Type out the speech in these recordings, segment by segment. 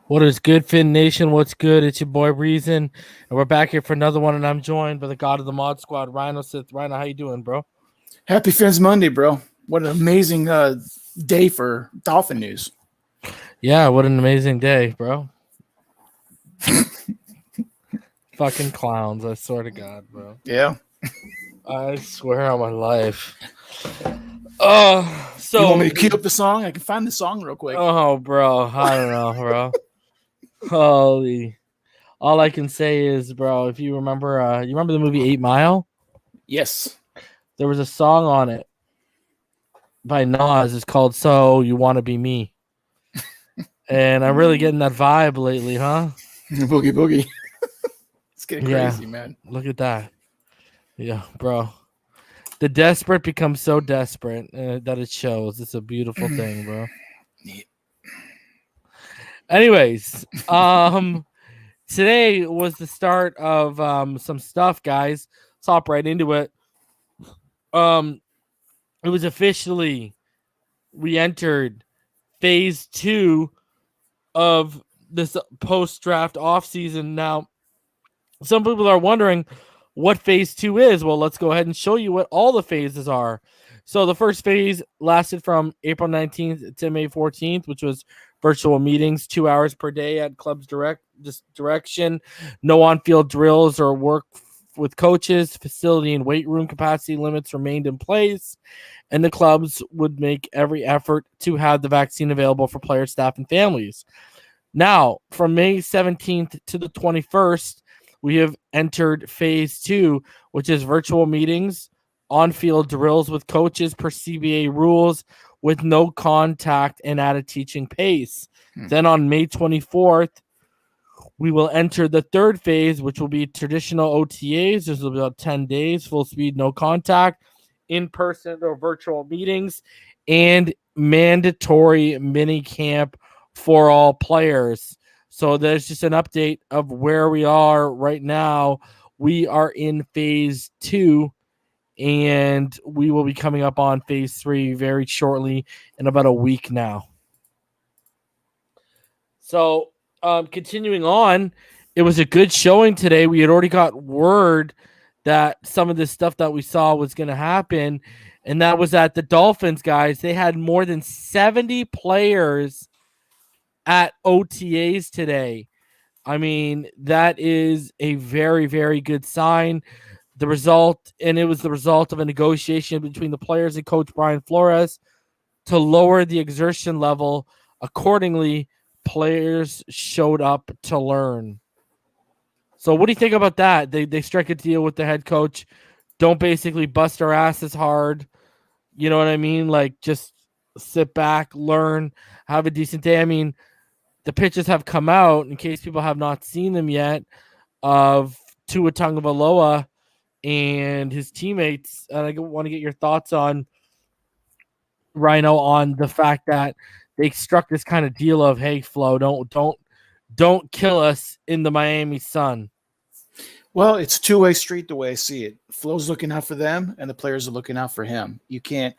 What is good, Finn Nation? What's good? It's your boy Reason, and we're back here for another one. And I'm joined by the God of the Mod Squad, Rhino Sith. Rhino, how you doing, bro? Happy Fins Monday, bro. What an amazing day for Dolphin news. Yeah, what an amazing day, bro. Fucking clowns, I swear to God, bro. Yeah. I swear on my life. So you want me to cue up the song? I can find the song real quick. Oh, bro, I don't know, bro. Holy. All I can say is, bro, if you remember, you remember the movie 8 Mile? Yes. There was a song on it by Nas. It's called "So You Want to Be Me," and I'm really getting that vibe lately, huh? Boogie boogie. It's getting crazy, man. Look at that. Yeah, bro. The desperate become so desperate that it shows. It's a beautiful thing, bro. Neat. Anyways, today was the start of some stuff, guys. Let's hop right into it. It was officially we entered phase 2 of this post-draft offseason. Now, some people are wondering what phase 2 is. Well, let's go ahead and show you what all the phases are. So the first phase lasted from April 19th to May 14th, which was virtual meetings, 2 hours per day at club's direction, no on-field drills or work with coaches, facility and weight room capacity limits remained in place, and the clubs would make every effort to have the vaccine available for players, staff, and families. Now, from May 17th to the 21st, we have entered phase 2, which is virtual meetings, on-field drills with coaches per CBA rules with no contact and at a teaching pace. Then on May 24th, we will enter the third phase, which will be traditional OTAs. This will be about 10 days, full speed, no contact, in-person or virtual meetings, and mandatory mini camp for all players. So there's just an update of where we are right now. We are in phase 2, and we will be coming up on phase 3 very shortly in about a week now. So continuing on, it was a good showing today. We had already got word that some of this stuff that we saw was going to happen, and that was that the Dolphins, guys, they had more than 70 players at OTAs today. I mean, that is a very, very good sign. The result, and it was the result of a negotiation between the players and coach Brian Flores to lower the exertion level. Accordingly, players showed up to learn. So what do you think about that? They strike a deal with the head coach. Don't basically bust our asses hard. You know what I mean? Like, just sit back, learn, have a decent day. I mean, the pitches have come out, in case people have not seen them yet, of Tua Tagovailoa and his teammates. And I want to get your thoughts on, Rhino, on the fact that they struck this kind of deal of, hey, Flo, don't kill us in the Miami sun. Well, it's a two-way street the way I see it. Flo's looking out for them, and the players are looking out for him. You can't,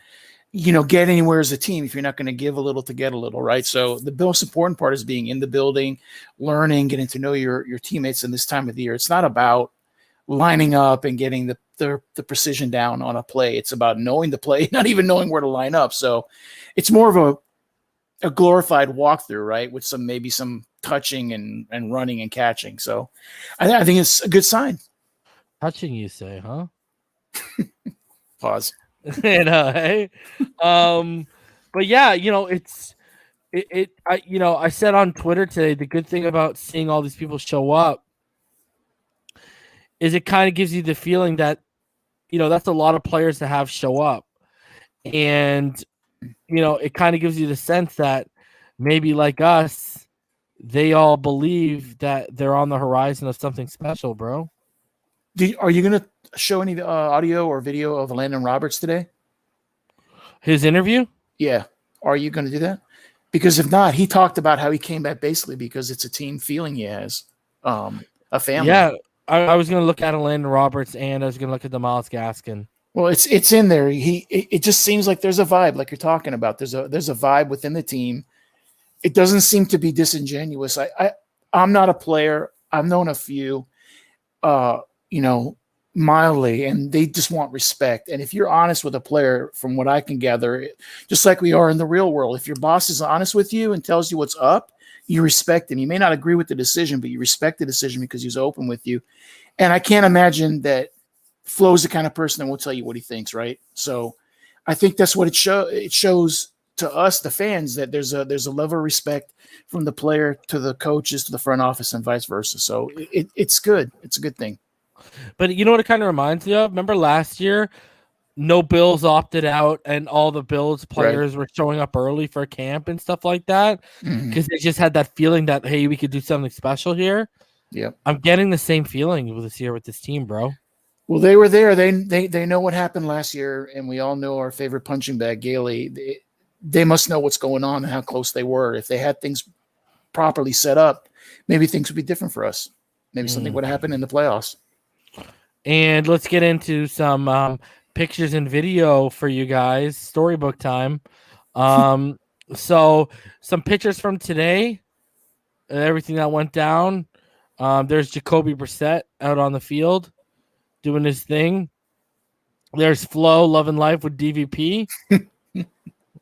get anywhere as a team if you're not going to give a little to get a little, right? So the most important part is being in the building, learning, getting to know your teammates in this time of the year. It's not about lining up and getting the precision down on a play. It's about knowing the play, not even knowing where to line up. So it's more of a glorified walkthrough, right? With maybe some touching and running and catching. So I think it's a good sign. Touching, you say, huh? Pause. Hey? But yeah, I said on Twitter today, the good thing about seeing all these people show up is it kind of gives you the feeling that, that's a lot of players to have show up. And, it kind of gives you the sense that maybe like us, they all believe that they're on the horizon of something special, bro. Are you going to show any audio or video of Landon Roberts today? His interview? Yeah. Are you going to do that? Because if not, he talked about how he came back basically because it's a team feeling he has, a family. Yeah, I was going to look at Landon Roberts, and I was going to look at the Miles Gaskin. Well, it's in there. It just seems like there's a vibe, like you're talking about. There's a vibe within the team, it doesn't seem to be disingenuous. I'm not a player. I've known a few, mildly, and they just want respect. And if you're honest with a player, from what I can gather, just like we are in the real world, if your boss is honest with you and tells you what's up, you respect him. You may not agree with the decision, but you respect the decision because he's open with you. And I can't imagine that Flo's the kind of person that will tell you what he thinks, right? So I think that's what it shows to us, the fans, that there's a level of respect from the player to the coaches to the front office and vice versa. So it's good. It's a good thing. But you know what it kind of reminds me of? Remember last year, no Bills opted out and all the Bills players were showing up early for camp and stuff like that because they just had that feeling that, hey, we could do something special here. Yep. I'm getting the same feeling this year with this team, bro. Well, they were there. They know what happened last year, and we all know our favorite punching bag, Gailey. They must know what's going on and how close they were. If they had things properly set up, maybe things would be different for us. Maybe something would happen in the playoffs. And let's get into some pictures and video for you guys. Storybook time. So some pictures from today and everything that went down. There's Jacoby Brissett out on the field doing his thing. There's Flo loving life with DVP.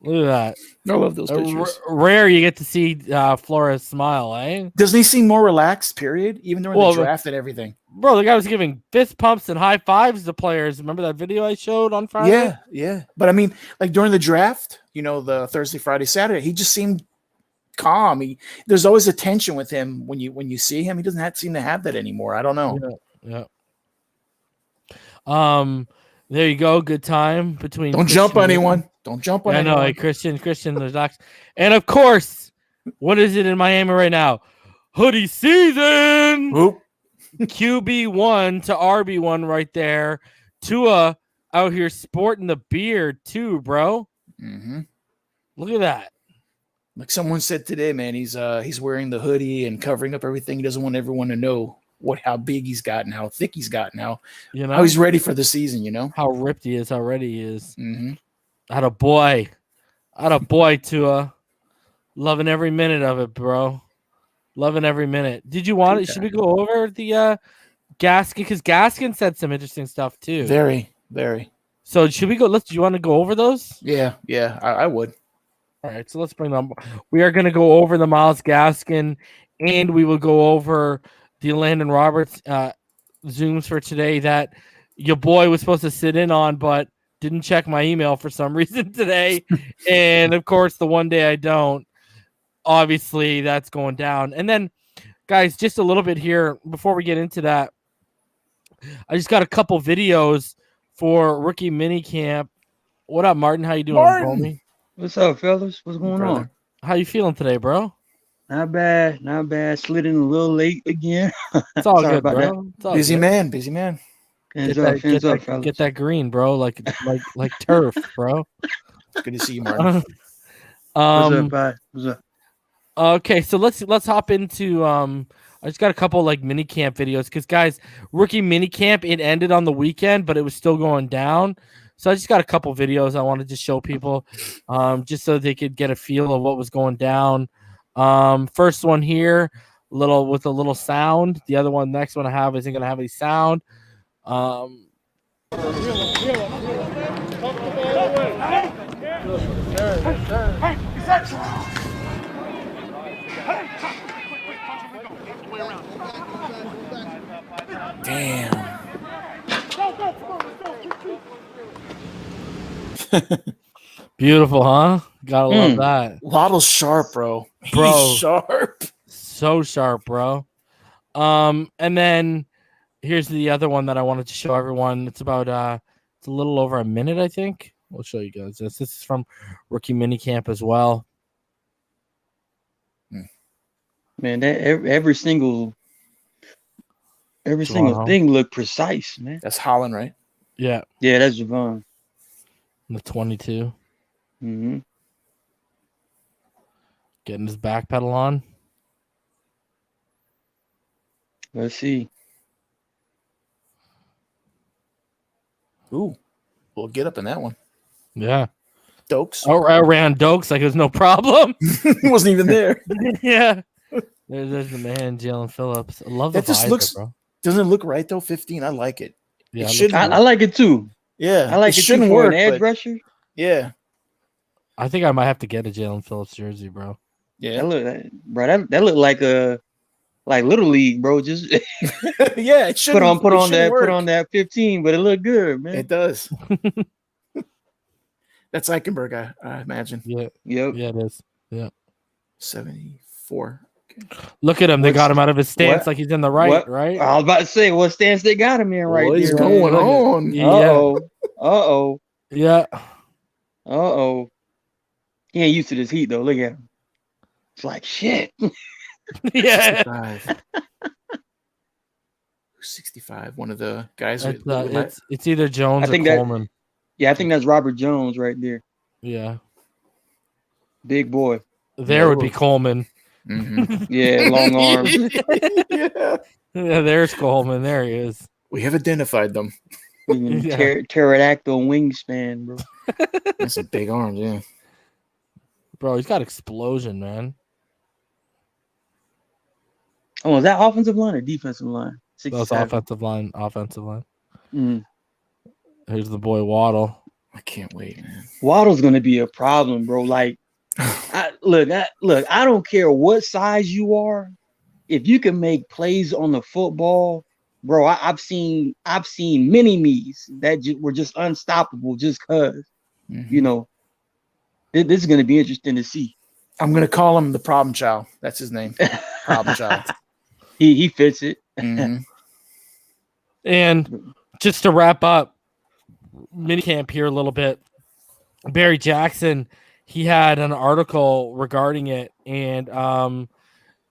Look at that. I love those pictures. Rare you get to see Flores smile, eh? Doesn't he seem more relaxed, period? Even during the draft and everything. Bro, the guy was giving fist pumps and high fives to players. Remember that video I showed on Friday? Yeah. But I mean, like during the draft, the Thursday, Friday, Saturday, he just seemed calm. There's always a tension with him when you see him. He doesn't seem to have that anymore. I don't know. Yeah. There you go. Good time between. Don't jump on anyone. Don't jump on anyone. I know, hey, Christian, the docs. And of course, what is it in Miami right now? Hoodie season. Oop. QB1 to RB1 right there. Tua out here sporting the beard too, bro. Look at that. Like someone said today, man, he's wearing the hoodie and covering up everything. He doesn't want everyone to know how big he's gotten, how thick he's gotten, how he's ready for the season, How ripped he is, how ready he is. Had a boy, Tua. Loving every minute of it, bro. Loving every minute. Did you want it? Should we go over the Gaskin? Because Gaskin said some interesting stuff too. Very, very. So should we go? Do you want to go over those? Yeah, I would. All right, so let's bring them. We are going to go over the Myles Gaskin, and we will go over the Landon Roberts Zooms for today that your boy was supposed to sit in on, but didn't check my email for some reason today. And of course, the one day I don't. Obviously, that's going down. And then, guys, just a little bit here before we get into that. I just got a couple videos for rookie minicamp. What up, Martin? How you doing, homie? What's up, fellas? What's going on? How you feeling today, bro? Not bad. Slid in a little late again. It's all good, bro. It's all busy good. Man. Get that green, bro. Like turf, bro. It's good to see you, Martin. What's up, bud? What's up? Okay, so let's hop into I just got a couple like mini camp videos because guys, rookie mini camp, it ended on the weekend, but it was still going down. So I just got a couple videos I wanted to show people, just so they could get a feel of what was going down. First one here, with a little sound. The other one, next one I have isn't gonna have any sound. Damn. Beautiful, huh? Gotta love that. Waddle's sharp, bro. He's sharp. So sharp, bro. And then here's the other one that I wanted to show everyone. It's about it's a little over a minute, I think. We'll show you guys this. This is from rookie minicamp as well. Man, that every single thing looked precise, man. That's Holland, right? Yeah. Yeah, that's Javon. The 22. Mm-hmm. Getting his back pedal on. Let's see. Ooh. We'll get up in that one. Yeah. Dokes. Around Dokes like it was no problem. He wasn't even there. Yeah. There's the man, Jalen Phillips. I love That the just visor, bro. doesn't it look right though? 15. I like it. Yeah, It shouldn't I work. like it too. Yeah, I like it too shouldn't for work, an edge but rusher. yeah, I think I might have to get a Jalen Phillips jersey, bro. yeah, That look, that look like a little league, bro. Just yeah. It shouldn't. put it on shouldn't work. that 15, but it looked good, man. It does. That's Eichenberg, I imagine. Yeah, Yep. yeah, it is. Yeah. 74. Okay. Look at him. They got him out of his stance what- like he's in the right, What? right? I was about to say what stance they got him in right What is there. going man. on? Yeah. Uh-oh. Yeah. He ain't used to this heat though. Look at him. It's like shit. Yeah. 65. 65. One of the guys. It's either Jones I think or that- Coleman. Yeah, I think that's Robert Jones right there. Yeah. Big boy. There would be Coleman. Mhm. Yeah, long arms. Yeah. Yeah, there's Coleman. There he is. We have identified them. Pterodactyl wingspan, bro. That's some big arms, yeah. Bro, he's got explosion, man. Oh, is that offensive line or defensive line? That's 67. offensive line. Mm. Here's the boy Waddle. I can't wait, man. Waddle's gonna be a problem, bro. Like, I don't care what size you are. If you can make plays on the football, bro, I've seen mini me's that were just unstoppable just because, Mhm. you know, this is gonna be interesting to see. I'm gonna call him the problem child. That's his name. Problem child. He fits it. Mhm. And just to wrap up minicamp here a little bit, Barry Jackson, he had an article regarding it, and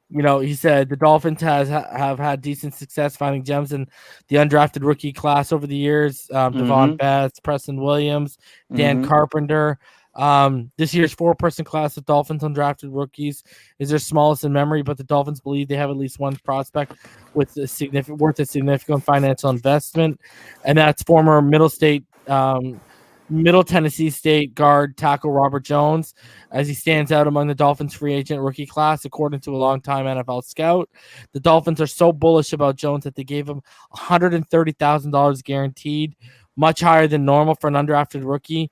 he said the Dolphins have had decent success finding gems in the undrafted rookie class over the years. Devon Betts, Preston Williams, Dan Carpenter. This year's 4-person class of Dolphins undrafted rookies is their smallest in memory, but the Dolphins believe they have at least one prospect worth a significant financial investment, and that's former Middle Tennessee State guard tackle Robert Jones, as he stands out among the Dolphins free agent rookie class, according to a longtime NFL scout. The Dolphins are so bullish about Jones that they gave him $130,000 guaranteed, much higher than normal for an undrafted rookie.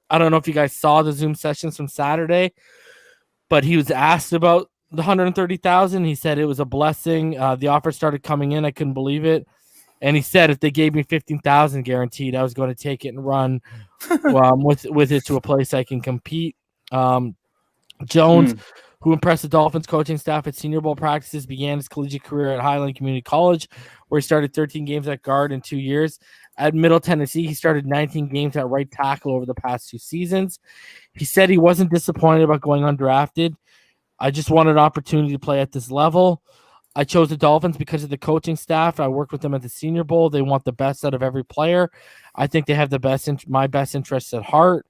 I don't know if you guys saw the Zoom sessions from Saturday, but he was asked about the $130,000. He said it was a blessing. The offer started coming in. I couldn't believe it. And he said if they gave me $15,000 guaranteed, I was going to take it and run with it to a place I can compete. Jones, who impressed the Dolphins coaching staff at Senior Bowl practices, began his collegiate career at Highland Community College, where he started 13 games at guard in 2 years. At Middle Tennessee, he started 19 games at right tackle over the past 2 seasons. He said he wasn't disappointed about going undrafted. I just wanted an opportunity to play at this level. I chose the Dolphins because of the coaching staff. I worked with them at the Senior Bowl. They want the best out of every player. I think they have my best interests at heart.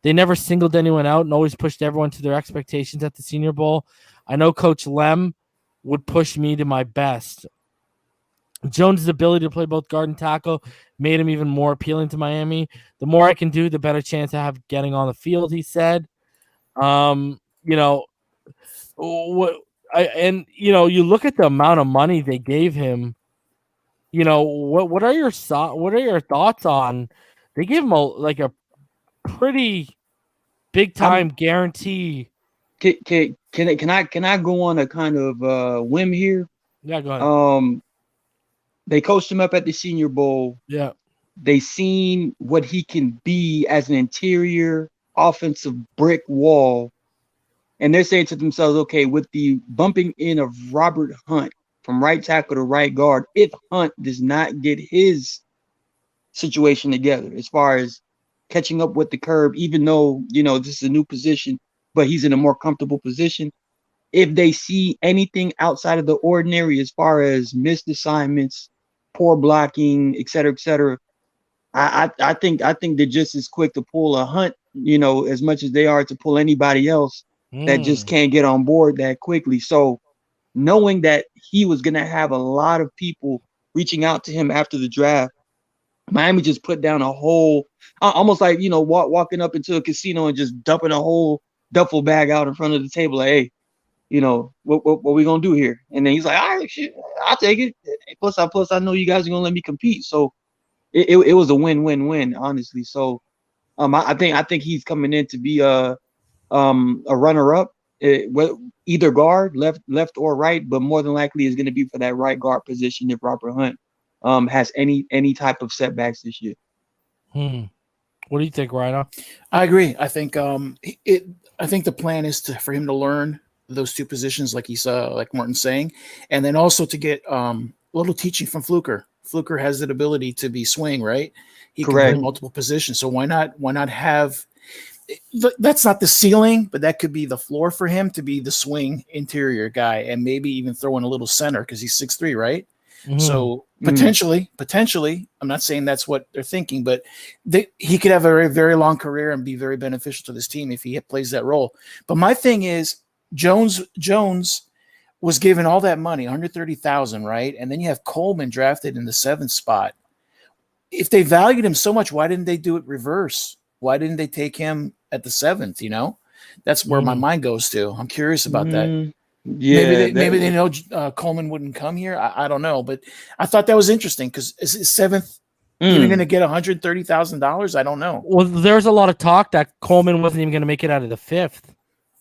They never singled anyone out and always pushed everyone to their expectations at the Senior Bowl. I know Coach Lem would push me to my best. Jones' ability to play both guard and tackle made him even more appealing to Miami. The more I can do, the better chance I have getting on the field, he said. You look at the amount of money they gave him. What are your thoughts on? They gave him a pretty big time guarantee. Can I go on a kind of whim here? Yeah, go ahead. They coached him up at the Senior Bowl. Yeah. They seen what he can be as an interior offensive brick wall. And they're saying to themselves, okay, with the bumping in of Robert Hunt from right tackle to right guard, if Hunt does not get his situation together as far as catching up with the curve, even though, this is a new position, but he's in a more comfortable position. If they see anything outside of the ordinary as far as missed assignments, poor blocking, et cetera, I think they're just as quick to pull a Hunt, as much as they are to pull anybody else that just can't get on board that quickly. So knowing that he was going to have a lot of people reaching out to him after the draft, Miami just put down a whole, almost like, walking up into a casino and just dumping a whole duffel bag out in front of the table. Like, hey, what we gonna do here? And then he's like, all right, shit, I'll take it. Plus I know you guys are gonna let me compete. So it was a win-win-win, honestly. So I think he's coming in to be a runner-up, either guard, left or right, but more than likely is going to be for that right guard position if Robert Hunt has any type of setbacks this year. What do you think, Ryan? I agree. I think I think the plan is for him to learn those two positions, like like Martin's saying, and then also to get a little teaching from Fluker. Fluker has that ability to be swing, right? He Correct. can play multiple positions. So why not have? That's not the ceiling, but that could be the floor for him to be the swing interior guy, and maybe even throw in a little center because he's 6'3", right? Mm-hmm. So potentially, I'm not saying that's what they're thinking, but he could have a very, very long career and be very beneficial to this team if he plays that role. But my thing is, Jones was given all that money, $130,000, right? And then you have Coleman drafted in the 7th spot. If they valued him so much, why didn't they do it reverse? Why didn't they take him at the 7th? That's where my mind goes to. I'm curious about that. Yeah, maybe they know Coleman wouldn't come here. I don't know, but I thought that was interesting because is 7th even going to get $130,000? I don't know. Well, there's a lot of talk that Coleman wasn't even going to make it out of the 5th.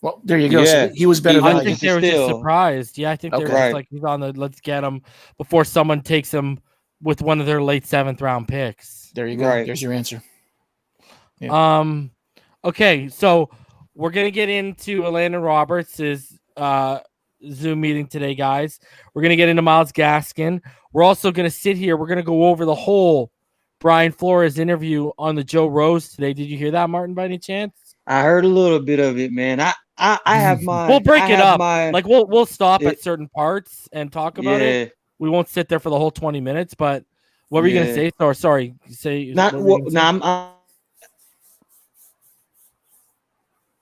Well, there you go. Yeah. So he was better. I think they were just surprised. Yeah, I think they were just like, he's on the let's get him before someone takes him with one of their late 7th round picks. There you go. Right. There's your answer. Yeah. Okay, so we're gonna get into Landon Roberts' Zoom meeting today, guys. We're gonna get into Myles Gaskin. We're also gonna sit here. We're gonna go over the whole Brian Flores interview on the Joe Rose today. Did you hear that, Martin, by any chance? I heard a little bit of it, man. I have my. We'll break it up. Like we'll stop at certain parts and talk about it. We won't sit there for the whole 20 minutes. But what were you gonna say? Or sorry, say.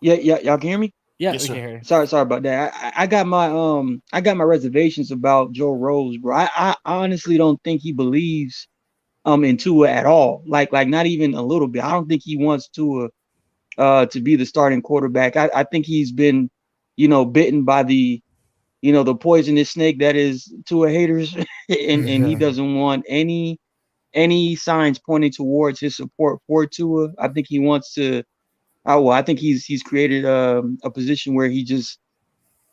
Yeah, y'all can hear me? Yeah, yes, we can hear you. Sorry about that. I got my reservations about Joe Rose, bro. I honestly don't think he believes in Tua at all. Like not even a little bit. I don't think he wants Tua to be the starting quarterback. I think he's been, bitten by the poisonous snake that is Tua haters, and he doesn't want any signs pointing towards his support for Tua. I think he wants to. I think he's created a position where he's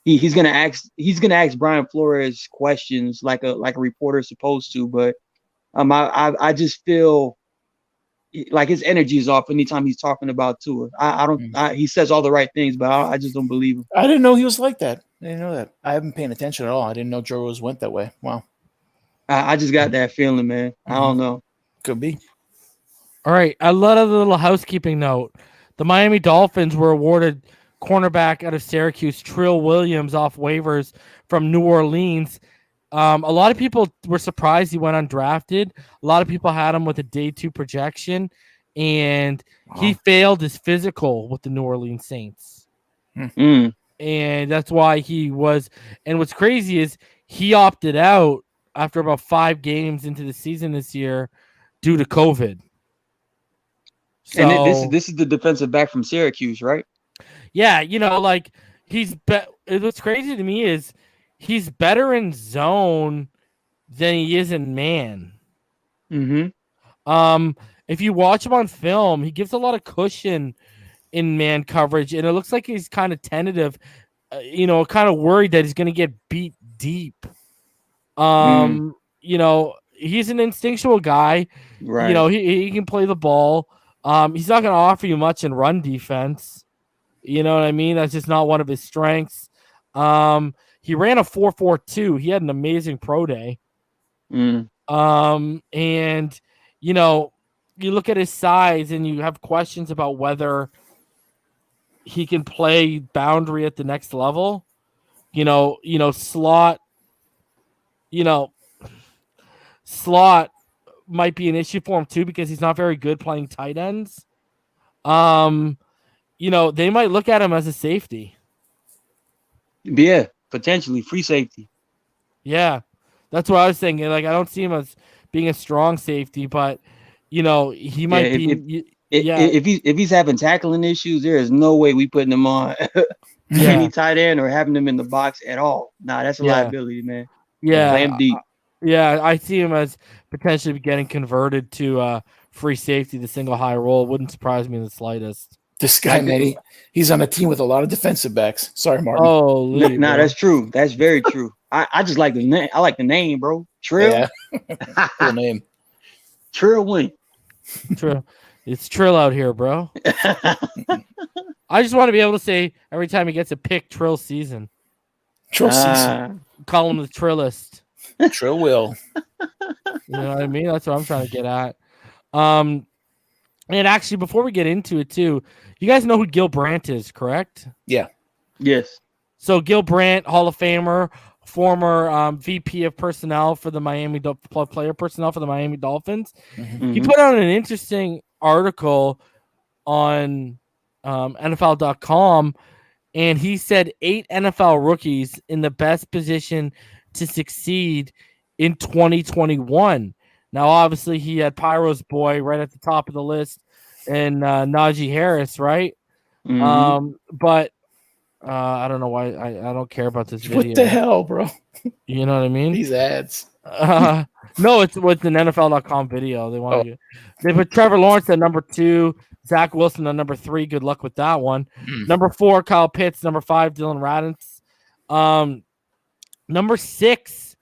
gonna ask Brian Flores questions like a reporter is supposed to, but I just feel like his energy is off anytime he's talking about Tua. He says all the right things, but I just don't believe him. I didn't know he was like that. I didn't know that. I haven't paid attention at all. I didn't know Joe Rose went that way. Wow. I just got that feeling, man. I don't know. Could be. All right. I love a little housekeeping note. The Miami Dolphins were awarded cornerback out of Syracuse, Trill Williams, off waivers from New Orleans. A lot of people were surprised he went undrafted. A lot of people had him with a day 2 projection, and he failed his physical with the New Orleans Saints. And that's why he was. And what's crazy is he opted out after about 5 games into the season this year due to COVID. So, and this is the defensive back from Syracuse, right? Yeah, like what's crazy to me is he's better in zone than he is in man. If you watch him on film, he gives a lot of cushion in man coverage, and it looks like he's kind of tentative, kind of worried that he's going to get beat deep. He's an instinctual guy. Right. He can play the ball. He's not going to offer you much in run defense. You know what I mean? That's just not one of his strengths. He ran a 4.42. He had an amazing pro day. And you look at his size and you have questions about whether he can play boundary at the next level. Slot might be an issue for him too because he's not very good playing tight ends. They might look at him as a safety. Yeah, potentially free safety. Yeah, that's what I was thinking. Like, I don't see him as being a strong safety, but he might be. If he's having tackling issues, there is no way we putting him on any tight end or having him in the box at all. Nah, that's a liability, man. Play him deep. Yeah, I see him as potentially getting converted to free safety, the single high role. Wouldn't surprise me in the slightest. This guy, man, he's on a team with a lot of defensive backs. Sorry, Martin. Oh, that's true. That's very true. I just like the name. I like the name, bro. Trill. Yeah. Cool name. Trill win. Trill. It's Trill out here, bro. I just want to be able to say every time he gets a pick, Trill season. Trill season. Call him the Trillist. Trill will. You know what I mean? That's what I'm trying to get at. And actually, before we get into it, too, you guys know who Gil Brandt is, correct? Yeah. Yes. So Gil Brandt, Hall of Famer, former VP of personnel for the player personnel for the Miami Dolphins. Mm-hmm. He put out an interesting article on NFL.com, and he said 8 NFL rookies in the best position to succeed in 2021. Now, obviously, he had Pyro's boy right at the top of the list, and Najee Harris, right? Mm-hmm. But I don't know why I don't care about this video. What the hell, bro? You know what I mean? These ads. No, it's with an NFL.com video. They put Trevor Lawrence at number 2, Zach Wilson at number 3. Good luck with that one. Number 4, Kyle Pitts. Number 5, Dylan Radunz. Number 6,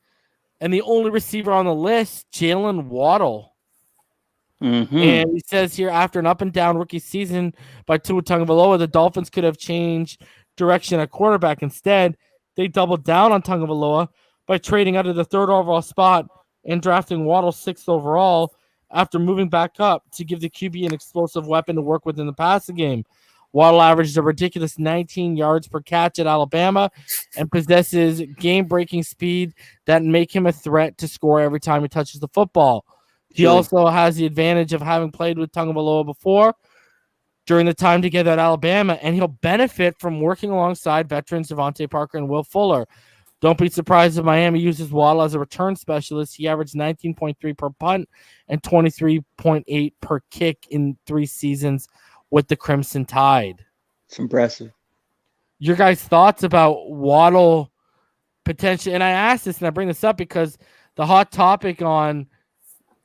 and the only receiver on the list, Jalen Waddle. Mm-hmm. And he says here, after an up-and-down rookie season by Tua Tagovailoa, the Dolphins could have changed direction at quarterback. Instead, they doubled down on Tagovailoa by trading out of the 3rd overall spot and drafting Waddle 6th overall after moving back up to give the QB an explosive weapon to work with in the passing game. Waddle averaged a ridiculous 19 yards per catch at Alabama and possesses game-breaking speed that make him a threat to score every time he touches the football. He also has the advantage of having played with Tagovailoa before during the time together at Alabama, and he'll benefit from working alongside veterans Devontae Parker and Will Fuller. Don't be surprised if Miami uses Waddle as a return specialist. He averaged 19.3 per punt and 23.8 per kick in 3 seasons with the Crimson Tide. It's impressive. Your guys' thoughts about Waddle potential? And I asked this, and I bring this up because the hot topic on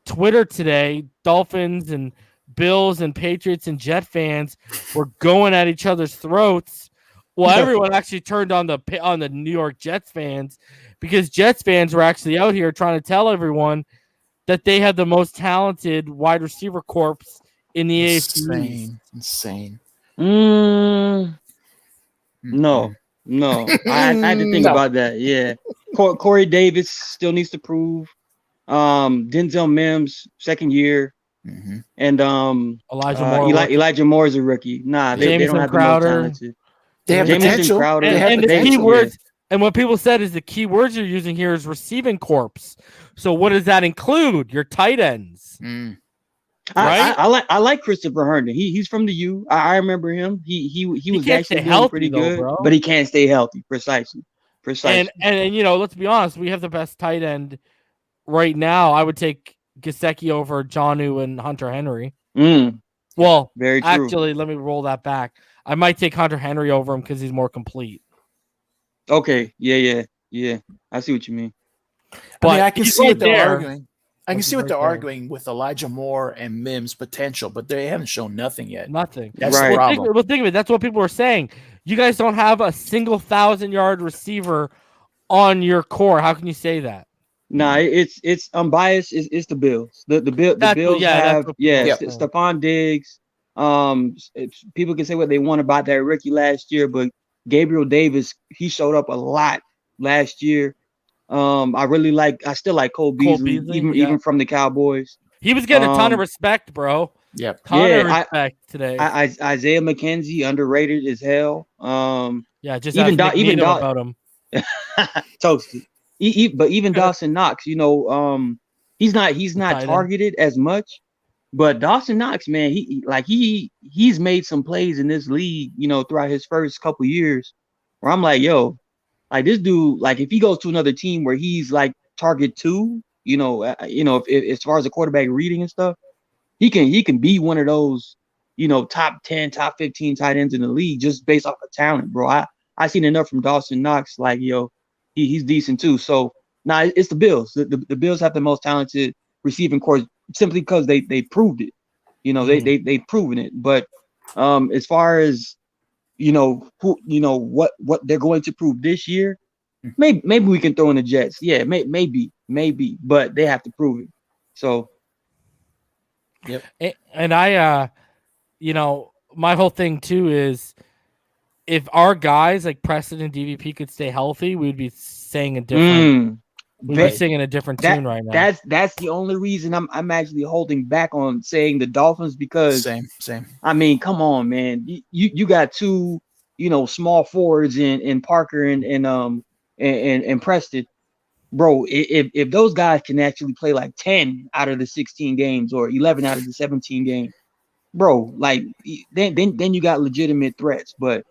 Twitter today, Dolphins and Bills and Patriots and Jet fans were going at each other's throats. Well, everyone actually turned on the New York Jets fans because Jets fans were actually out here trying to tell everyone that they had the most talented wide receiver corps in the AFC. Insane. No. I had to think about that. Yeah. Corey Davis still needs to prove. Denzel Mims, 2nd year. Mm-hmm. And Elijah Moore. Elijah Moore is a rookie. Nah, they don't have Crowder. the most talented. They have Jamison potential. Crowder. And the keywords, and what people said is the key words you're using here is receiving corps. So what does that include? Your tight ends. Right? I like Christopher Herndon. He's from the U. I remember him. He was actually doing pretty good, bro. But he can't stay healthy. Precisely. And let's be honest, we have the best tight end right now. I would take Gasecki over Jonnu and Hunter Henry. Well, very true. Actually, let me roll that back. I might take Hunter Henry over him because he's more complete. Okay. Yeah. I see what you mean. But I can see what they're arguing. I can see what they're arguing with Elijah Moore and Mims' potential, but they haven't shown nothing yet. Nothing. That's the problem. Well, think of it. That's what people were saying. You guys don't have a single 1,000-yard receiver on your core. How can you say that? Nah, it's unbiased. It's the Bills. The Bills have Stephon Diggs. People can say what they want about that rookie last year, but Gabriel Davis, he showed up a lot last year. I still like Cole Beasley, even from the Cowboys. He was getting a ton of respect, bro. Yeah, ton of respect today. Isaiah McKenzie, underrated as hell. Just even about him. Toasted. But even Dawson Knox, he's not targeted as much. But Dawson Knox, man, he's made some plays in this league, throughout his first couple years, where I'm like, yo, like this dude, like if he goes to another team where he's like target 2, if as far as the quarterback reading and stuff, he can be one of those, top 10, top 15 tight ends in the league just based off of talent, bro. I seen enough from Dawson Knox, like, he's decent too. So it's the Bills. The Bills have the most talented receiving corps simply because they proved it. They've proven it. But as far as what they're going to prove this year, maybe we can throw in the Jets. Yeah, maybe, but they have to prove it. So, yep. And I, my whole thing too is if our guys like Preston and DVP could stay healthy, we'd be saying a different. We'd be singing a different tune right now. That's the only reason I'm actually holding back on saying the Dolphins, because same. I mean, come on, man. You got two, small forwards in Parker and Preston. Bro, if those guys can actually play like 10 out of the 16 games or 11 out of the 17 games, bro, like then you got legitimate threats. But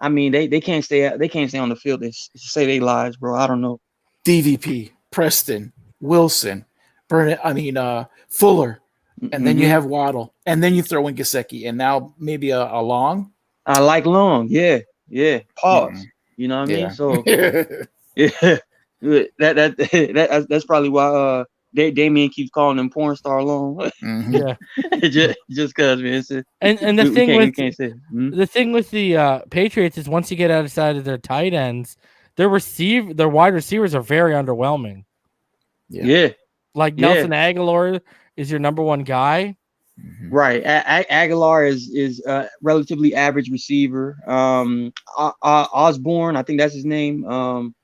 I mean, they can't stay on the field to say they lies, bro. I don't know. DVP, Preston, Wilson, Fuller, and then you have Waddle, and then you throw in Gasecki, and now maybe a Long. I like Long, yeah. Pause. You know what I mean? So yeah, that's probably why Damien keeps calling him porn star Long. Yeah, just cause, man. And the thing with the Patriots is once you get outside of their tight ends, their wide receivers are very underwhelming. Yeah. Like Nelson Aguilar is your number one guy. Right. Aguilar is a relatively average receiver. Osborne, I think that's his name.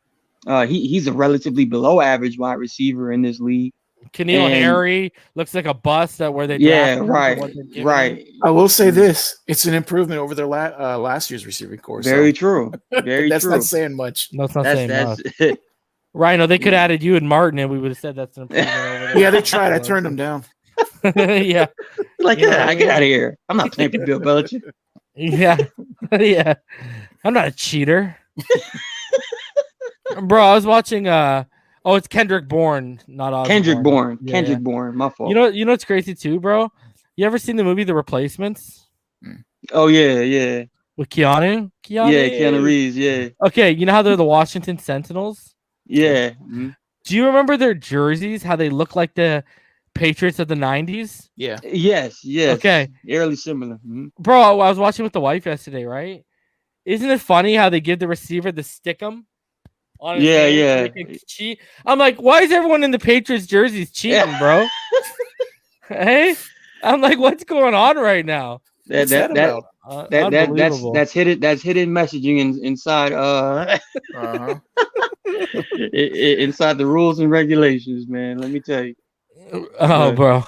He's a relatively below average wide receiver in this league. Keneal Harry looks like a bust at where they right. I will say this: it's an improvement over their last year's receiving corps. Very true. That's not saying much. No, it's not saying much. Rhino, they could have added you and Martin, and we would have said that's an improvement over there. Yeah, they tried. I turned them down. Yeah, like I get out of here. I'm not playing for Bill Belichick. Yeah. I'm not a cheater, bro. I was watching. It's Kendrick Bourne, not Osborne. Kendrick Bourne. Yeah. Kendrick Bourne. My fault. You know what's crazy too, bro? You ever seen the movie The Replacements? Oh yeah. With Keanu? Yeah, Keanu Reeves. Yeah. Okay, you know how they're the Washington Sentinels? Yeah. Do you remember their jerseys? How they look like the Patriots of the 90s? Yeah. Yes. Okay. Eerily similar. Bro, I was watching with the wife yesterday, right? Isn't it funny how they give the receiver the stickum? Yeah. Cheat. I'm like, why is everyone in the Patriots jerseys cheating, bro? Hey, I'm like, what's going on right now? That's hidden messaging inside inside the rules and regulations, man. Let me tell you. Oh, bro,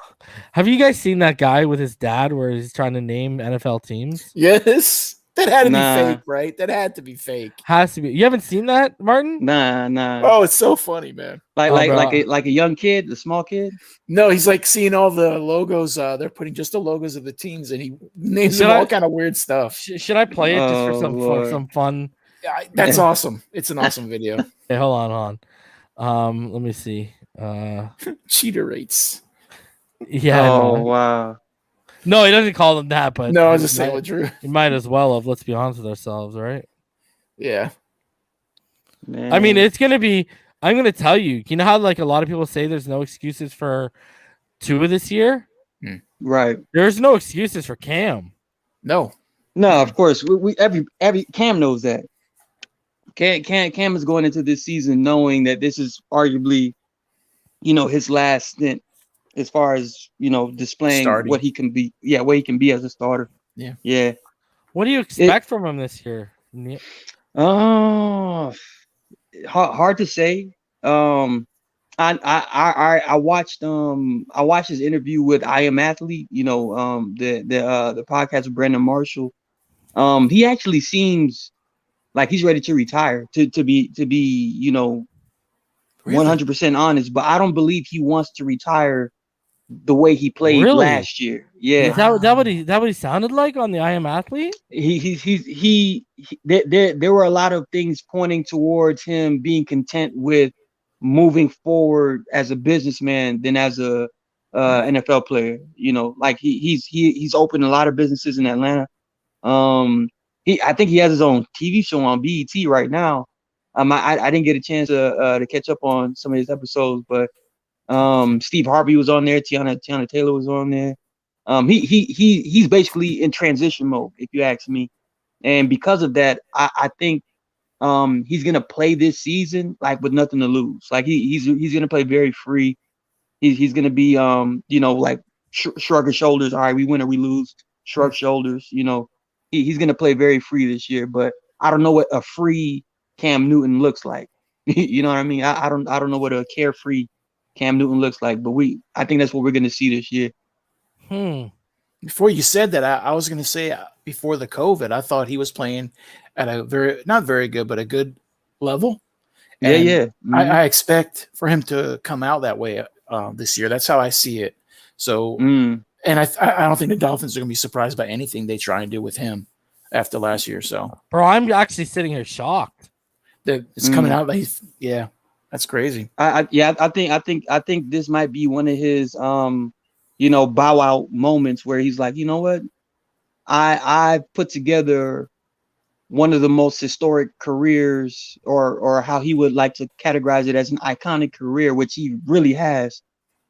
have you guys seen that guy with his dad where he's trying to name NFL teams? Yes. That had to be fake, right? That had to be fake. Has to be. You haven't seen that, Martin? Nah. Oh, it's so funny, man. Like a young kid, a small kid. No, he's like seeing all the logos. They're putting just the logos of the teams, and he names them all kind of weird stuff. Should I play it just for some fun? Yeah, that's awesome. It's an awesome video. Hey, hold on. Let me see. Cheater rates. Yeah. Oh wow. No, he doesn't call them that, but no, I was just saying what Drew. You might as well have. Let's be honest with ourselves, right? Yeah. Man. I mean, it's gonna be. I'm gonna tell you. You know how like a lot of people say there's no excuses for Tua this year, right? There's no excuses for Cam. No, of course. We every Cam knows that. Cam is going into this season knowing that this is arguably, his last stint. As far as displaying what he can be, what he can be as a starter. Yeah. What do you expect from him this year? Hard to say. I watched his interview with I Am Athlete. The podcast with Brandon Marshall. He actually seems like he's ready to retire. To be 100% honest, but I don't believe he wants to retire the way he played last year. Yeah. Is that what he sounded like on the I Am Athlete? There were a lot of things pointing towards him being content with moving forward as a businessman than as a NFL player. You know, like he's opened a lot of businesses in Atlanta. I think he has his own TV show on BET right now. I didn't get a chance to catch up on some of his episodes, but Steve Harvey was on there. Tiana Taylor was on there. He's basically in transition mode, if you ask me. And because of that, I think he's gonna play this season like with nothing to lose. Like he's gonna play very free. He's gonna be like shrug his shoulders. All right, we win or we lose. Shrug shoulders. You know, he's gonna play very free this year. But I don't know what a free Cam Newton looks like. You know what I mean? I don't know what a carefree Cam Newton looks like. But I think that's what we're gonna see this year. Before you said that, I was going to say before the COVID, I thought he was playing at a not very good, but a good level. And Yeah. Mm-hmm. I expect for him to come out that way this year. That's how I see it. So, and I don't think the Dolphins are going to be surprised by anything they try and do with him after last year. So, bro, I'm actually sitting here shocked that it's coming out. That's crazy. I think this might be one of his bow out moments where he's like, you know what, I put together one of the most historic careers, or how he would like to categorize it, as an iconic career, which he really has.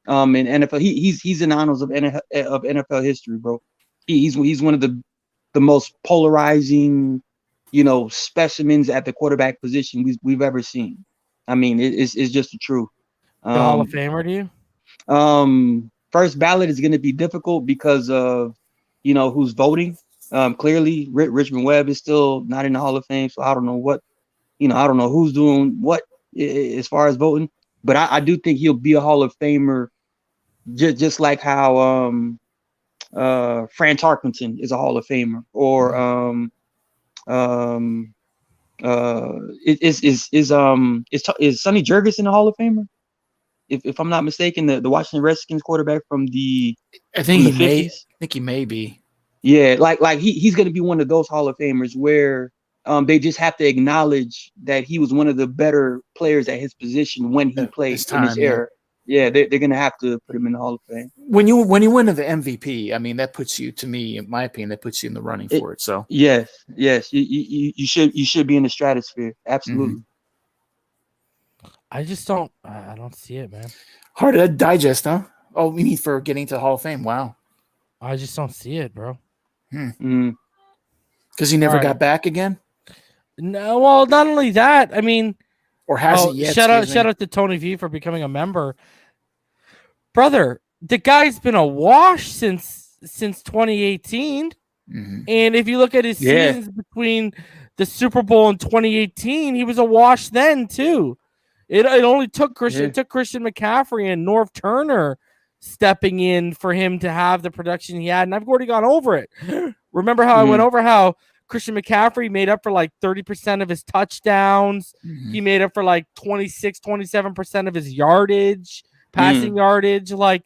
In NFL, he's in the honors of NFL history, bro. He's one of the most polarizing, specimens at the quarterback position we've ever seen. I mean, it's just the truth. The Hall of Famer to you? First ballot is going to be difficult because of, who's voting. Clearly, Richmond Webb is still not in the Hall of Fame, so I don't know I don't know who's doing what as far as voting. But I do think he'll be a Hall of Famer, just like how Fran Tarkenton is a Hall of Famer, or is Sonny Jurgens in the Hall of Famer? If I'm not mistaken, the Washington Redskins quarterback from the I think he 50s. I think he may be. Yeah, like he's going to be one of those Hall of Famers where they just have to acknowledge that he was one of the better players at his position when he played in his era. Yeah, they're going to have to put him in the Hall of Fame. When you win the MVP, I mean, that puts you, to me, in my opinion, that puts you in the running for it. So yes, you should be in the stratosphere. Absolutely. Mm-hmm. I just don't. I don't see it, man. Hard to digest, huh? Oh, we need for getting to the Hall of Fame. Wow. I just don't see it, bro. Because he never got back again. No, well, not only that. I mean, or hasn't yet. Shout out to Tony V for becoming a member, brother. The guy's been a wash since 2018, and if you look at his seasons between the Super Bowl and 2018, he was a wash then too. It only took Christian McCaffrey and Norv Turner stepping in for him to have the production he had, and I've already gone over it. Remember how I went over how Christian McCaffrey made up for like 30% of his touchdowns. He made up for like 27% of his yardage, passing yardage. Like,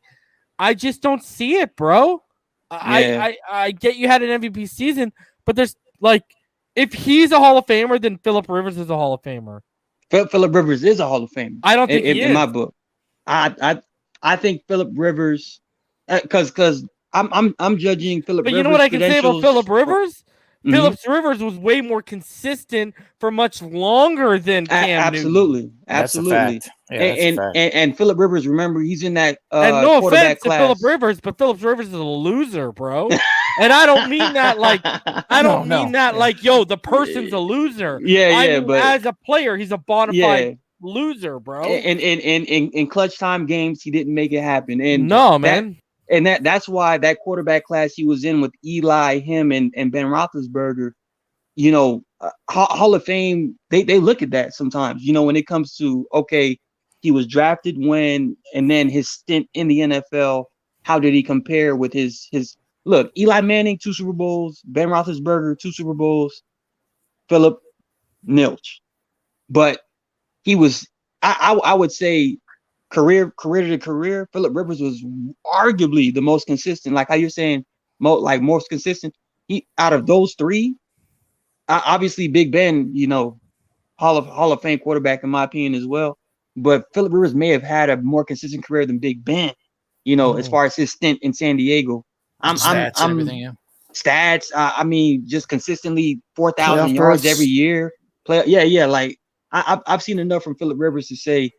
I just don't see it, bro. I get you had an MVP season, but there's like, if he's a Hall of Famer, then Phillip Rivers is a Hall of Famer. Phillip Rivers is a Hall of Famer. I don't think he is. In my book. I think Phillip Rivers, because I'm judging Phillip Rivers. But you know what I can say about Phillip Rivers? Phillip Rivers was way more consistent for much longer than Cam Newton. Absolutely. That's a fact. Yeah, and Phillip Rivers, remember, he's in that and no quarterback offense class. to Phillip Rivers, but Phillip Rivers is a loser, bro. And I don't mean that like like, yo, the person's a loser. But as a player, he's a bona fide loser, bro. And in clutch time games, he didn't make it happen. And man. And that's why that quarterback class he was in with Eli, him, and Ben Roethlisberger, Hall of Fame, they look at that sometimes, when it comes to, okay, he was drafted when, and then his stint in the NFL, how did he compare with his look, Eli Manning, 2 Super Bowls, Ben Roethlisberger, 2 Super Bowls, Phillip, nilch. But he was, I would say, career to career, Phillip Rivers was arguably the most consistent. Like how you're saying, most consistent. He, out of those 3, obviously Big Ben, Hall of Fame quarterback in my opinion as well. But Phillip Rivers may have had a more consistent career than Big Ben. as far as his stint in San Diego. Stats, everything, yeah. Stats. I mean, just consistently 4,000 Playoff yards berths. every year. Like I've seen enough from Phillip Rivers to say,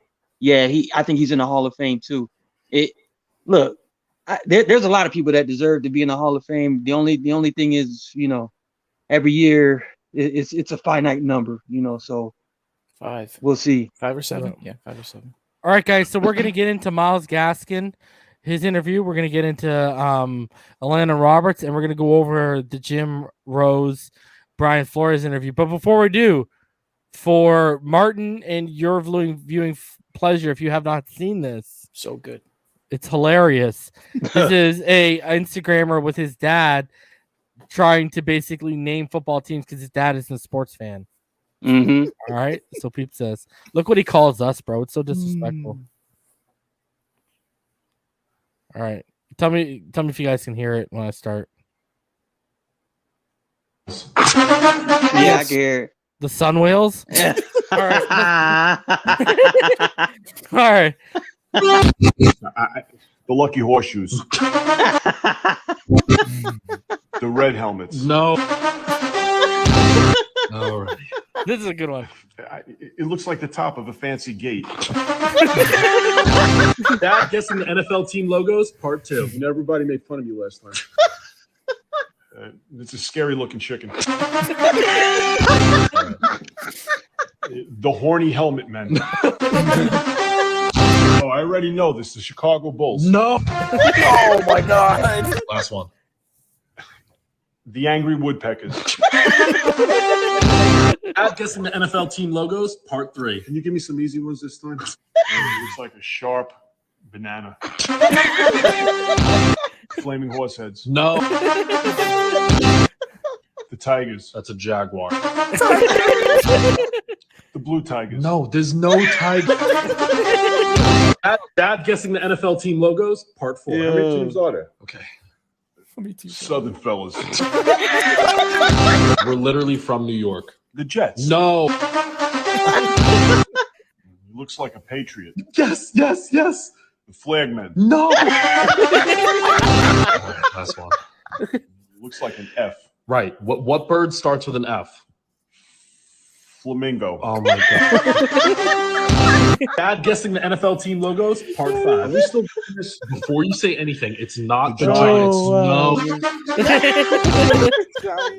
I think he's in the Hall of Fame too. There's a lot of people that deserve to be in the Hall of Fame. The only thing is, every year it's a finite number, so 5. we'll see. 5 or 7? Yeah, 5 or 7. All right, guys. So we're gonna get into Myles Gaskin, his interview. We're gonna get into Landon Roberts, and we're gonna go over the Jim Rose, Brian Flores interview. But before we do, for Martin and your viewing pleasure, if you have not seen this, So good. it's hilarious. This is a Instagrammer with his dad trying to basically name football teams because his dad isn't a sports fan. Mm-hmm. All right. So Peep says, look what he calls us, bro. It's so disrespectful. All right. Tell me if you guys can hear it when I start. Yeah, I can hear it. The Sun Whales? Yeah. All right. All right. The Lucky Horseshoes. The red helmets. No. All right. This is a good one. It looks like the top of a fancy gate. That guessing the NFL team logos, part 2. You know, everybody made fun of you last time. It's a scary looking chicken. The horny helmet men. Oh, I already know this. The Chicago Bulls. No. Oh my God. Last one. The Angry Woodpeckers. At guessing the NFL team logos, part 3. Can you give me some easy ones this time? It looks like a sharp banana. Flaming horse heads. No. The Tigers. That's a Jaguar. The Blue Tigers. No, there's no tiger. At guessing the NFL team logos, part 4. How many teams are there? Okay. Southern fellas. We're literally from New York. The Jets. No. Looks like a Patriot. Yes. The Flagmen. No. Last one. Looks like an F. Right. What bird starts with an F? Flamingo. Oh my God. At guessing the NFL team logos, part 5. Are we still doing this? Before you say anything, it's not the Oh, Giants. wow. No.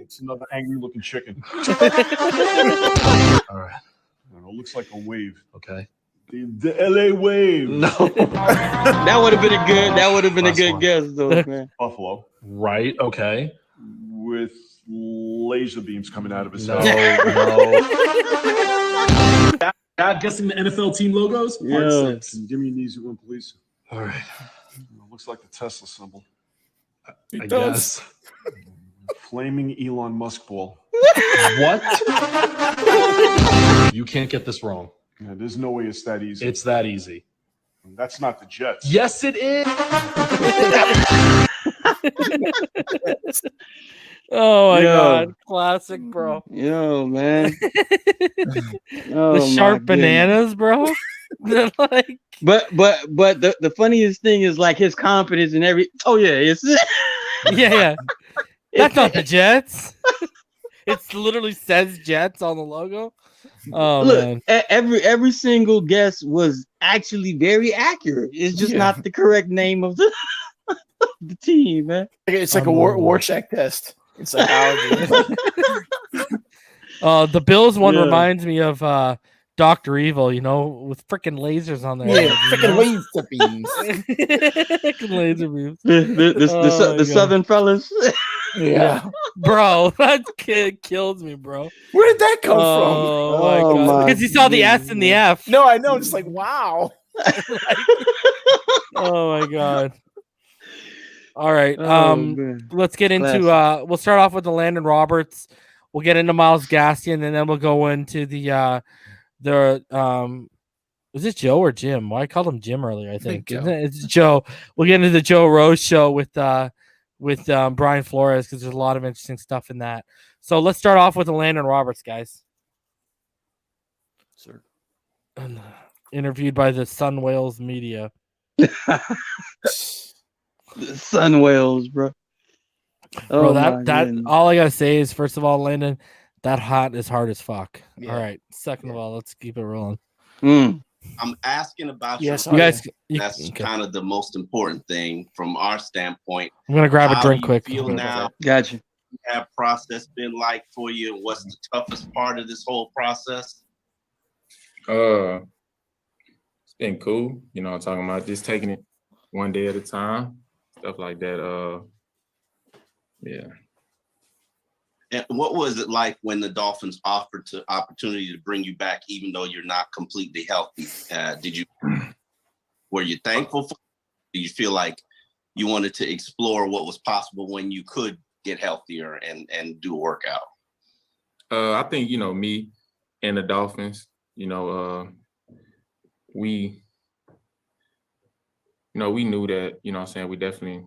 It's another angry looking chicken. All right. It looks like a wave. Okay. The LA Wave. No. That would have been a good. That would have been Last a good one. guess, though, man. Buffalo. Right. Okay. With laser beams coming out of his No. head. No. At guessing the NFL team logos, part Yeah. 6. Can you give me an easy one, please? All right. It looks like the Tesla symbol. I guess. Flaming Elon Musk ball. What? You can't get this wrong. Yeah, there's no way it's that easy. It's that easy. That's not the Jets. Yes, it is. Oh my Yo. God. Classic, bro. Yo, man. The sharp bananas, bro. They're like, But the funniest thing is like his confidence in every. Oh yeah, it's yeah. That's not the Jets. It literally says Jets on the logo. Oh man. Look, every single guess was actually very accurate. It's just not the correct name of the the team, man. It's like a Rorschach test. It's psychology. The Bills one Yeah. reminds me of Dr. Evil, with freaking lasers on there. Yeah, freaking laser beams. Freaking laser beams. The God. Southern fellas. Yeah. Bro, that kid kills me, bro. Where did that come Oh my Oh, God. my Because he saw the S and the F. from? No, I know. Just like, wow. Oh my God. All right. Man. Let's get into we'll start off with the Landon Roberts. We'll get into Myles Gaskin, and then we'll go into the was it Joe or Jim? Well, I called him Jim earlier, I think. Joe. Isn't it? It's Joe. We'll get into the Joe Rose show with Brian Flores because there's a lot of interesting stuff in that. So let's start off with the Landon Roberts, guys. Sir. Interviewed by the Sun Whales media. The Sun Whales, bro. Bro, Oh, that my that goodness. all I gotta say is, first of all, Landon, that hot is hard as fuck. Yeah. All right. Second of all, let's keep it rolling. Mm. I'm asking about Yes, You guys, That's okay. kind of the most important thing from our standpoint. I'm gonna grab a How drink do you quick. feel now? Gotcha. Have process been like for you? What's the toughest part of this whole process? It's been cool. You know, I'm talking about just taking it one day at a time, stuff like that. Yeah. And what was it like when the Dolphins offered the opportunity to bring you back, even though you're not completely healthy? Were you thankful for? Did you feel like you wanted to explore what was possible when you could get healthier and do a workout? I think, you know, me and the Dolphins, you know, we knew that, you know what I'm saying, we definitely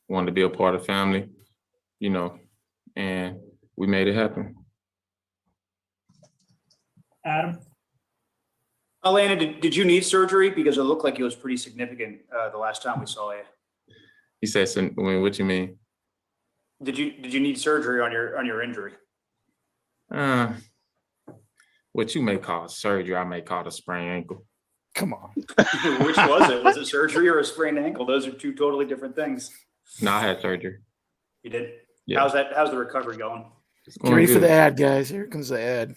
wanted to be a part of family, you know, and we made it happen. Adam? Landon, did you need surgery? Because it looked like it was pretty significant the last time we saw you. He said, what you mean? Did you need surgery on your injury? What you may call surgery, I may call a sprained ankle. Come on. Which was it? Was it surgery or a sprained ankle? Those are two totally different things. No, I had surgery. You did? Yeah. How's the recovery going? Get ready for the ad, guys. Here comes the ad.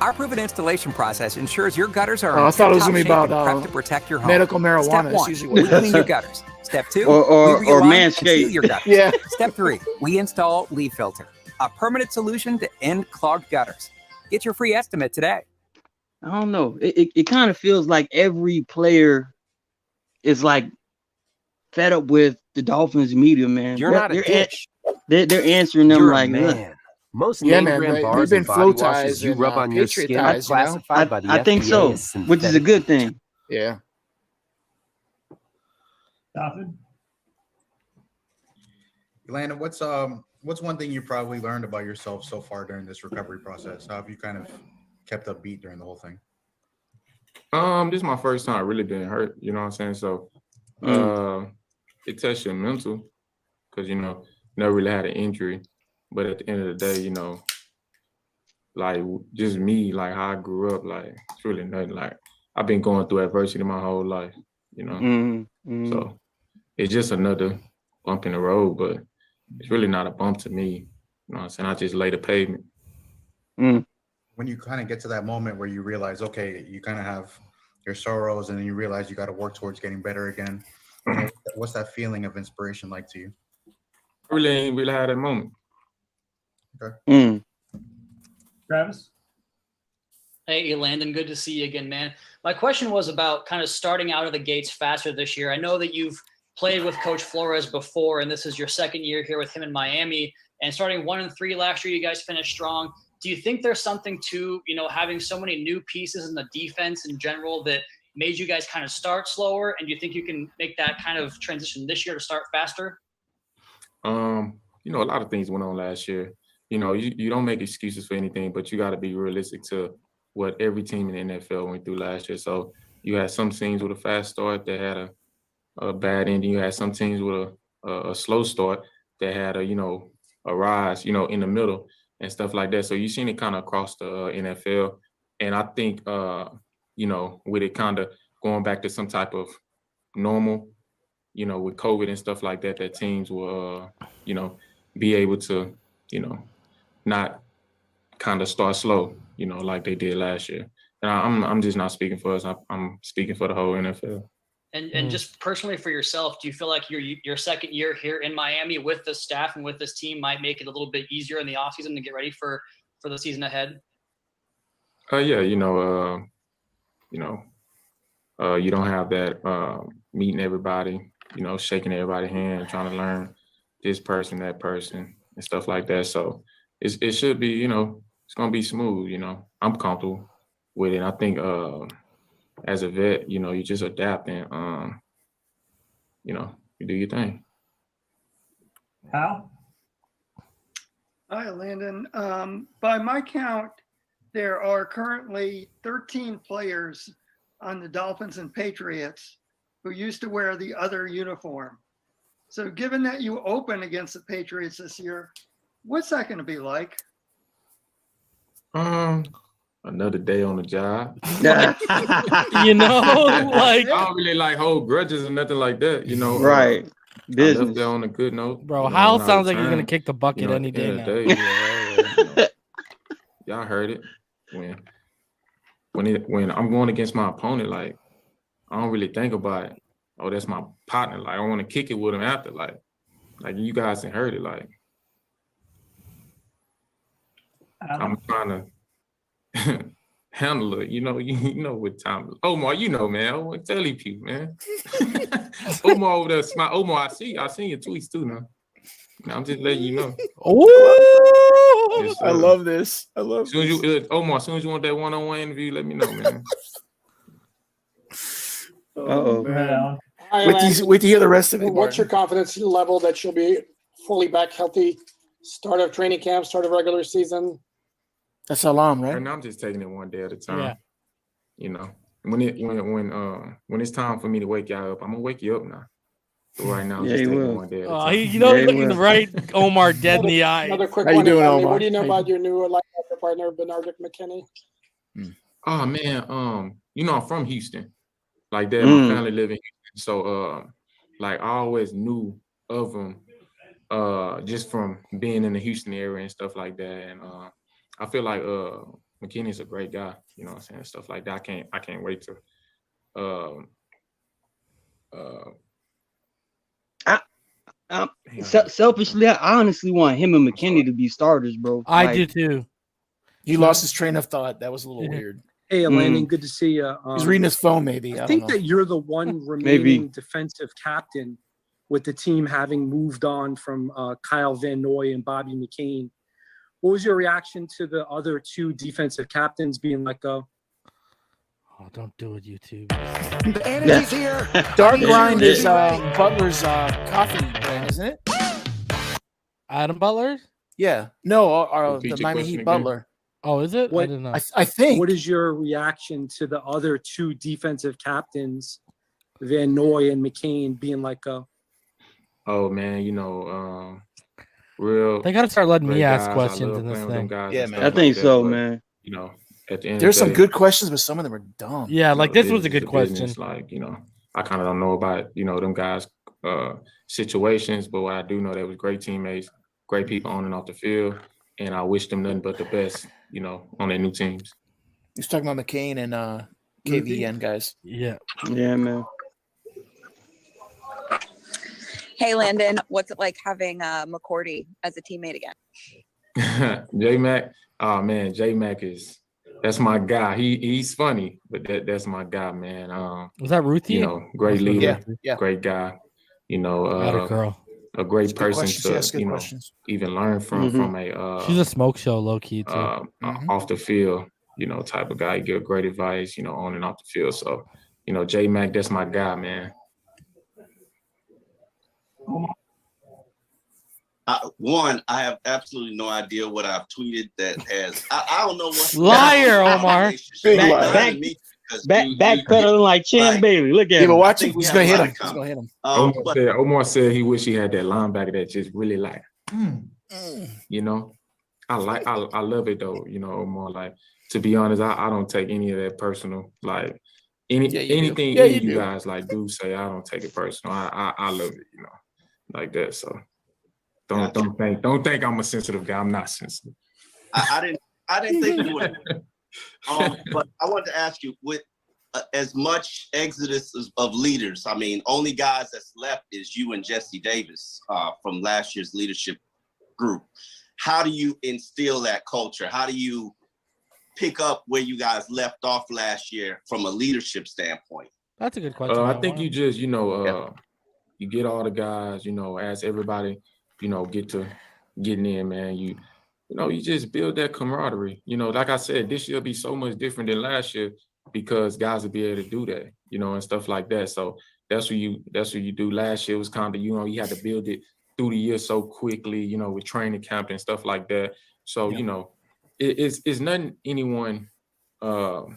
Our proven installation process ensures your gutters are I thought it was gonna be tip-top about shape and prepped to protect your home. medical marijuana. Step That's 1, usually we what it clean is. your gutters. Step 2, Or we realign and Manscaped. seal your gutters. Yeah. Step 3, we install leaf filter, a permanent solution to end clogged gutters. Get your free estimate today. I don't know. It kind of feels like every player is like fed up with the Dolphins media, man. You're not a dish. They're answering them You're like, a man. Most Yeah, name man, brand they've bars been and flow body washes ties you and, rub on your Patriot skin ties, are you know? classified by the I think FDA so, as which is a synthetic. good thing. Yeah. Jonathan? Landon, what's one thing you probably learned about yourself so far during this recovery process? How have you kind of kept upbeat during the whole thing? This is my first time really being hurt, you know what I'm saying? So it tests your mental because, you know, never really had an injury. But at the end of the day, you know, like just me, like how I grew up, like it's really nothing. Like I've been going through adversity my whole life, you know? So it's just another bump in the road, but it's really not a bump to me. You know what I'm saying? I just lay the pavement. When you kind of get to that moment where you realize, okay, you kind of have your sorrows and then you realize you got to work towards getting better again. You know, what's that feeling of inspiration like to you? I really ain't really had that moment. Okay. Travis? Hey, Landon, good to see you again, man. My question was about kind of starting out of the gates faster this year. I know that you've played with Coach Flores before, and this is your second year here with him in Miami. And starting 1-3 last year, you guys finished strong. Do you think there's something to, you know, having so many new pieces in the defense in general that made you guys kind of start slower? And do you think you can make that kind of transition this year to start faster? You know, a lot of things went on last year. You know, you don't make excuses for anything, but you got to be realistic to what every team in the NFL went through last year. So you had some teams with a fast start that had a bad ending. You had some teams with a slow start that had a rise, you know, in the middle and stuff like that. So you've seen it kind of across the NFL. And I think, you know, with it kind of going back to some type of normal, you know, with COVID and stuff like that, that teams will, you know, be able to, you know, not kind of start slow, you know, like they did last year. And I'm just not speaking for us. I'm speaking for the whole NFL. And just personally for yourself, do you feel like your second year here in Miami with the staff and with this team might make it a little bit easier in the offseason to get ready for the season ahead? Yeah, you know, you don't have that meeting everybody, you know, shaking everybody's hand, trying to learn this person, that person, and stuff like that. So it should be, you know, it's gonna be smooth. You know, I'm comfortable with it. I think as a vet, you know, you just adapt and you know, you do your thing. Hal? Hi, Landon. By my count, there are currently 13 players on the Dolphins and Patriots who used to wear the other uniform. So given that you open against the Patriots this year, what's that going to be like? Another day on the job. You know, like I don't really like hold grudges or nothing like that. You know, Right. I Business. left there on a good note. bro, you know, Hal when I sounds like he's gonna returned, kick the bucket you know, any at day the now. end of the day, y'all heard it. When I'm going against my opponent, like I don't really think about it. Oh, that's my partner. Like I want to kick it with him after. Like you guys have heard it. Like I'm trying to handle it. You know what time. Omar, you know, man. I want to tell you people, man. Omar over there, smile. Omar, I seen your tweets too now. I'm just letting you know. Oh, Yes, I love this. I love as soon as this. Omar, as soon as you want that one-on-one interview, let me know, man. Uh-oh. Man. Wait to hear the rest of it. What's your Martin. confidence level that she'll be fully back healthy? Start of training camp, start of regular season. That's Salam, right? Right now, I'm just taking it one day at a time. Yeah. You know, when it's time for me to wake y'all up, I'm gonna wake you up now. But right now, I'm Yeah, just he taking it will. one day at a Oh, time. you know, Yeah, he's looking will. right Omar dead in the eye. Another quick How you one. doing, What Omar? do you know How you about your new linebacker partner, Bernard McKinney? Oh man, you know I'm from Houston. Like that, Mm. my family live in Houston, so like I always knew of him, just from being in the Houston area and stuff like that. And I feel like McKinney's a great guy. You know what I'm saying? Stuff like that. I can't wait to. Selfishly, I honestly want him and McKinney to be starters, bro. I Like, do too. He lost his train of thought. That was a little weird. Hey, Landon, good to see you. He's reading his phone, maybe. I I think don't know. that you're the one remaining defensive captain with the team having moved on from Kyle Van Noy and Bobby McCain. What was your reaction to the other two defensive captains being let go? Oh, don't do it, YouTube. The energy's here. Dark Grind is Butler's coffee brand, isn't it? Adam Butler? Yeah. No, Repeat the your Miami question Heat again. Butler. Oh, is it? I What- didn't know. I think. What is your reaction to the other two defensive captains, Van Noy and McCain, being let go? Oh man, you know, real. They got to start letting me great ask guys. questions I love in this playing with them thing. guys Yeah, and man. stuff I think like that, so, but, man. You know, at the end There's of some the day, good questions, but some of them are dumb. Yeah, you like know, this was a business good is question. business. Like, you know, I kind of don't know about, you know, them guys' situations, but what I do know, they was great teammates, great people on and off the field, and I wish them nothing but the best, you know, on their new teams. He's talking about McCain and KVN guys. Yeah. Yeah, man. Hey, Landon, what's it like having McCourty as a teammate again? J-Mac, oh man, J-Mac that's my guy. He's funny, but that's my guy, man. Was that Ruthie? You know, great leader, Yeah. great guy. You know, Atta girl. a great Good person questions. Yes, to good you know questions. even learn from a She's a smoke show, low key too. off the field, you know, type of guy. You give great advice, you know, on and off the field. So, you know, J-Mac, that's my guy, man. One, I have absolutely no idea what I've tweeted that has. I don't know what. Liar, Omar. Backpedaling like Chan Bailey. Look at Yeah, but him. watch it. He's gonna hit him. He's gonna hit him. Omar said he wish he had that linebacker that just really like, you know. I love it though, you know, Omar. Like, to be honest, I don't take any of that personal. Like anything any of you guys like do say, I don't take it personal. I love it, you know, like that. So don't think I'm a sensitive guy. I'm not sensitive. I didn't think you would. But I wanted to ask you, with as much exodus of leaders, I mean, only guys that's left is you and Jesse Davis from last year's leadership group. How do you instill that culture? How do you pick up where you guys left off last year from a leadership standpoint? That's a good question. I think you just, you know, you get all the guys, you know, as everybody, you know, getting in, man. You know, you just build that camaraderie. You know, like I said, this year will be so much different than last year because guys will be able to do that, you know, and stuff like that. So that's what you do. Last year was kind of, you know, you had to build it through the year so quickly, you know, with training camp and stuff like that. So, you know, it's nothing anyone else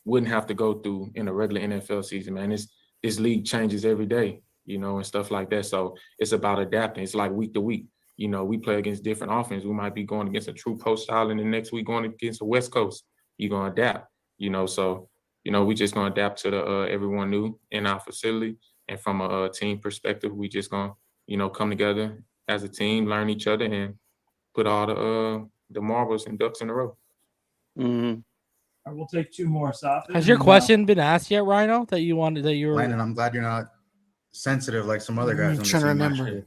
wouldn't have to go through in a regular NFL season, man. this league changes every day, you know, and stuff like that. So it's about adapting. It's like week to week. You know, we play against different offenses. We might be going against a true post style, and the next week going against the West Coast. You're going to adapt, you know. So, you know, we just going to adapt to the everyone new in our facility. And from a team perspective, we just going to, you know, come together as a team, learn each other, and put all the marbles and ducks in a row. Mm-hmm. All right, we'll take two more. Safin. Has your question been asked yet, Rhino? That you wanted, that you were. Landon, I'm glad you're not sensitive like some other guys. I'm trying to remember.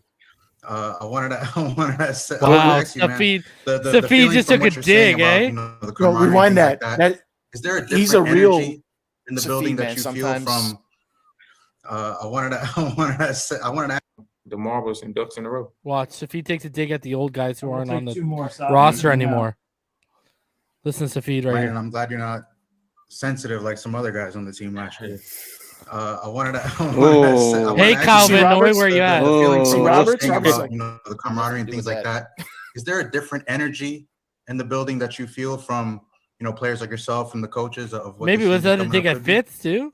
I wanted to say, Wow, ask you, man, Safid just took a dig, eh? Rewind that. Is there a different he's a real energy in the building that you feel from? I wanted to ask the marbles and ducks in a row. Watch if he takes a dig at the old guys who aren't on the two more, roster anymore. Listen, Safid, right Landon, here. I'm glad you're not sensitive like some other guys on the team last year. I wanted to say, hey, Calvin, where you at? Roberts, about, you know, the camaraderie and things like that. Is there a different energy in the building that you feel from, you know, players like yourself and the coaches of what Maybe was that a dig at Fitz too?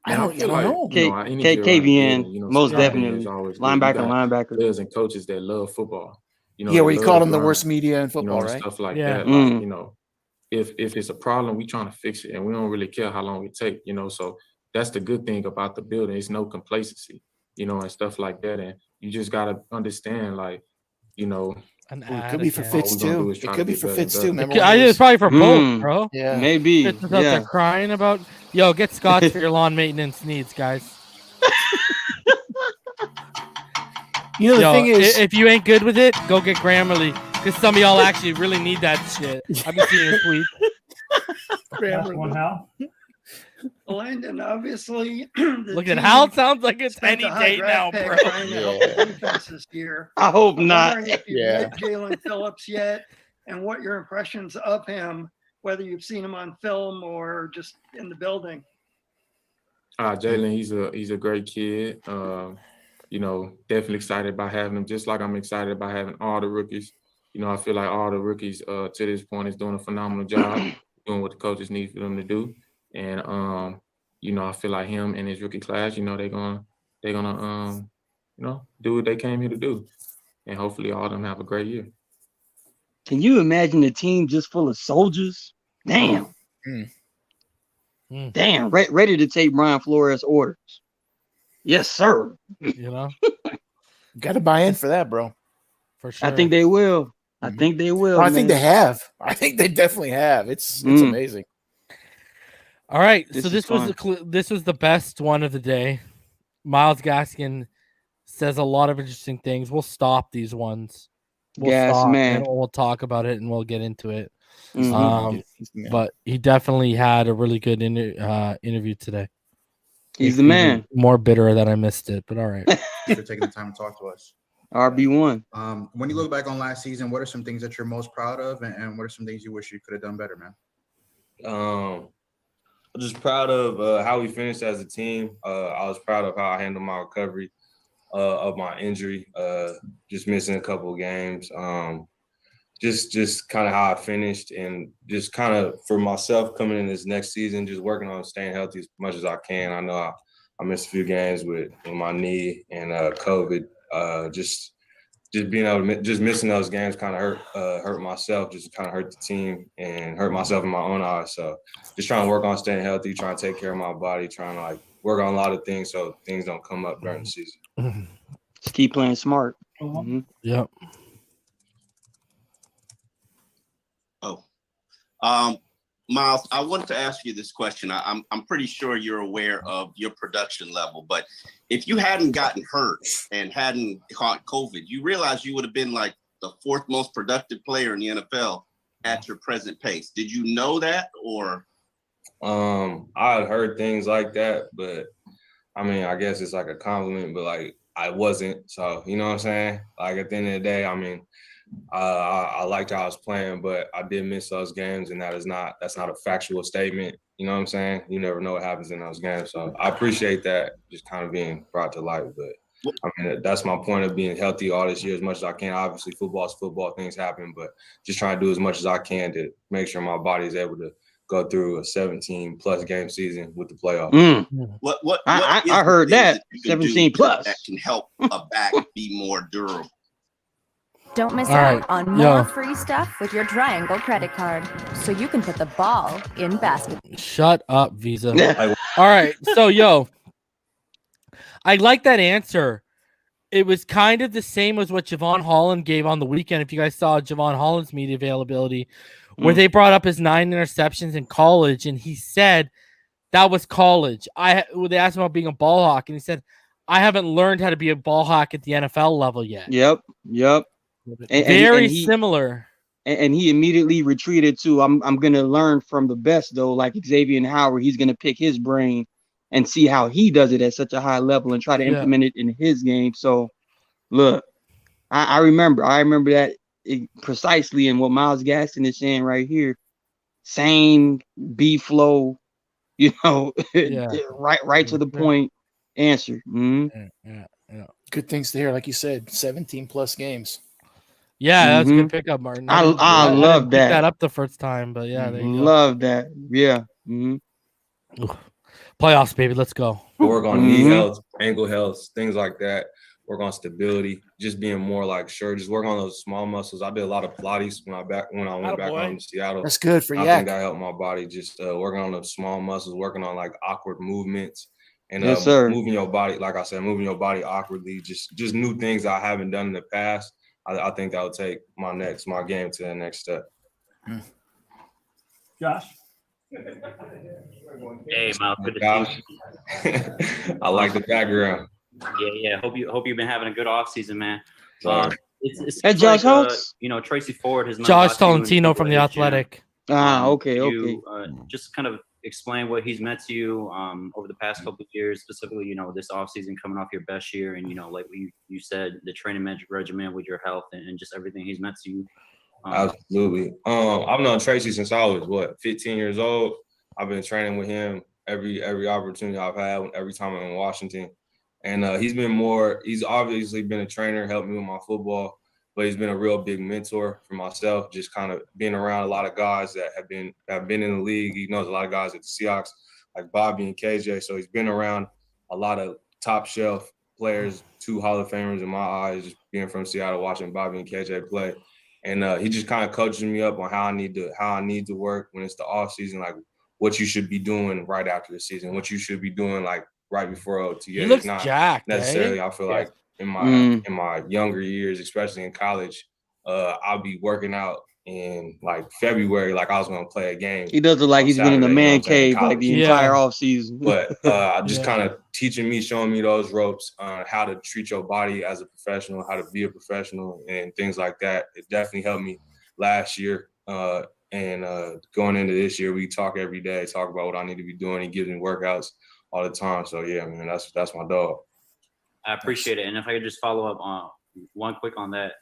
I don't know. KVN, most definitely. Linebacker. Players and coaches that love football. You know, yeah, where you called them the worst media in football, you know, right? Stuff like that. Like, you know, if it's a problem, we trying to fix it, and we don't really care how long it take. You know, so that's the good thing about the building. It's no complacency, you know, and stuff like that. And you just gotta understand, like, you know, it could be for Fitz too. It could be for Fitz too. It's probably for both, bro. Yeah, maybe. Fitz is out there crying about, yo, get Scotch for your lawn maintenance needs, guys. You know, the thing is, if you ain't good with it, go get Grammarly, because some of y'all actually really need that shit. I've been seeing your tweets. Last one, Hal. Landon, obviously. Look at Hal. Sounds like it's any day now, bro. Defense here. I hope not. If you've met Jalen Phillips yet, and what your impressions of him, whether you've seen him on film or just in the building. Jalen, he's a great kid. You know, definitely excited about having him, just like I'm excited about having all the rookies. You know, I feel like all the rookies to this point is doing a phenomenal job, doing what the coaches need for them to do. And you know, I feel like him and his rookie class, you know, they're gonna you know, do what they came here to do. And hopefully all of them have a great year. Can you imagine a team just full of soldiers? Damn. Damn, ready to take Brian Flores' orders. Yes, sir. You know, got to buy in for that, bro. For sure. I think they will. I think they will. I think they have. I think they definitely have. It's amazing. All right, so this was the best one of the day. Myles Gaskin says a lot of interesting things. We'll stop these ones. We'll talk about it and we'll get into it. But he definitely had a really good interview today. He's the man. More bitter that I missed it, but all right. Thanks for taking the time to talk to us. RB1. When you look back on last season, what are some things that you're most proud of, and what are some things you wish you could have done better, man? I'm just proud of how we finished as a team. I was proud of how I handled my recovery of my injury, just missing a couple of games. Just kind of how I finished, and just kind of for myself coming in this next season, just working on staying healthy as much as I can. I know I missed a few games with my knee and COVID. Just being able to just missing those games kind of hurt myself, just kind of hurt the team and hurt myself in my own eyes. So just trying to work on staying healthy, trying to take care of my body, trying to like work on a lot of things so things don't come up during the season. Just keep playing smart. Yep. Myles, I wanted to ask you this question. I'm pretty sure you're aware of your production level, but if you hadn't gotten hurt and hadn't caught COVID, you realize you would have been like the fourth most productive player in the NFL at your present pace. Did you know that, or? I had heard things like that, but I mean, I guess it's like a compliment, but like I wasn't. So, you know what I'm saying? Like at the end of the day, I mean, I liked how I was playing, but I did miss those games, and that's not a factual statement. You know what I'm saying? You never know what happens in those games. So I appreciate that just kind of being brought to light. But I mean, that's my point of being healthy all this year as much as I can. Obviously, football's football, things happen, but just trying to do as much as I can to make sure my body is able to go through a 17+ game season with the playoffs. What I is the heard things that you can 17 do plus. that can help a back be more durable? Don't miss All out right, on yo. more free stuff with your Triangle credit card, so you can put the ball in basket. Shut up, Visa. All right, so I like that answer. It was kind of the same as what Javon Holland gave on the weekend. If you guys saw Javon Holland's media availability, where they brought up his 9 interceptions in college, and he said that was college. They asked him about being a ball hawk, and he said, "I haven't learned how to be a ball hawk at the NFL level yet." Yep. Very similar. And he immediately retreated to, I'm gonna learn from the best though, like Xavier Howard. He's gonna pick his brain and see how he does it at such a high level and try to implement it in his game. So look, I remember that precisely, and what Miles Gaskin is saying right here. Same B flow, right to the point answer. Yeah. Good things to hear, like you said, 17+ games. Yeah, that's a good pickup, Martin. I didn't love pick that. that up the first time, but yeah, there you go. Love that. Yeah. Playoffs, baby. Let's go. Work on knee health, ankle health, things like that. Work on stability, just being more like sure. Just work on those small muscles. I did a lot of Pilates when I went back home to Seattle. That's good for I yak. think that helped my body. Just working on the small muscles, working on like awkward movements, and Yes, sir. moving your body. Like I said, moving your body awkwardly. Just new things I haven't done in the past. I think that will take my game to the next step. Josh. Hey, Miles, good to see you. I like the background. Yeah. Hope you've been having a good offseason, man. It's Hey, Josh Holtz? Tracy Ford has Josh Tolentino from The Athletic. Okay. Just kind of explain what he's meant to you over the past couple of years, specifically, this offseason coming off your best year, and like you said, the training regimen with your health and just everything he's meant to you. Absolutely. I've known Tracy since I was 15 years old. I've been training with him every opportunity I've had, every time I'm in Washington. And he's obviously been a trainer, helped me with my football, but he's been a real big mentor for myself, just kind of being around a lot of guys that have been in the league. He knows a lot of guys at the Seahawks, like Bobby and KJ. So he's been around a lot of top shelf players, 2 Hall of Famers in my eyes, just being from Seattle, watching Bobby and KJ play. And he just kind of coaches me up on how I need to work when it's the off season, like what you should be doing right after the season, what you should be doing like right before OTA. He looks not jacked, necessarily. eh? I feel like in my younger years, especially in college, I'll be working out in like February, like I was gonna play a game. He does look like he's been in the man cave like the entire off season. But just kind of teaching me, showing me those ropes on how to treat your body as a professional, how to be a professional, and things like that. It definitely helped me last year. And going into this year, we talk every day, talk about what I need to be doing. He gives me workouts all the time. So yeah, man, that's my dog. I appreciate it. And if I could just follow up on one quick on that.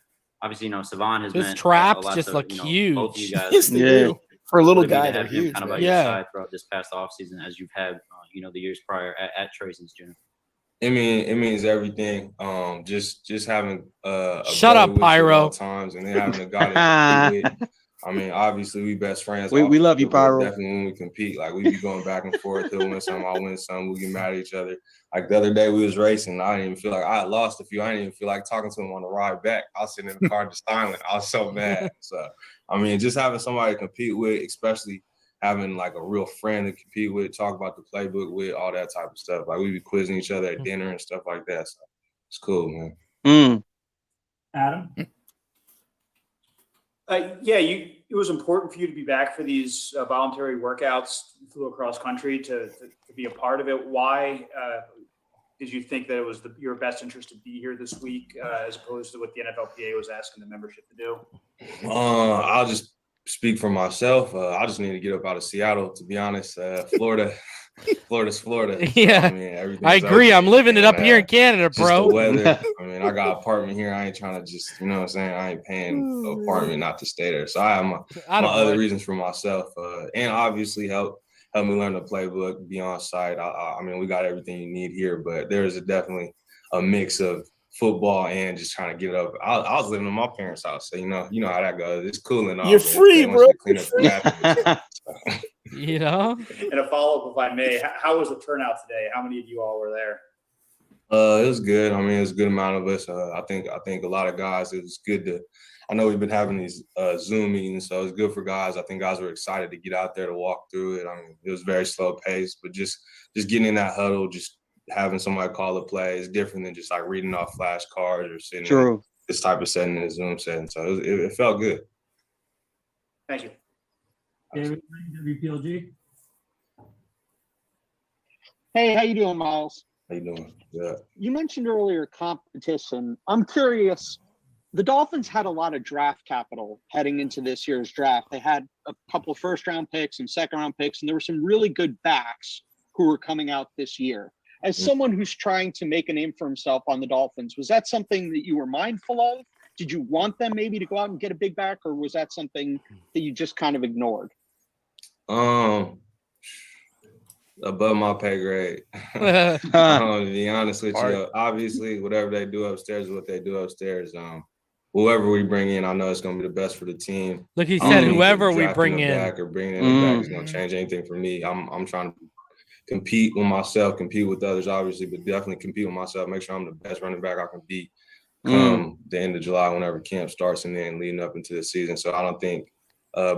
Obviously, Savon has His been traps just look huge. Both of you guys, Yes, they do. For a little really guy, to they're have him huge. kind of man. by your side throughout this past offseason, as you've had, the years prior at Tracy's gym. It means everything. Just having a Shut brother up, with you at Pyro. all times, and then having a guy to compete with. I mean, obviously we best friends. We love you, but Pyro. Definitely when we compete, like we be going back and forth. He'll win some, I'll win some. We get mad at each other. Like the other day we was racing. I didn't even feel like I had lost a few. I didn't even feel like talking to him on the ride back. I was sitting in the car just silent. I was so mad. So I mean, just having somebody to compete with, especially having like a real friend to compete with, talk about the playbook with, all that type of stuff. Like we be quizzing each other at dinner and stuff like that. So it's cool, man. Adam. It was important for you to be back for these voluntary workouts. You flew across country to be a part of it. Why did you think that it was your best interest to be here this week as opposed to what the NFLPA was asking the membership to do? I'll just speak for myself. I just need to get up out of Seattle, to be honest. Florida's Florida. Yeah, I mean, everything's I agree. open. I'm living it up And, here in Canada, just bro. the weather. I mean, I got an apartment here. I ain't trying to just, you know what I'm saying? I ain't paying an apartment not to stay there. So I have my other reasons for myself. And obviously help me learn the playbook, be on site. I mean, we got everything you need here, but there is definitely a mix of football and just trying to get up. I was living in my parents' house, so you know how that goes. It's cool and all. You're free, bro. Clean up the bathroom. You know? And a follow-up, if I may, how was the turnout today? How many of you all were there? It was good. I mean, it was a good amount of us. I think a lot of guys, it was good to – I know we've been having these Zoom meetings, so it was good for guys. I think guys were excited to get out there to walk through it. I mean, it was very slow paced, but just getting in that huddle, just having somebody call a play is different than just like reading off flashcards or sitting in this type of setting in a Zoom setting. So it felt good. Thank you. David, WPLG. Hey, how you doing, Miles? How you doing? Yeah. You mentioned earlier competition. I'm curious. The Dolphins had a lot of draft capital heading into this year's draft. They had a couple of first-round picks and second-round picks, and there were some really good backs who were coming out this year. As someone who's trying to make a name for himself on the Dolphins, was that something that you were mindful of? Did you want them maybe to go out and get a big back, or was that something that you just kind of ignored? Above my pay grade. To be honest with you, obviously, whatever they do upstairs is what they do upstairs. Whoever we bring in, I know it's going to be the best for the team. Look, he said whoever we bring in. Back or bringing in the back is going to change anything for me. I'm trying to compete with myself, compete with others, obviously, but definitely compete with myself, make sure I'm the best running back I can be come the end of July whenever camp starts and then leading up into the season. So I don't think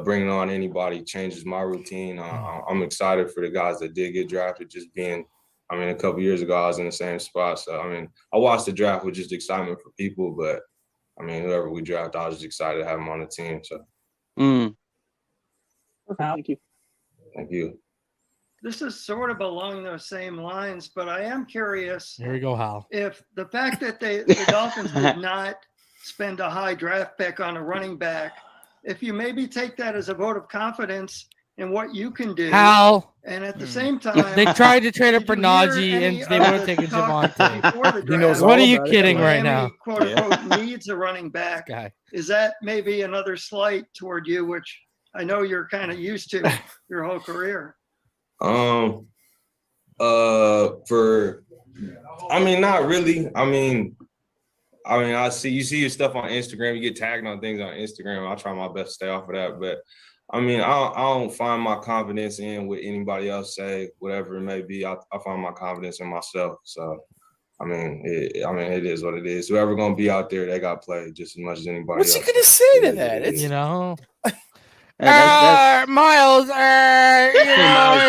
bringing on anybody changes my routine. I'm excited for the guys that did get drafted, just being, I mean, a couple years ago, I was in the same spot. So, I mean, I watched the draft with just excitement for people, but, I mean, whoever we draft, I was just excited to have them on the team. So, Thank you. Thank you. This is sort of along those same lines, but I am curious. Here we go, Hal. If the fact that the Dolphins did not spend a high draft pick on a running back, if you maybe take that as a vote of confidence in what you can do, Hal. And at the same time, they tried to trade up for Najee and they would have taken Javonte. He knows what are you kidding right Miami, now? "Quote unquote," needs a running back. Guy. Is that maybe another slight toward you, which I know you're kind of used to your whole career? I mean, not really. I mean, I see you see your stuff on Instagram. You get tagged on things on Instagram. I try my best to stay off of that. But I mean, I don't find my confidence in what anybody else say, whatever it may be. I find my confidence in myself. So, I mean, it is what it is. Whoever gonna be out there, they got played just as much as anybody else. What's he gonna say to that? It's, you know. Miles, Miles, good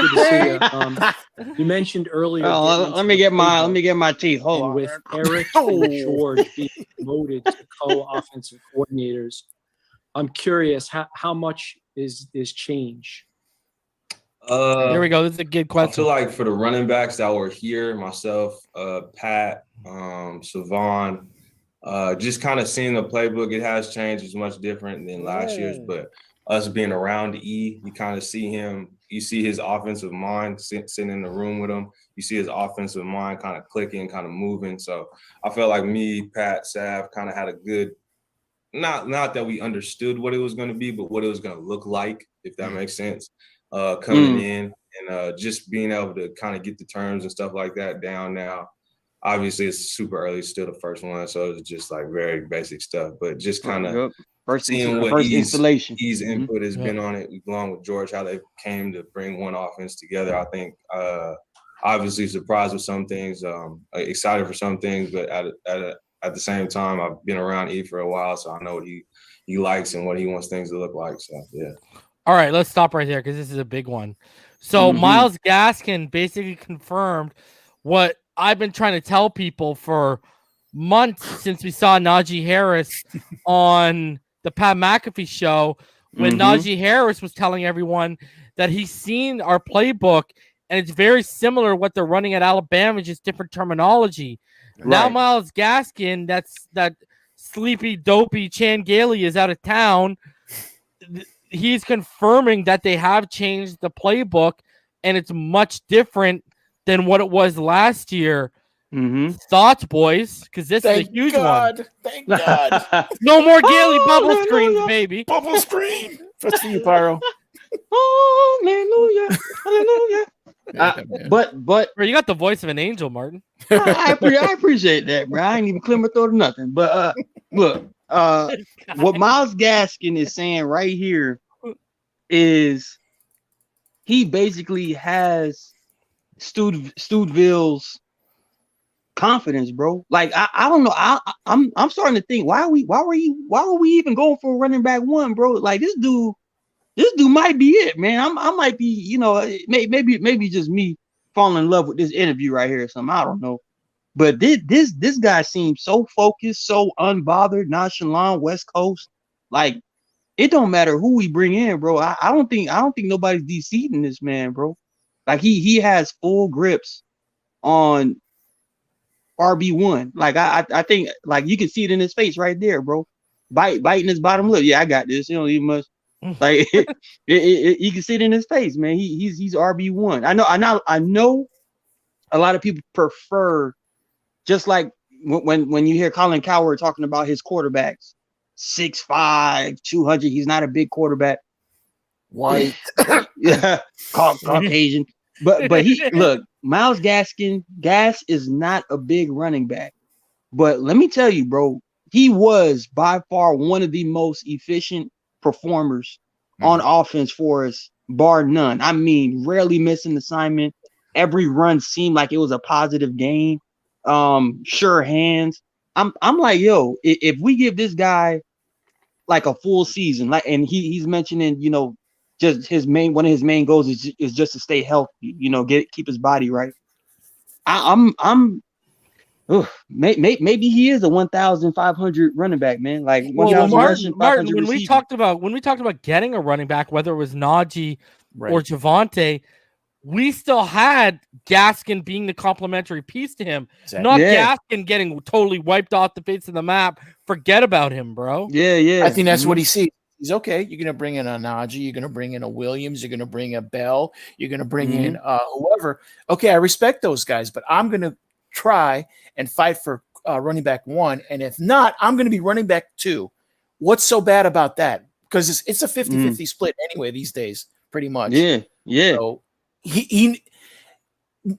to see you. You mentioned earlier. Let me get my teeth. Hold on. With Eric and George being promoted to co-offensive coordinators, I'm curious how much is change? Here we go. This is a good question. I feel like for the running backs that were here, myself, Pat, Savon, just kind of seeing the playbook, it has changed. It's much different than last year's, but us being around E, you kind of see him, you see his offensive mind sitting in the room with him. You see his offensive mind kind of clicking, kind of moving. So I felt like me, Pat, Sav kind of had a good, not that we understood what it was going to be, but what it was going to look like, if that makes sense, coming in and just being able to kind of get the terms and stuff like that down now. Obviously, it's super early, it's still the first one, so it's just like very basic stuff, but just kind of seeing what E's input has been on it, along with George, how they came to bring one offense together. I think obviously surprised with some things, excited for some things, but at the same time, I've been around E for a while, so I know what he likes and what he wants things to look like. So yeah. All right, let's stop right there because this is a big one. So Myles Gaskin basically confirmed what I've been trying to tell people for months since we saw Najee Harris on the Pat McAfee show, when Najee Harris was telling everyone that he's seen our playbook and it's very similar to what they're running at Alabama, just different terminology. Right. Now Myles Gaskin, that sleepy, dopey Chan Gailey is out of town. He's confirming that they have changed the playbook and it's much different than what it was last year. Thoughts, boys? Because this is a huge one. Thank God. No more Gailey bubble screens, baby. Bubble screen. That's for you, Pyro. Hallelujah. Hallelujah. But bro, you got the voice of an angel, Martin. I appreciate that, bro. I ain't even clear my throat or nothing. But look, what Myles Gaskin is saying right here is he basically has Studeville's confidence, bro. Like I don't know. I'm starting to think why were we even going for running back one, bro? Like this dude might be it, man. I might be, you know, maybe just me falling in love with this interview right here or something. I don't know. But this guy seems so focused, so unbothered, nonchalant, West Coast. Like it don't matter who we bring in, bro. I don't think nobody's deceiving this man, bro. Like he has full grips on RB1. Like I think like you can see it in his face right there, bro. Biting his bottom lip. Yeah, I got this. You don't even much. Like you can see it in his face, man. He's RB1. I know a lot of people prefer, just like when you hear Colin Cowherd talking about his quarterbacks, 6'5", 200. He's not a big quarterback. White, yeah, Caucasian. But he look, Myles Gaskin. Gas is not a big running back, but let me tell you, bro, he was by far one of the most efficient performers on offense for us, bar none. I mean, rarely missing assignment. Every run seemed like it was a positive gain. Sure hands. I'm like, yo, if we give this guy like a full season, like, and he's mentioning, you know, just one of his main goals is just to stay healthy, you know, keep his body right. Maybe he is a 1,500 running back, man. Like 1,000 rushing, 500 when we talked about getting a running back, whether it was Najee or Javonte, we still had Gaskin being the complementary piece to him. Exactly. Not Gaskin getting totally wiped off the face of the map. Forget about him, bro. Yeah. I think that's what he sees. He's okay. You're going to bring in a Najee. You're going to bring in a Williams. You're going to bring a Bell. You're going to bring in whoever. Okay, I respect those guys, but I'm going to try and fight for running back one. And if not, I'm going to be running back two. What's so bad about that? Because it's a 50-50 split anyway these days, pretty much. Yeah. So he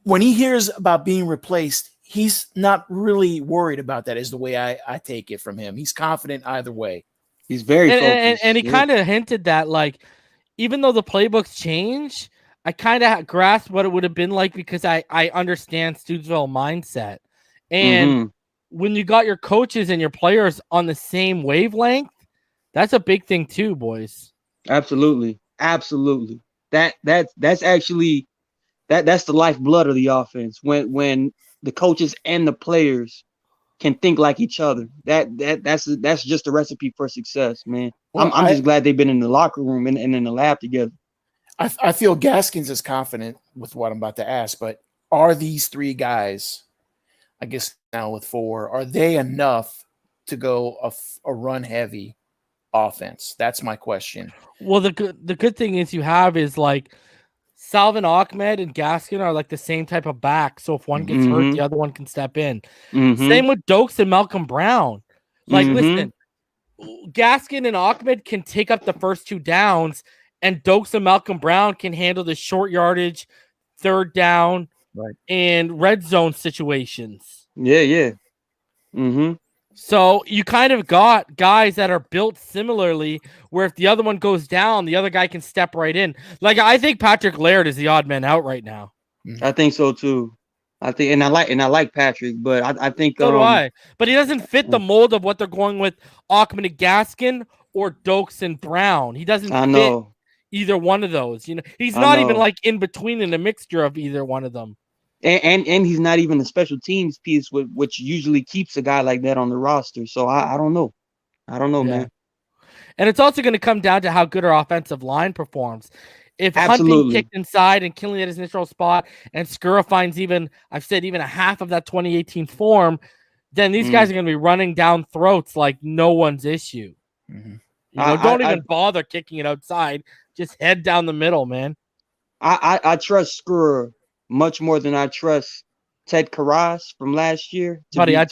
when he hears about being replaced, he's not really worried about that, is the way I take it from him. He's confident either way. He's very focused. And he kind of hinted that, like, even though the playbooks change, I kind of grasped what it would have been like because I understand Studesville mindset. And when you got your coaches and your players on the same wavelength, that's a big thing too, boys. Absolutely. That's actually that's the lifeblood of the offense. When the coaches and the players can think like each other, that's just a recipe for success, man. Well, I'm just glad they've been in the locker room and in the lab together. I feel Gaskins is confident with what I'm about to ask, but are these three guys, I guess now with four, are they enough to go a run heavy offense? That's my question. Well, the good thing is you have is like Salvin Ahmed and Gaskin are like the same type of back. So if one gets hurt, the other one can step in. Same with Dokes and Malcolm Brown. Like, listen, Gaskin and Ahmed can take up the first two downs, and Dokes and Malcolm Brown can handle the short yardage, third down, and red zone situations. Yeah. So you kind of got guys that are built similarly, where if the other one goes down, the other guy can step right in. Like, I think Patrick Laird is the odd man out right now. I think so too. I like Patrick, but I think so do I. But he doesn't fit the mold of what they're going with Ahmed and Gaskin or Dokes and Brown. He doesn't fit either one of those. You know, he's not even like in between in a mixture of either one of them. And he's not even a special teams piece, which usually keeps a guy like that on the roster. So I don't know. Man. And it's also going to come down to how good our offensive line performs. If Hunting kicked inside and Killing at his natural spot, and Skura finds even a half of that 2018 form, then these guys are going to be running down throats like no one's issue. You know, don't even bother kicking it outside. Just head down the middle, man. I trust Skura much more than I trust Ted Karras from last year. Buddy, I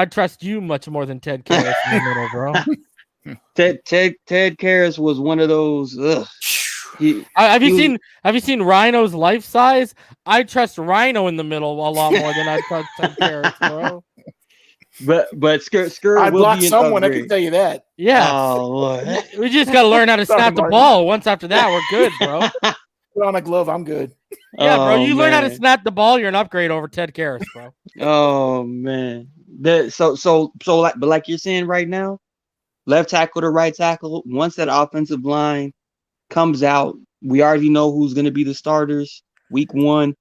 trust you much more than Ted Karras in the middle, bro. Ted Karras was one of those. Have you seen Rhino's life size? I trust Rhino in the middle a lot more than I trust Ted Karras, bro. But Skura I'd will block be an someone. upgrade. I can tell you that. Yeah. Oh, Lord. We just got to learn how to snap the ball. Once after that, we're good, bro. put on a glove. I'm good. Yeah, bro. You learn how to man. snap the ball, you're an upgrade over Ted Karras, bro. Oh man. Like you're saying right now, left tackle to right tackle. Once that offensive line comes out, we already know who's going to be the starters week 1.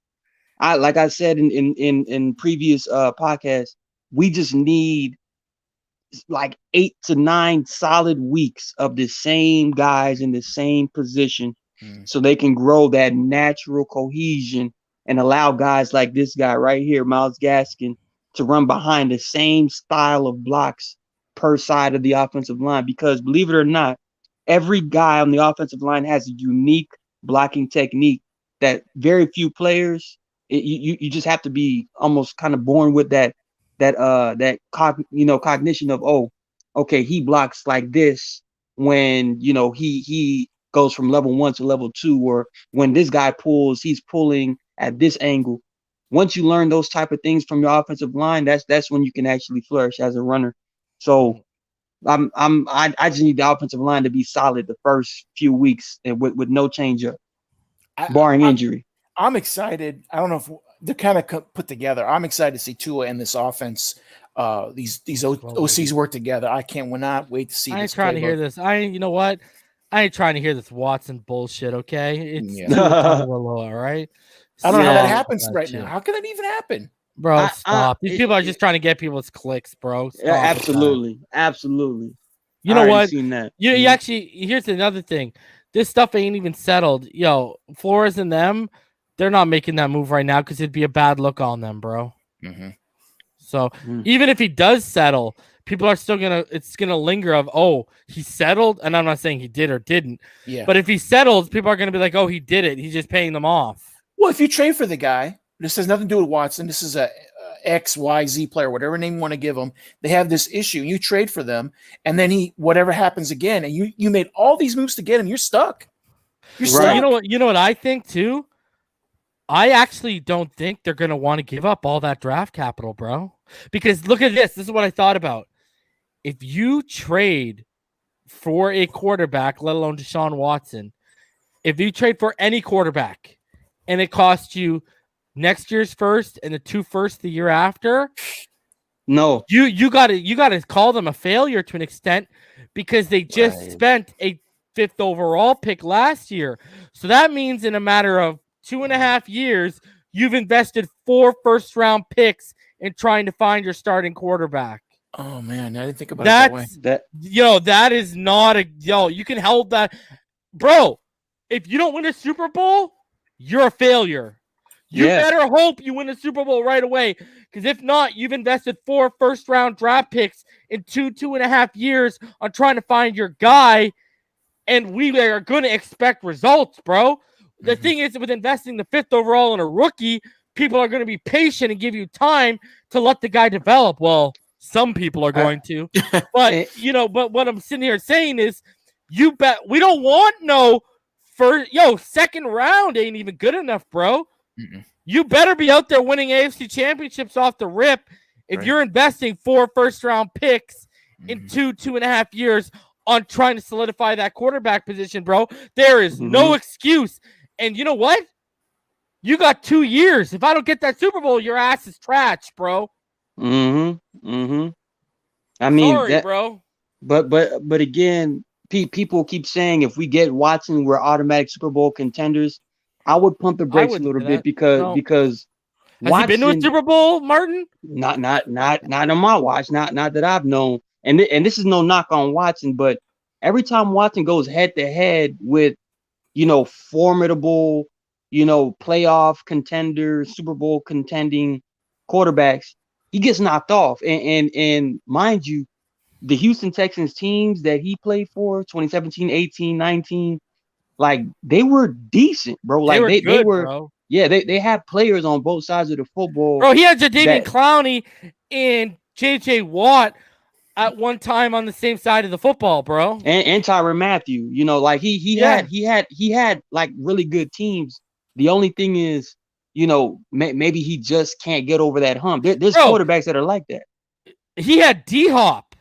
Like I said in previous podcasts, we just need like 8 to 9 solid weeks of the same guys in the same position, so they can grow that natural cohesion and allow guys like this guy right here, Myles Gaskin, to run behind the same style of blocks per side of the offensive line. Because believe it or not, every guy on the offensive line has a unique blocking technique that very few players. You just have to be almost kind of born with that cognition of, oh, okay, he blocks like this when he goes from level 1 to level 2, or when this guy pulls, he's pulling at this angle. Once you learn those type of things from your offensive line, that's when you can actually flourish as a runner. So I just need the offensive line to be solid the first few weeks and with no change up, barring injury. I'm excited. I don't know if they're kind of put together. I'm excited to see Tua and this offense. These OCs work together. I not wait to see. I ain't this trying to playbook. hear this. You know what? I ain't trying to hear this Watson bullshit. Okay, it's Tagovailoa, all right. I don't know how that happens right now. How can that even happen, bro? Stop. These people are just trying to get people's clicks, bro. Stop absolutely. You know what? Seen that. You actually. Here's another thing. This stuff ain't even settled. Yo, Flores and them, they're not making that move right now because it'd be a bad look on them, bro. So even if he does settle, people are still it's gonna linger of, oh, he settled. And I'm not saying he did or didn't. Yeah. But if he settles, people are gonna be like, oh, he did it. He's just paying them off. Well, if you trade for the guy, this has nothing to do with Watson. This is a XYZ player, whatever name you want to give them. They have this issue. You trade for them, and then whatever happens again, and you made all these moves to get him. You're stuck. You're stuck. You know what I think too? I actually don't think they're going to want to give up all that draft capital, bro. Because look at this. This is what I thought about. If you trade for a quarterback, let alone Deshaun Watson, if you trade for any quarterback and it costs you next year's first and the 2 firsts the year after, no, you gotta call them a failure to an extent, because they just spent a 5th overall pick last year. So that means in a matter of 2.5 years, you've invested 4 first-round picks in trying to find your starting quarterback. Oh man, I didn't think about it that way. That is not you can hold that, bro. If you don't win a Super Bowl, you're a failure. You better hope you win a Super Bowl right away, because if not, you've invested 4 first-round draft picks in 2.5 years on trying to find your guy, and we are going to expect results, bro. The thing is, with investing the 5th overall in a rookie, people are going to be patient and give you time to let the guy develop. Well, some people are going to, but but what I'm sitting here saying is, you bet we don't want second round ain't even good enough, bro. You better be out there winning AFC championships off the rip if you're investing 4 first-round picks in 2.5 years on trying to solidify that quarterback position, bro. There is no excuse. And you know what? You got 2 years. If I don't get that Super Bowl, your ass is trash, bro. I mean, sorry, bro. But again, people keep saying if we get Watson, we're automatic Super Bowl contenders. I would pump the brakes a little bit because has Watson, he been to a Super Bowl, Martin? Not on my watch. Not that I've known. And this is no knock on Watson, but every time Watson goes head to head with formidable, playoff contender, Super Bowl contending quarterbacks, he gets knocked off. And mind you, the Houston Texans teams that he played for, 2017, 18, 19, like they were decent, bro. Like they were bro. Yeah, they had players on both sides of the football. Bro, he had Jadeveon Clowney and JJ Watt at one time on the same side of the football, bro. And Tyrann Mathieu, like he had like really good teams. The only thing is, maybe he just can't get over that hump. There's quarterbacks that are like that. He had D-Hop.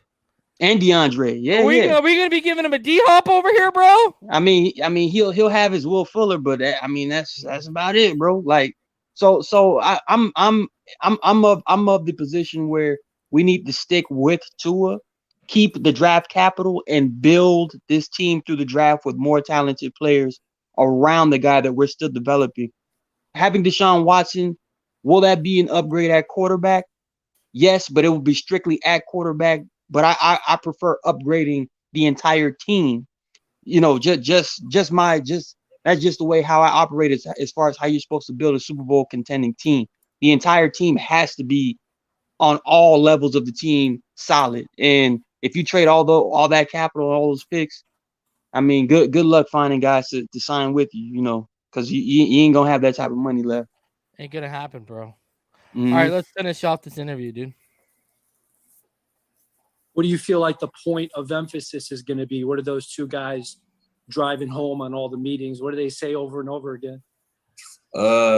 And DeAndre. Yeah, Are we gonna be giving him a D-hop over here, bro? I mean, he'll have his Will Fuller, but that's about it, bro. Like, so I'm of the position where we need to stick with Tua, keep the draft capital, and build this team through the draft with more talented players around the guy that we're still developing. Having Deshaun Watson, will that be an upgrade at quarterback? Yes, but it will be strictly at quarterback. But I prefer upgrading the entire team. You know, that's just the way how I operate as far as how you're supposed to build a Super Bowl contending team. The entire team has to be on all levels of the team solid. And if you trade all that capital, all those picks, I mean, good luck finding guys to sign with you, you know, because you ain't gonna have that type of money left. Ain't gonna happen, bro. Mhm. All right, let's finish off this interview, dude. What do you feel like the point of emphasis is going to be? What are those two guys driving home on all the meetings? What do they say over and over again?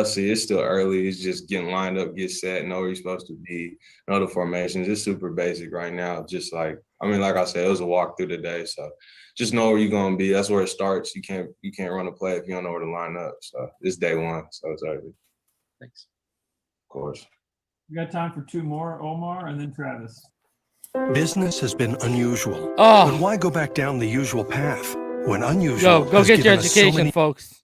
See, it's still early. It's just getting lined up, get set, know where you're supposed to be, know the formations. It's super basic right now. Just like I said, it was a walkthrough today. So just know where you're gonna be. That's where it starts. You can't run a play if you don't know where to line up. So it's day one. So it's early. Thanks. Of course. We got time for two more, Omar and then Travis. Business has been unusual, Oh. but why go back down the usual path when unusual Go has get your given us so education, many- folks.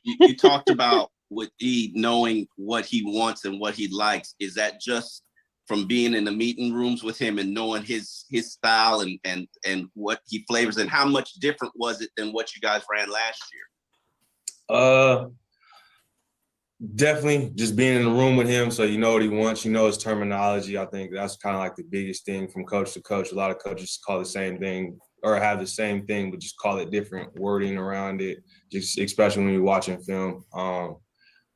You talked about with E knowing what he wants and what he likes. Is that just from being in the meeting rooms with him and knowing his style and what he flavors, and how much different was it than what you guys ran last year? Definitely just being in the room with him, so you know what he wants, you know his terminology. I think that's kind of like the biggest thing from coach to coach. A lot of coaches call the same thing or have the same thing, but just call it different wording around it, just especially when you're watching film.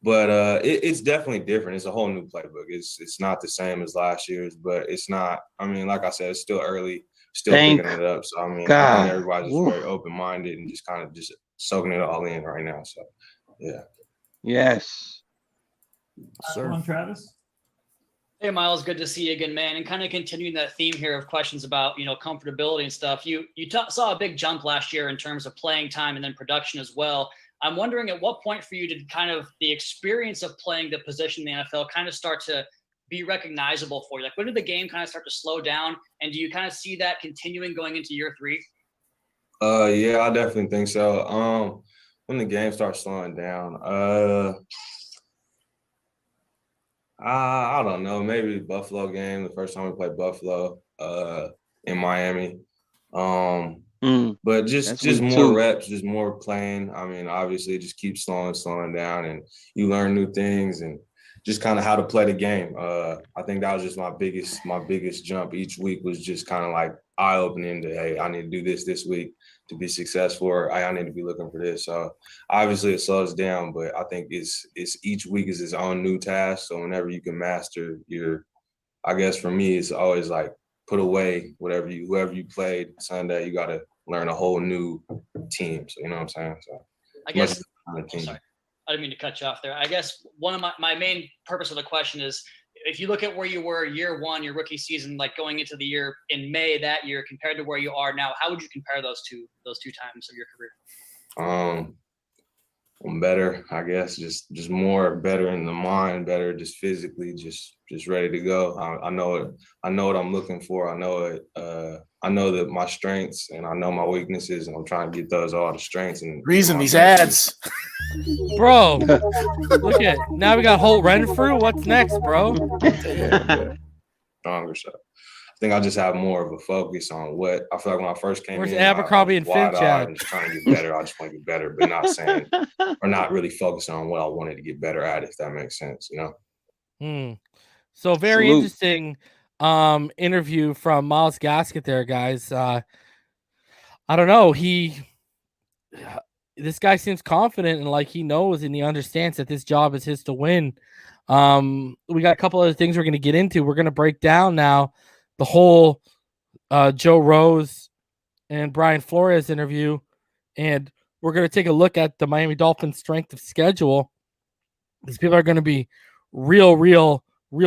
But it's definitely different. It's a whole new playbook. It's not the same as last year's, but it's not. I mean, like I said, it's still early, still picking it up. So I mean, I think everybody's just very open-minded and just kind of just soaking it all in right now. So yeah. Yes. Sir. On Travis. Hey, Miles, good to see you again, man. And kind of continuing that theme here of questions about, comfortability and stuff. You saw a big jump last year in terms of playing time and then production as well. I'm wondering at what point for you did kind of the experience of playing the position in the NFL kind of start to be recognizable for you? Like, when did the game kind of start to slow down? And do you kind of see that continuing going into year 3? Yeah, I definitely think so. When the game starts slowing down, I don't know. Maybe the Buffalo game, the first time we played Buffalo in Miami. But just more reps, just more playing. I mean, obviously, just keep slowing down, and you learn new things and just kind of how to play the game. I think that was just my biggest jump each week was just kind of like eye-opening to, hey, I need to do this week to be successful, or I need to be looking for this. So obviously it slows down, but I think it's each week is its own new task. So whenever you can master I guess for me, it's always like put away whoever you played Sunday, you got to learn a whole new team. So you know what I'm saying? So I guess, sorry, I didn't mean to cut you off there. I guess one of my main purpose of the question is, if you look at where you were year 1, your rookie season, like going into the year in May that year compared to where you are now, how would you compare those two times of your career? I'm better, I guess, just more better in the mind, better just physically, just ready to go. I know what I'm looking for. I know it. I know that my strengths and I know my weaknesses, and I'm trying to get those all the strengths and reason these ads. Bro, look at now we got Holt Renfrew. What's next, bro? Stronger, so I think I just have more of a focus on what I feel like when I first came Where's in. Abercrombie and Finch at? I'm just trying to get better. I just want to get better, but not saying or not really focusing on what I wanted to get better at, if that makes sense, So very interesting interview from Myles Gaskin there, guys. I don't know. This guy seems confident and like he knows and he understands that this job is his to win. We got a couple other things we're going to get into. We're going to break down now the whole Joe Rose and Brian Flores interview, and we're going to take a look at the Miami Dolphins' strength of schedule. These people are going to be real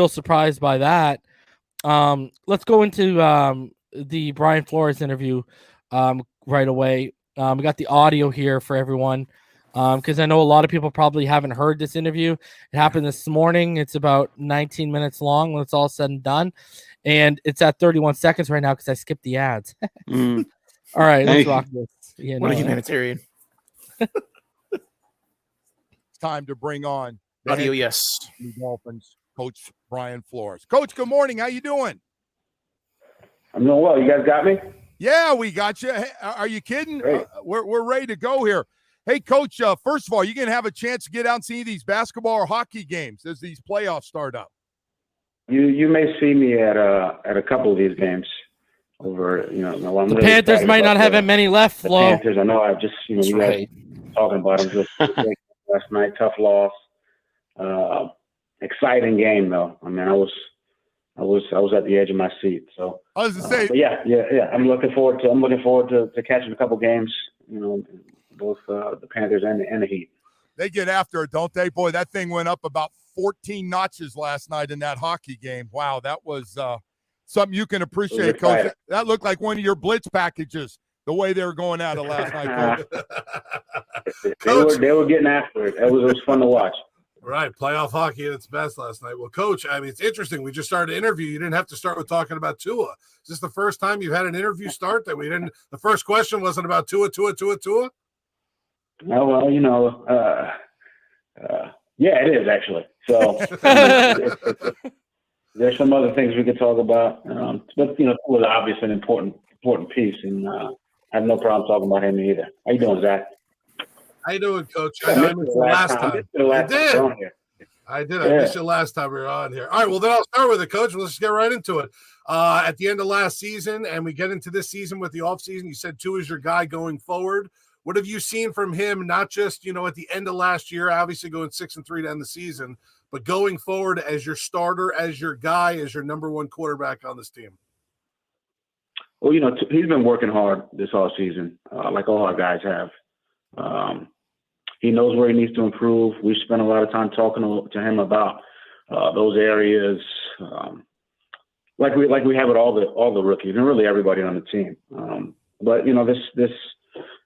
surprised by that. Let's go into the Brian Flores interview right away. We got the audio here for everyone because I know a lot of people probably haven't heard this interview. It happened this morning. It's about 19 minutes long when it's all said and done. And it's at 31 seconds right now because I skipped the ads. All right, let's rock this. Yeah, What a humanitarian. It's time to bring on the Audio, head yes. coach of the Dolphins, Coach Brian Flores. Coach, good morning. How you doing? I'm doing well. You guys got me? Yeah, we got you. Hey, are you kidding? We're ready to go here. Hey, Coach, first of all, you're going to have a chance to get out and see these basketball or hockey games as these playoffs start up. You may see me at a couple of these games over, I'm The really Panthers excited might about not have many left, the Flo. Panthers, I know. I just, you guys talking about them just last night. Tough loss. Exciting game though. I mean, I was at the edge of my seat. So I was to say, but yeah. I'm looking forward to catching a couple games. Both the Panthers and the Heat. they get after it, don't they? Boy, that thing went up about 14 notches last night in that hockey game. Wow, that was something you can appreciate, Coach. That looked like one of your blitz packages, the way they were going at it last night, Coach. They were getting after it. It was fun to watch. Right, playoff hockey at its best last night. Well, Coach, I mean, it's interesting. We just started an interview. You didn't have to start with talking about Tua. Is this the first time you've had an interview start that we didn't? The first question wasn't about Tua? Oh, well, yeah, it is actually. So there's some other things we could talk about, but Tua is obviously an important piece, and I have no problem talking about him either. How you doing, Zach? How you doing, Coach? I missed you last time. I did. I missed you last time we were on here. All right, well, then I'll start with it, Coach. Let's just get right into it. At the end of last season, and we get into this season with the offseason, you said Tua is your guy going forward. What have you seen from him, not just, at the end of last year, obviously going 6-3 to end the season, but going forward as your starter, as your guy, as your number one quarterback on this team? Well, he's been working hard this offseason, like all our guys have. He knows where he needs to improve. We spent a lot of time talking to him about those areas, like we have with all the rookies and really everybody on the team. But this,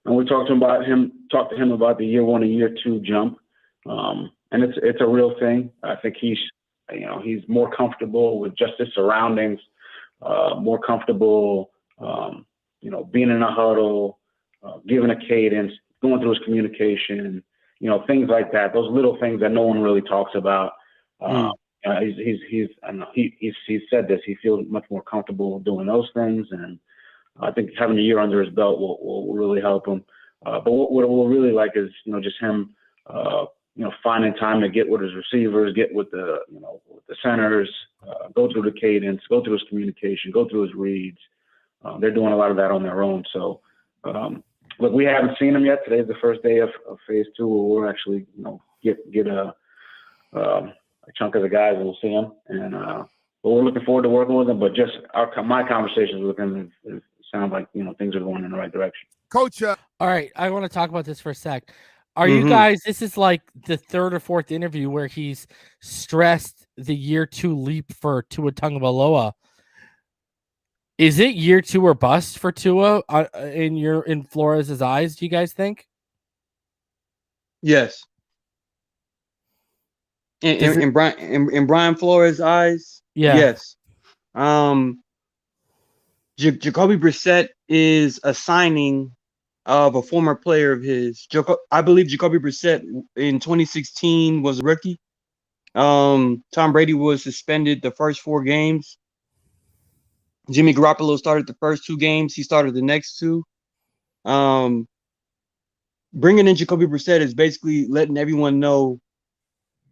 and we talked to him about the year 1 and year 2 jump, and it's a real thing. I think he's more comfortable with just his surroundings, more comfortable, being in a huddle, giving a cadence, going through his communication, things like that. Those little things that no one really talks about. He's said this. He feels much more comfortable doing those things, and I think having a year under his belt will really help him. But what we'll really like is just him, finding time to get with his receivers, get with the with the centers, go through the cadence, go through his communication, go through his reads. They're doing a lot of that on their own. So. Look, we haven't seen him yet. Today's the first day of phase 2 where we'll actually, get a chunk of the guys and we'll see him. And but we're looking forward to working with him. But just my conversations with him sound like things are going in the right direction. Coach. All right, I want to talk about this for a sec. Are you guys? This is like the 3rd or 4th interview where he's stressed the year 2 leap for Tua Tagovailoa. Is it year 2 or bust for Tua in Flores' eyes? Do you guys think? Yes. In Brian Flores' eyes, yeah. Yes. Jacoby Brissett is a signing of a former player of his. I believe Jacoby Brissett in 2016 was a rookie. Tom Brady was suspended the first 4 games. Jimmy Garoppolo started the first 2 games. He started the next 2. Bringing in Jacoby Brissett is basically letting everyone know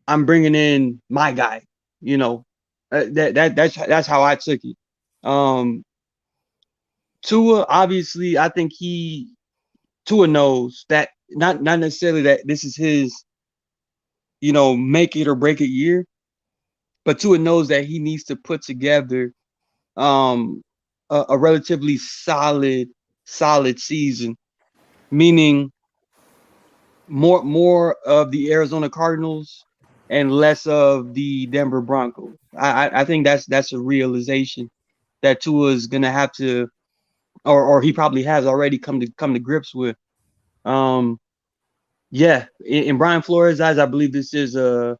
I'm bringing in my guy. That's how I took it. Tua, obviously, I think Tua knows that not necessarily that this is his, make it or break it year, but Tua knows that he needs to put together a relatively solid season, meaning more of the Arizona Cardinals and less of the Denver Broncos. I think that's a realization that Tua is gonna have to, or he probably has already come to grips with. Yeah, in Brian Flores' eyes, I believe this is a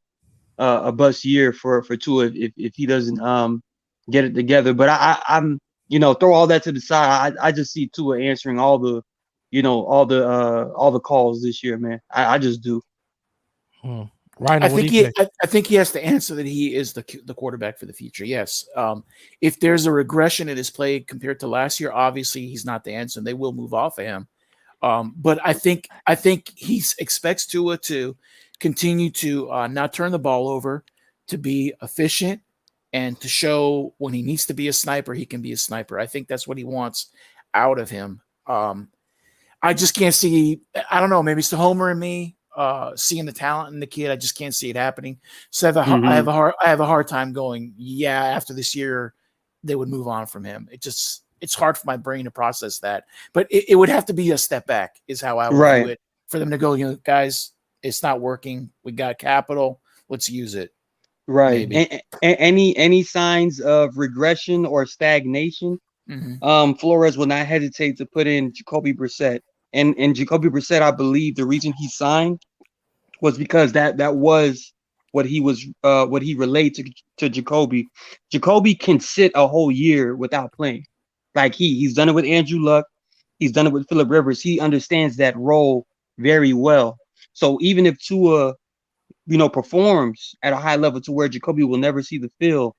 bust year for Tua if he doesn't get it together. But I'm throw all that to the side. I just see Tua answering all the calls this year, man. I just do. Ryan, I think he has to answer that he is the quarterback for the future. Yes. If there's a regression in his play compared to last year, obviously he's not the answer, and they will move off of him. But I think he expects Tua to continue to not turn the ball over, to be efficient, and to show when he needs to be a sniper, he can be a sniper. I think that's what he wants out of him. I just can't see. I don't know. Maybe it's the homer in me seeing the talent in the kid. I just can't see it happening. So I have a hard time going. Yeah, after this year, they would move on from him. It's hard for my brain to process that. But it would have to be a step back. Is how I would do it for them to go. Guys, it's not working. We got capital. Let's use it. Right. Any signs of regression or stagnation? Flores will not hesitate to put in Jacoby Brissett. And Jacoby Brissett, I believe the reason he signed was because that was what he relayed to Jacoby. Jacoby can sit a whole year without playing. Like he's done it with Andrew Luck. He's done it with Phillip Rivers. He understands that role very well. So even if Tua, performs at a high level to where Jacoby will never see the field,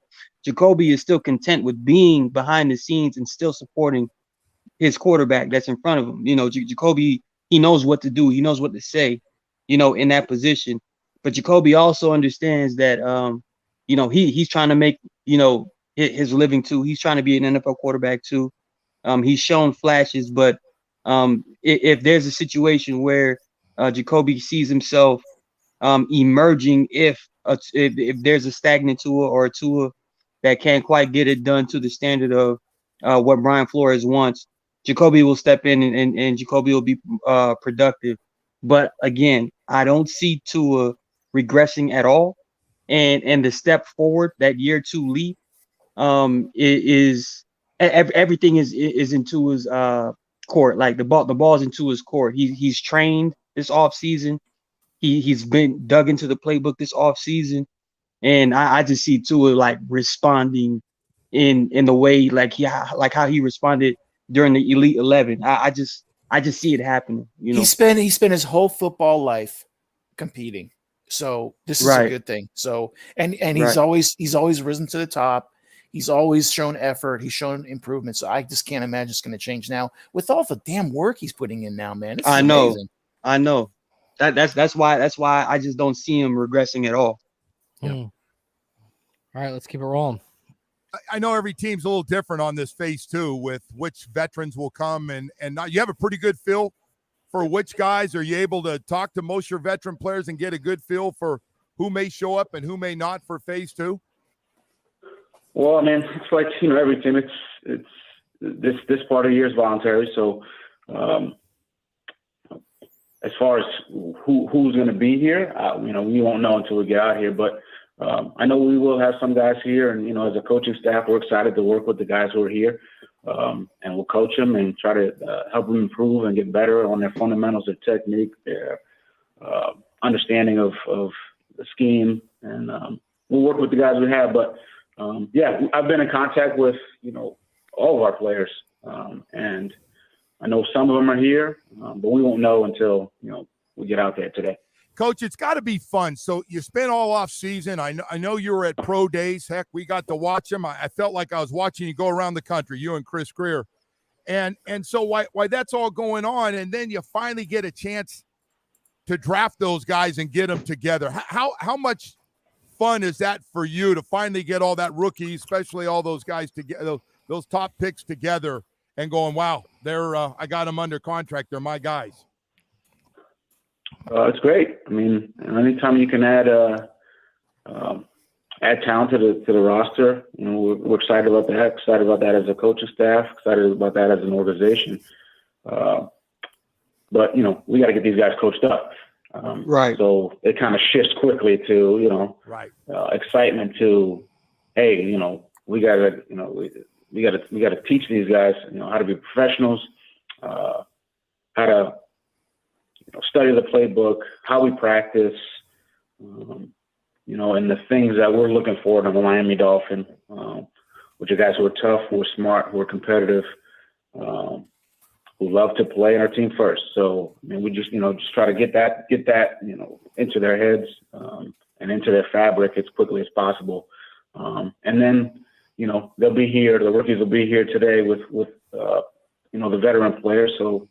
Jacoby is still content with being behind the scenes and still supporting his quarterback that's in front of him. Jacoby, he knows what to do. He knows what to say, in that position. But Jacoby also understands that, he's trying to make, his living too. He's trying to be an NFL quarterback too. He's shown flashes, but if there's a situation where Jacoby sees himself emerging, if there's a stagnant Tua or a Tua that can't quite get it done to the standard of what Brian Flores wants, Jacoby will step in and Jacoby will be productive. But again, I don't see Tua regressing at all. And the step forward, that year 2 leap, is everything is in Tua's court. Like the ball's in Tua's court. He's trained this offseason. He's been dug into the playbook this offseason. And I just see Tua like responding in the way like how he responded during the Elite 11. I just see it happening. He spent his whole football life competing. So this is a good thing. So and he's always risen to the top. He's always shown effort. He's shown improvement. So I just can't imagine it's going to change now with all the damn work he's putting in now, man. I know. Amazing. I know. That's why I just don't see him regressing at all. All right, let's keep it rolling. I know every team's a little different on this phase 2 with which veterans will come and not. You have a pretty good feel for which guys. Are you able to talk to most of your veteran players and get a good feel for who may show up and who may not for phase 2? Well, I mean, it's like, every team, it's this part of the year is voluntary. So as far as who's going to be here, we won't know until we get out here, but I know we will have some guys here, and as a coaching staff, we're excited to work with the guys who are here, and we'll coach them and try to help them improve and get better on their fundamentals, their technique, their understanding of the scheme, and we'll work with the guys we have. But I've been in contact with all of our players, and I know some of them are here, but we won't know until we get out there today. Coach, it's got to be fun. So you spent all off season. I know you were at pro days. Heck, we got to watch them. I felt like I was watching you go around the country, you and Chris Greer. And so why that's all going on, and then you finally get a chance to draft those guys and get them together. How much fun is that for you to finally get all that rookie, especially all those guys together, those top picks together, and going, wow, I got them under contract. They're my guys. It's great. I mean, anytime you can add talent to the roster, we're excited about that. Excited about that as a coaching staff. Excited about that as an organization. But we got to get these guys coached up. Right. So it kind of shifts quickly to excitement to, hey, we got to we got to teach these guys, how to be professionals, how to study the playbook, how we practice, and the things that we're looking for in the Miami Dolphin, which are guys who are tough, who are smart, who are competitive, who love to play in our team first. So we just try to get that into their heads and into their fabric as quickly as possible. And then they'll be here. The rookies will be here today with the veteran players. So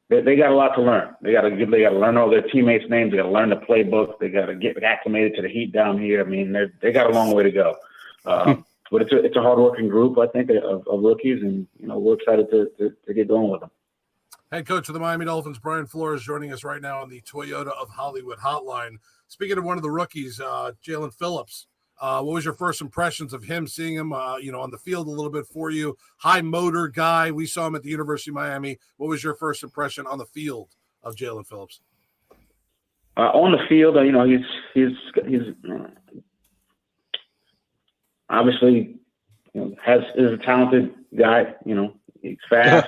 they got a lot to learn. They got to learn all their teammates' names. They got to learn the playbook. They got to get acclimated to the heat down here. I mean, they got a long way to go. But it's a hardworking group, I think, of rookies, and we're excited to get going with them. Head coach of the Miami Dolphins, Brian Flores, joining us right now on the Toyota of Hollywood hotline. Speaking of one of the rookies, Jalen Phillips. What was your first impressions of him, seeing him, on the field a little bit for you? High motor guy. We saw him at the University of Miami. What was your first impression on the field of Jalen Phillips? On the field, he's obviously is a talented guy. He's fast.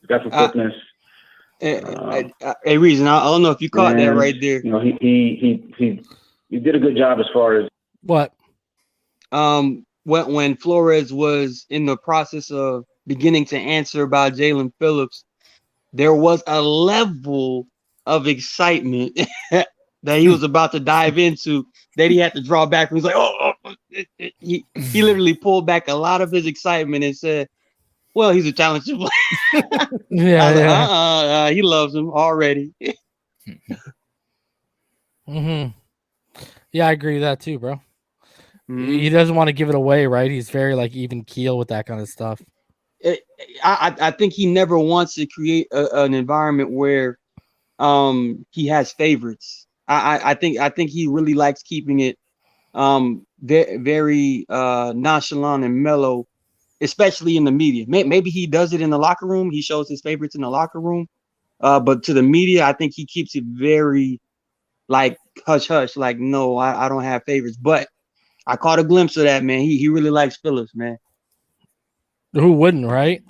He's got some quickness. Hey, Reason, I don't know if you caught that right there. He did a good job as far as what? When Flores was in the process of beginning to answer about Jalen Phillips, there was a level of excitement that he was about to dive into that he had to draw back. He was like, he literally pulled back a lot of his excitement and said, well, he's a talented player. Yeah. He loves him already. Mm-hmm. Yeah, I agree with that too, bro. He doesn't want to give it away, right? He's very even keel with that kind of stuff. I think he never wants to create an environment where he has favorites. I think he really likes keeping it very nonchalant and mellow, especially in the media. Maybe he does it in the locker room. He shows his favorites in the locker room. But to the media, I think he keeps it very hush hush. No, I don't have favorites. But I caught a glimpse of that, man. He really likes Phillips, man. Who wouldn't, right?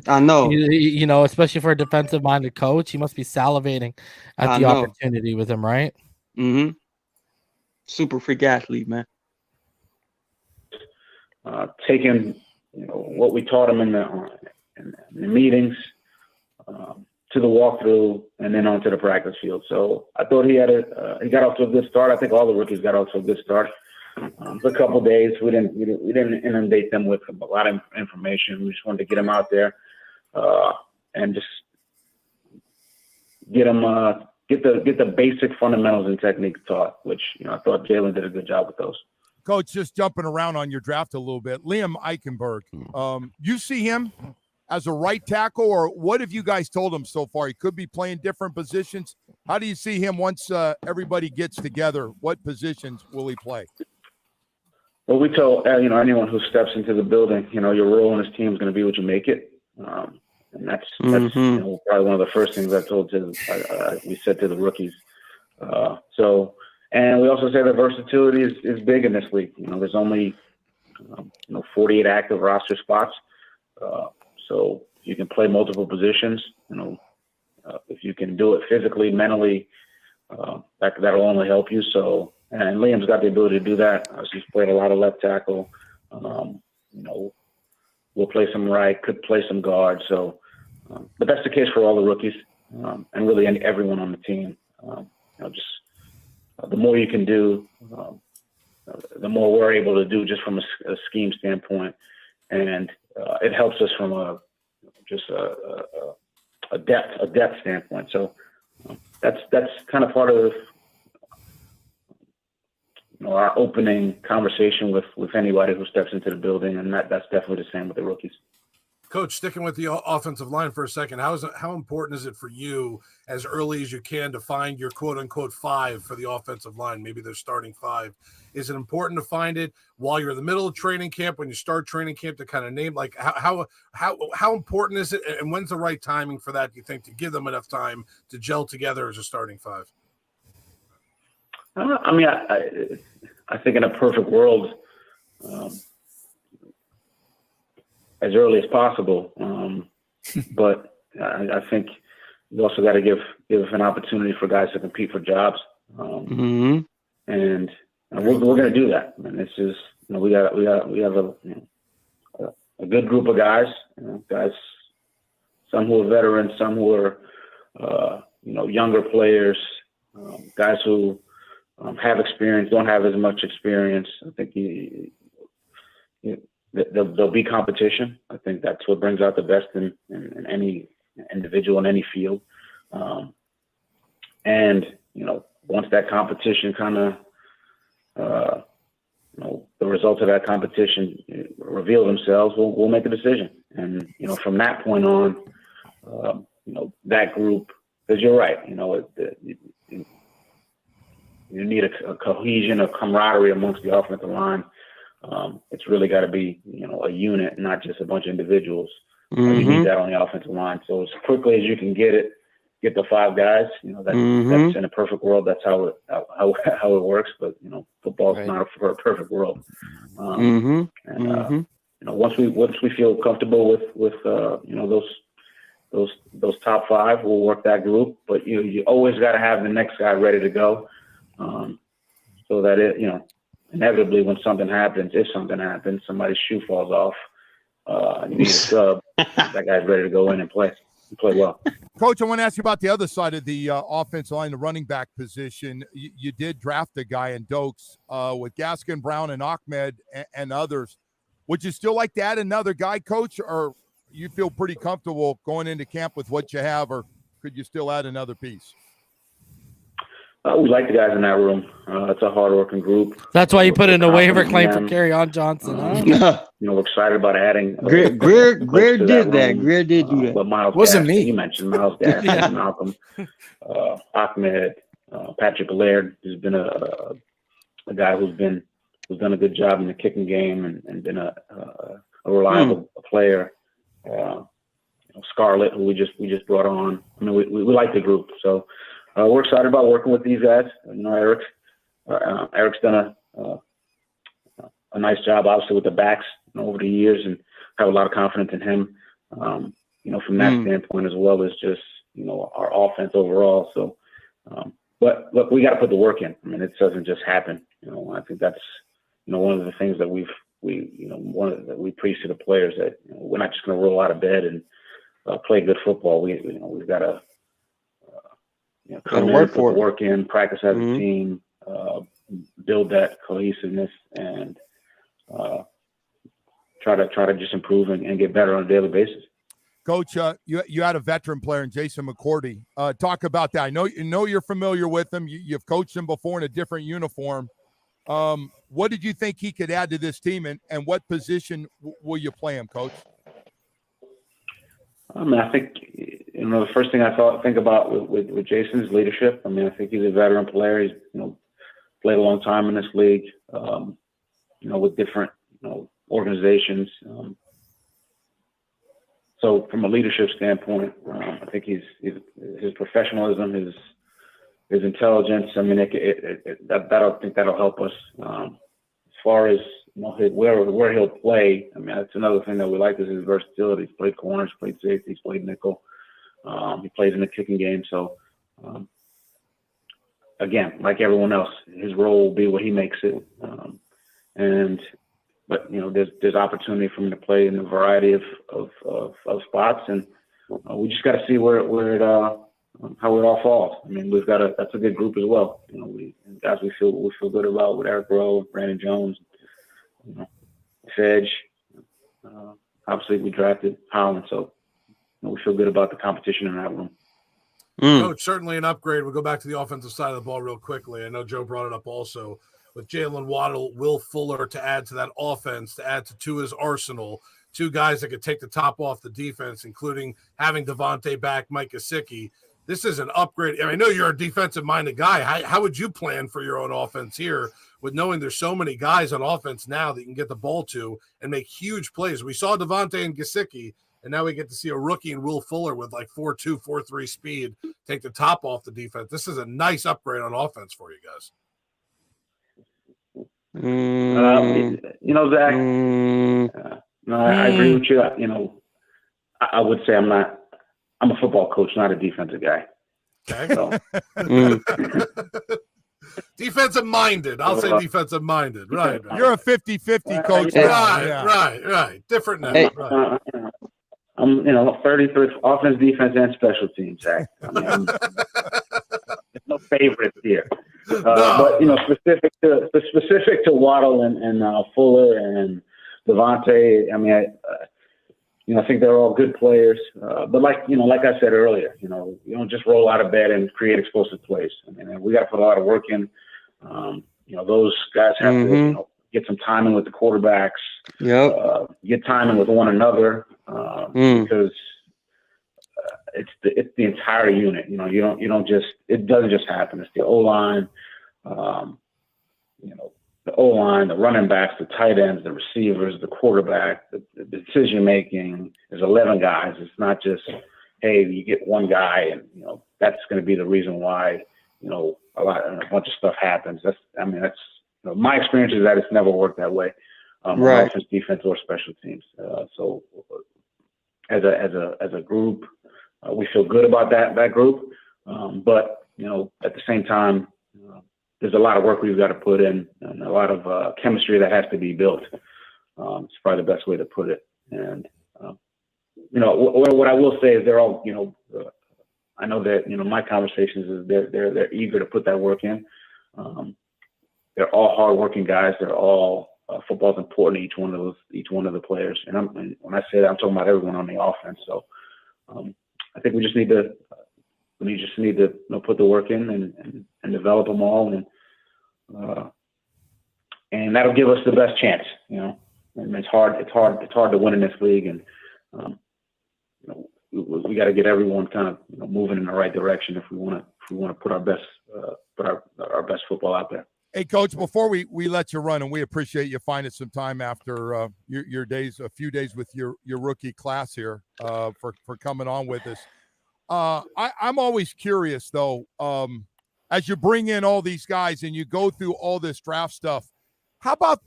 I know. Especially for a defensive-minded coach, he must be salivating at the opportunity with him, right? Mm-hmm. Super freak athlete, man. Taking what we taught him in the meetings to the walkthrough and then onto the practice field. So I thought he got off to a good start. I think all the rookies got off to a good start. For a couple of days, we didn't inundate them with a lot of information. We just wanted to get them out there and just get them get the basic fundamentals and techniques taught, which I thought Jalen did a good job with those. Coach, just jumping around on your draft a little bit, Liam Eichenberg, you see him as a right tackle, or what have you guys told him so far? He could be playing different positions. How do you see him once everybody gets together? What positions will he play? Well, we tell anyone who steps into the building, your role in this team is going to be what you make it, and that's probably one of the first things we said to the rookies. And we also say that versatility is big in this league. There's only 48 active roster spots, so you can play multiple positions. If you can do it physically, mentally, that'll only help you. So. And Liam's got the ability to do that. He's played a lot of left tackle. We'll play some right, could play some guard. So, but that's the case for all the rookies and really everyone on the team. The more you can do, the more we're able to do just from a scheme standpoint, and it helps us from a depth standpoint. So that's kind of part of our opening conversation with anybody who steps into the building, and that's definitely the same with the rookies. Coach, sticking with the offensive line for a second, how important is it for you as early as you can to find your quote-unquote five for the offensive line, maybe their starting five? Is it important to find it while you're in the middle of training camp, when you start training camp, to kind of name, how important is it, and when's the right timing for that, do you think, to give them enough time to gel together as a starting five? I think in a perfect world, as early as possible. But I think you also got to give an opportunity for guys to compete for jobs. And we're going to do that. And it's just, we have a good group of guys, guys, some who are veterans, some who are, younger players, guys who have experience, don't have as much experience. I think there'll be competition. I think that's what brings out the best in any individual in any field. And once that competition kind of, the results of that competition reveal themselves, we'll make a decision. And, from that point on, that group, because you're right, you need a cohesion, a camaraderie amongst the offensive line. It's really got to be, a unit, not just a bunch of individuals. You need that on the offensive line. So as quickly as you can get the 5 guys, that's in a perfect world. That's how it works. But football's not a perfect world. Once we feel comfortable with those top 5, we'll work that group. But you always got to have the next guy ready to go, so that inevitably when something happens, if something happens, somebody's shoe falls off, you need a sub. That guy's ready to go in and play well. Coach, I want to ask you about the other side of the offensive line, the running back position. You did draft a guy in Dokes with Gaskin, Brown, and Ahmed and others. Would you still like to add another guy, Coach, or you feel pretty comfortable going into camp with what you have, or could you still add another piece? We like the guys in that room. It's a hard-working group. That's why you put in a waiver claim for Kerryon Johnson. Huh? We're excited about adding. Greer did that. Greer did do that. But Miles Wasn't Gaskin, me. You mentioned Miles Gaskin, Malcolm, Ahmed, Patrick Laird, who's been a guy who's done a good job in the kicking game and been a reliable player. Scarlett, who we just brought on. I mean, we like the group, so. We're excited about working with these guys. Eric's done a nice job, obviously, with the backs over the years, and have a lot of confidence in him. From that standpoint, as well as just our offense overall. So, but look, we got to put the work in. I mean, it doesn't just happen. I think that's one of the things that we preach to the players, that we're not just going to roll out of bed and play good football. We've got to. Come in, put the work in, practice as a team, build that cohesiveness, and try to just improve and get better on a daily basis. Coach, you had a veteran player in Jason McCourty. Talk about that. I know you're familiar with him. You've coached him before in a different uniform. What did you think he could add to this team, and what position will you play him, Coach? I mean, I think the first thing I think about with Jason's leadership. I mean, I think he's a veteran player. He's played a long time in this league. With different organizations. So from a leadership standpoint, I think his professionalism, his intelligence. I mean, I think that'll help us as far as where he'll play. I mean, that's another thing that we like is his versatility. He's played corners, played safety, he's played nickel. He plays in the kicking game. So again, like everyone else, his role will be what he makes it. But there's opportunity for him to play in a variety of spots, and we just got to see how it all falls. I mean, that's a good group as well. Guys we feel good about with Eric Rowe, Brandon Jones, Fedge. Obviously, we drafted Holland, so we feel good about the competition in that room. Coach, certainly an upgrade. We'll go back to the offensive side of the ball real quickly. I know Joe brought it up also with Jalen Waddle, Will Fuller to add to that offense, to add to his arsenal. Two guys that could take the top off the defense, including having Devontae back, Mike Gesicki. This is an upgrade. I know you're a defensive-minded guy. How would you plan for your own offense here with knowing there's so many guys on offense now that you can get the ball to and make huge plays? We saw Devontae and Gesicki, and now we get to see a rookie in Will Fuller with like 4.2, 4.3 speed take the top off the defense. This is a nice upgrade on offense for you guys. Zach, No, I agree with you. You know, I would say I'm a football coach, not a defensive guy. Okay. So, Defensive minded. I'll say defensive minded. Right. You're a 50-50 coach. Right. Different now. Hey, right. I'm 33 offense, defense, and special teams. Zach. I mean, there's no favorites here. But specific to Waddle and Fuller and Devontae. I mean, I think they're all good players. But like I said earlier, you don't just roll out of bed and create explosive plays. I mean, we got to put a lot of work in. Those guys have to get some timing with the quarterbacks. Get timing with one another because it's the entire unit. You don't just, it doesn't just happen. It's the O-line, the O-line, the running backs, the tight ends, the receivers, the quarterback, the decision making. There's 11 guys. It's not just, hey, you get one guy and that's going to be the reason why a bunch of stuff happens. That's my experience is that it's never worked that way. Right. Offense, defense, or special teams. So as a group, we feel good about that group. But at the same time, there's a lot of work we've got to put in and a lot of chemistry that has to be built. It's probably the best way to put it. And what I will say is they're all I know that my conversations is they're eager to put that work in. They're all hardworking guys. They're all football's important to each one of the players. And when I say that, I'm talking about everyone on the offense. So I think we just need to put the work in and develop them all, and that'll give us the best chance. And it's hard to win in this league, and we got to get everyone kind of moving in the right direction if we want to put our best football out there. Hey, Coach, before we let you run, and we appreciate you finding some time after your days, a few days with your rookie class here for coming on with us. I'm always curious, though, as you bring in all these guys and you go through all this draft stuff, how about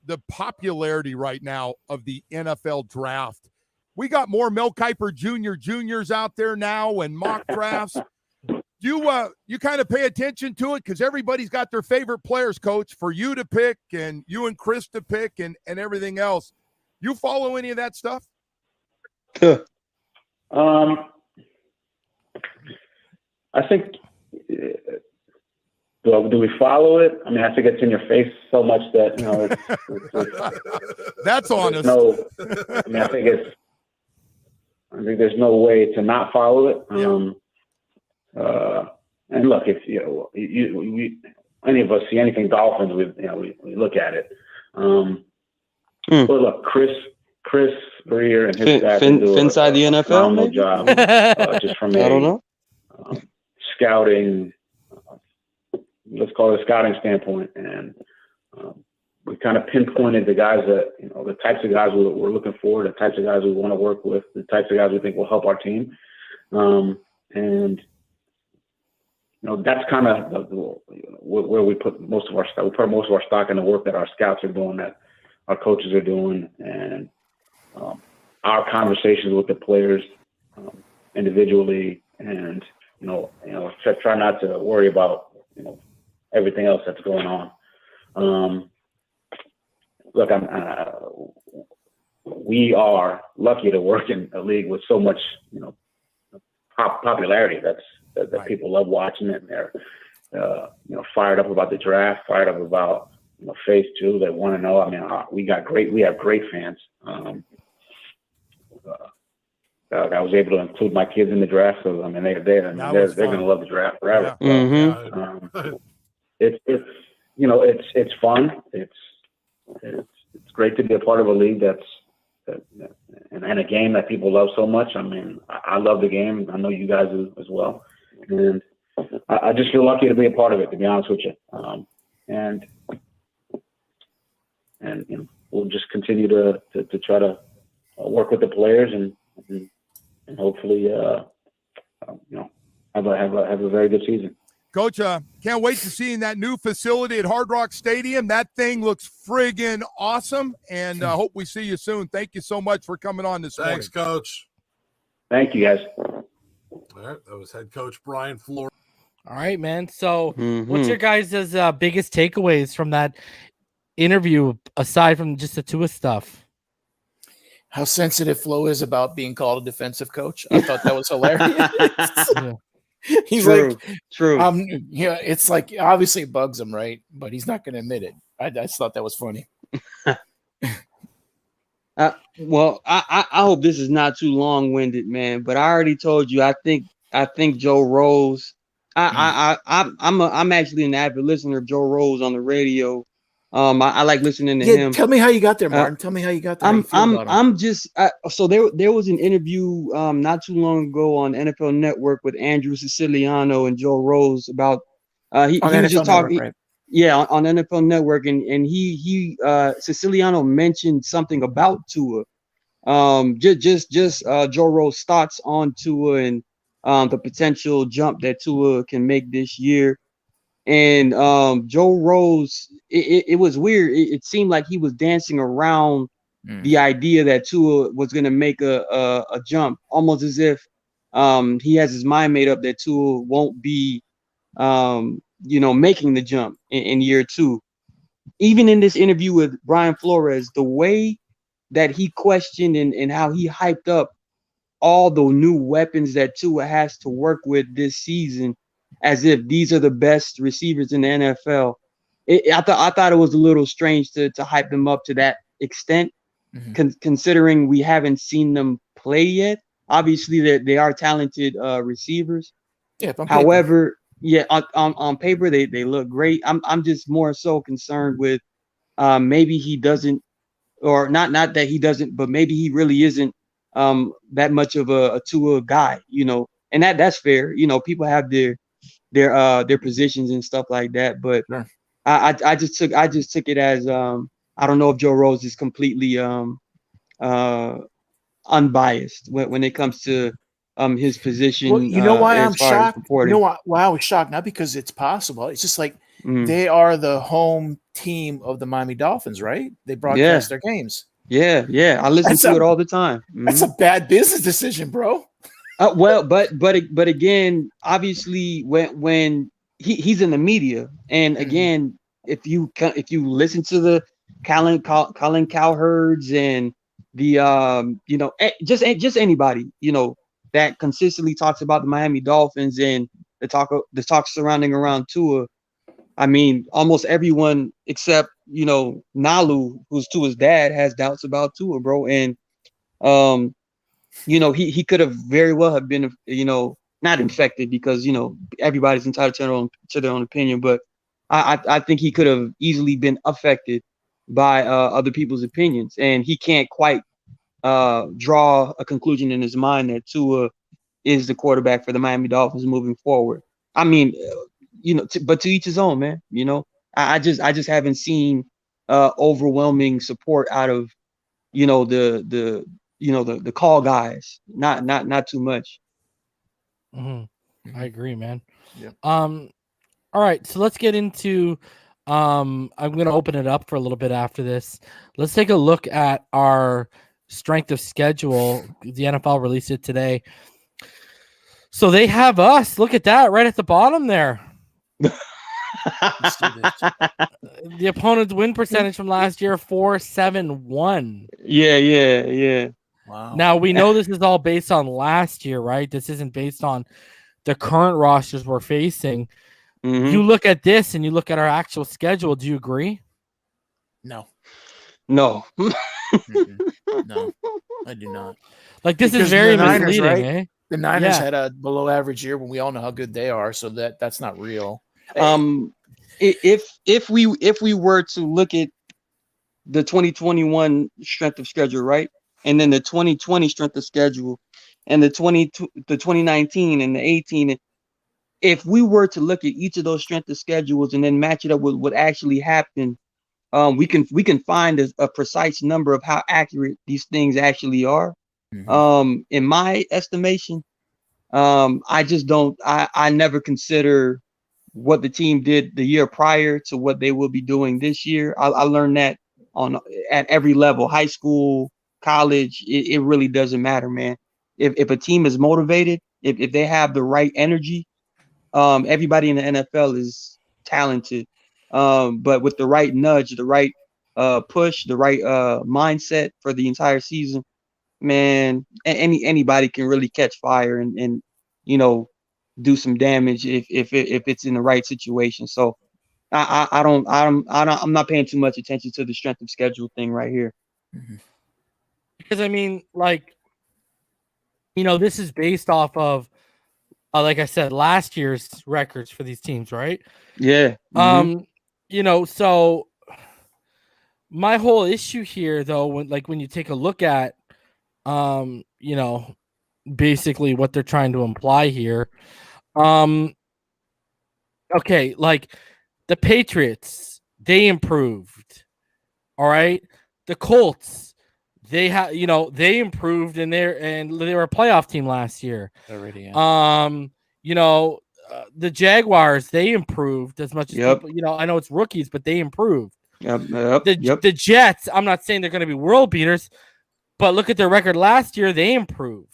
the popularity right now of the NFL draft? We got more Mel Kiper juniors out there now and mock drafts. You kind of pay attention to it because everybody's got their favorite players, Coach, for you to pick and you and Chris to pick and everything else. You follow any of that stuff? I think, do we follow it? I mean, I think it's in your face so much that, that's honest. I think there's no way to not follow it. And look, if any of us see anything Dolphins, we look at it. But look, Chris Greer and his staff do Phinside the NFL, maybe? Job, just from I don't know. Scouting, let's call it a scouting standpoint, and we kind of pinpointed the guys that the types of guys we're looking for, the types of guys we want to work with, the types of guys we think will help our team, and that's kind of where we put most of our stock. We put most of our stock in the work that our scouts are doing, that our coaches are doing, and our conversations with the players individually, and try not to worry about everything else that's going on. Look, we are lucky to work in a league with so much popularity. That people love watching it, and they're fired up about the draft, fired up about phase 2. They want to know. I mean, we have great fans. I was able to include my kids in the draft, so I mean they're going to love the draft forever. Yeah. Mm-hmm. It's fun. It's great to be a part of a league and a game that people love so much. I mean, I love the game. I know you guys do as well, and I just feel lucky to be a part of it, to be honest with you. And we'll just continue to try to work with the players and hopefully have a very good season. Coach, can't wait to see that new facility at Hard Rock Stadium. That thing looks friggin' awesome, and hope we see you soon. Thank you so much for coming on this morning. Thanks, Coach. Thank you, guys. All right, that was head coach Brian Flores. All right, man. So, what's your guys' biggest takeaways from that interview, aside from just the Tua stuff? How sensitive Flo is about being called a defensive coach. I thought that was hilarious. Yeah. He's True. yeah, it's like obviously it bugs him, right? But he's not going to admit it. I just thought that was funny. Well, I hope this is not too long-winded, man. But I already told you. I think Joe Rose. I'm actually an avid listener of Joe Rose on the radio. I like listening to him. Tell me how you got there, Martin. Tell me how you got there. So there was an interview not too long ago on NFL Network with Andrew Siciliano and Joe Rose about he was just talking. Right? Yeah, on NFL Network, and he Siciliano mentioned something about Tua. Just Joe Rose thoughts on Tua and the potential jump that Tua can make this year. And Joe Rose, it was weird. It seemed like he was dancing around the idea that Tua was going to make a jump, almost as if he has his mind made up that Tua won't be, making the jump in year two. Even in this interview with Brian Flores, the way that he questioned and how he hyped up all the new weapons that Tua has to work with this season, as if these are the best receivers in the NFL. I thought it was a little strange to hype them up to that extent, considering we haven't seen them play yet. Obviously, they are talented receivers. Yeah. However, on paper they look great. I'm just more so concerned with maybe he doesn't, or not that he doesn't, but maybe he really isn't that much of a Tua guy, and that's fair. People have their positions and stuff like that, but sure. I just took it as I don't know if Joe Rose is completely unbiased when it comes to his position. Well, you know why I'm shocked? You know why I was shocked? Not because it's possible. It's just like they are the home team of the Miami Dolphins, right? They broadcast their games. Yeah. I listen to it all the time. That's a bad business decision, bro. Well, but again, obviously, when he's in the media, and again, if you listen to the Colin Cowherds and the just anybody that consistently talks about the Miami Dolphins and the talk surrounding around Tua, I mean, almost everyone except Nalu, who's Tua's dad, has doubts about Tua, bro, and he could have very well have been, not infected, because, everybody's entitled to their own opinion. But I think he could have easily been affected by other people's opinions. And he can't quite draw a conclusion in his mind that Tua is the quarterback for the Miami Dolphins moving forward. I mean, but to each his own, man. I just haven't seen overwhelming support out of, the call guys, not too much. I agree, man. Yeah. All right, so let's get into I'm going to open it up for a little bit after this. Let's take a look at our strength of schedule. The NFL released it today. So they have us. Look at that right at the bottom there. The opponent's win percentage from last year, 471. Yeah. Wow. Now we know this is all based on last year, right? This isn't based on the current rosters we're facing. You look at this and you look at our actual schedule. Do you agree? No. No, I do not. Like, this is very misleading, right? eh? The Niners had a below average year when we all know how good they are, so that's not real. If we were to look at the 2021 strength of schedule, right, and then the 2020 strength of schedule, and the 2019 and the 18, if we were to look at each of those strength of schedules and then match it up with what actually happened, we can find a precise number of how accurate these things actually are. In my estimation, I just don't. I never consider what the team did the year prior to what they will be doing this year. I learned that at every level, high school, college. It really doesn't matter, man. If a team is motivated, if they have the right energy, everybody in the NFL is talented. But with the right nudge, the right push, the right mindset for the entire season, man, anybody can really catch fire and do some damage if it's in the right situation. So I'm not paying too much attention to the strength of schedule thing right here. Because I mean, like, this is based off of, like I said, last year's records for these teams, right? Yeah. So my whole issue here, though, when you take a look at, basically what they're trying to imply here, okay, like the Patriots, they improved, all right. The Colts, they improved, and they were a playoff team last year. Already, yeah. The Jaguars, they improved as much as Yep. people, I know it's rookies, but they improved. Yep. The Jets, I'm not saying they're going to be world beaters, but look at their record last year, they improved.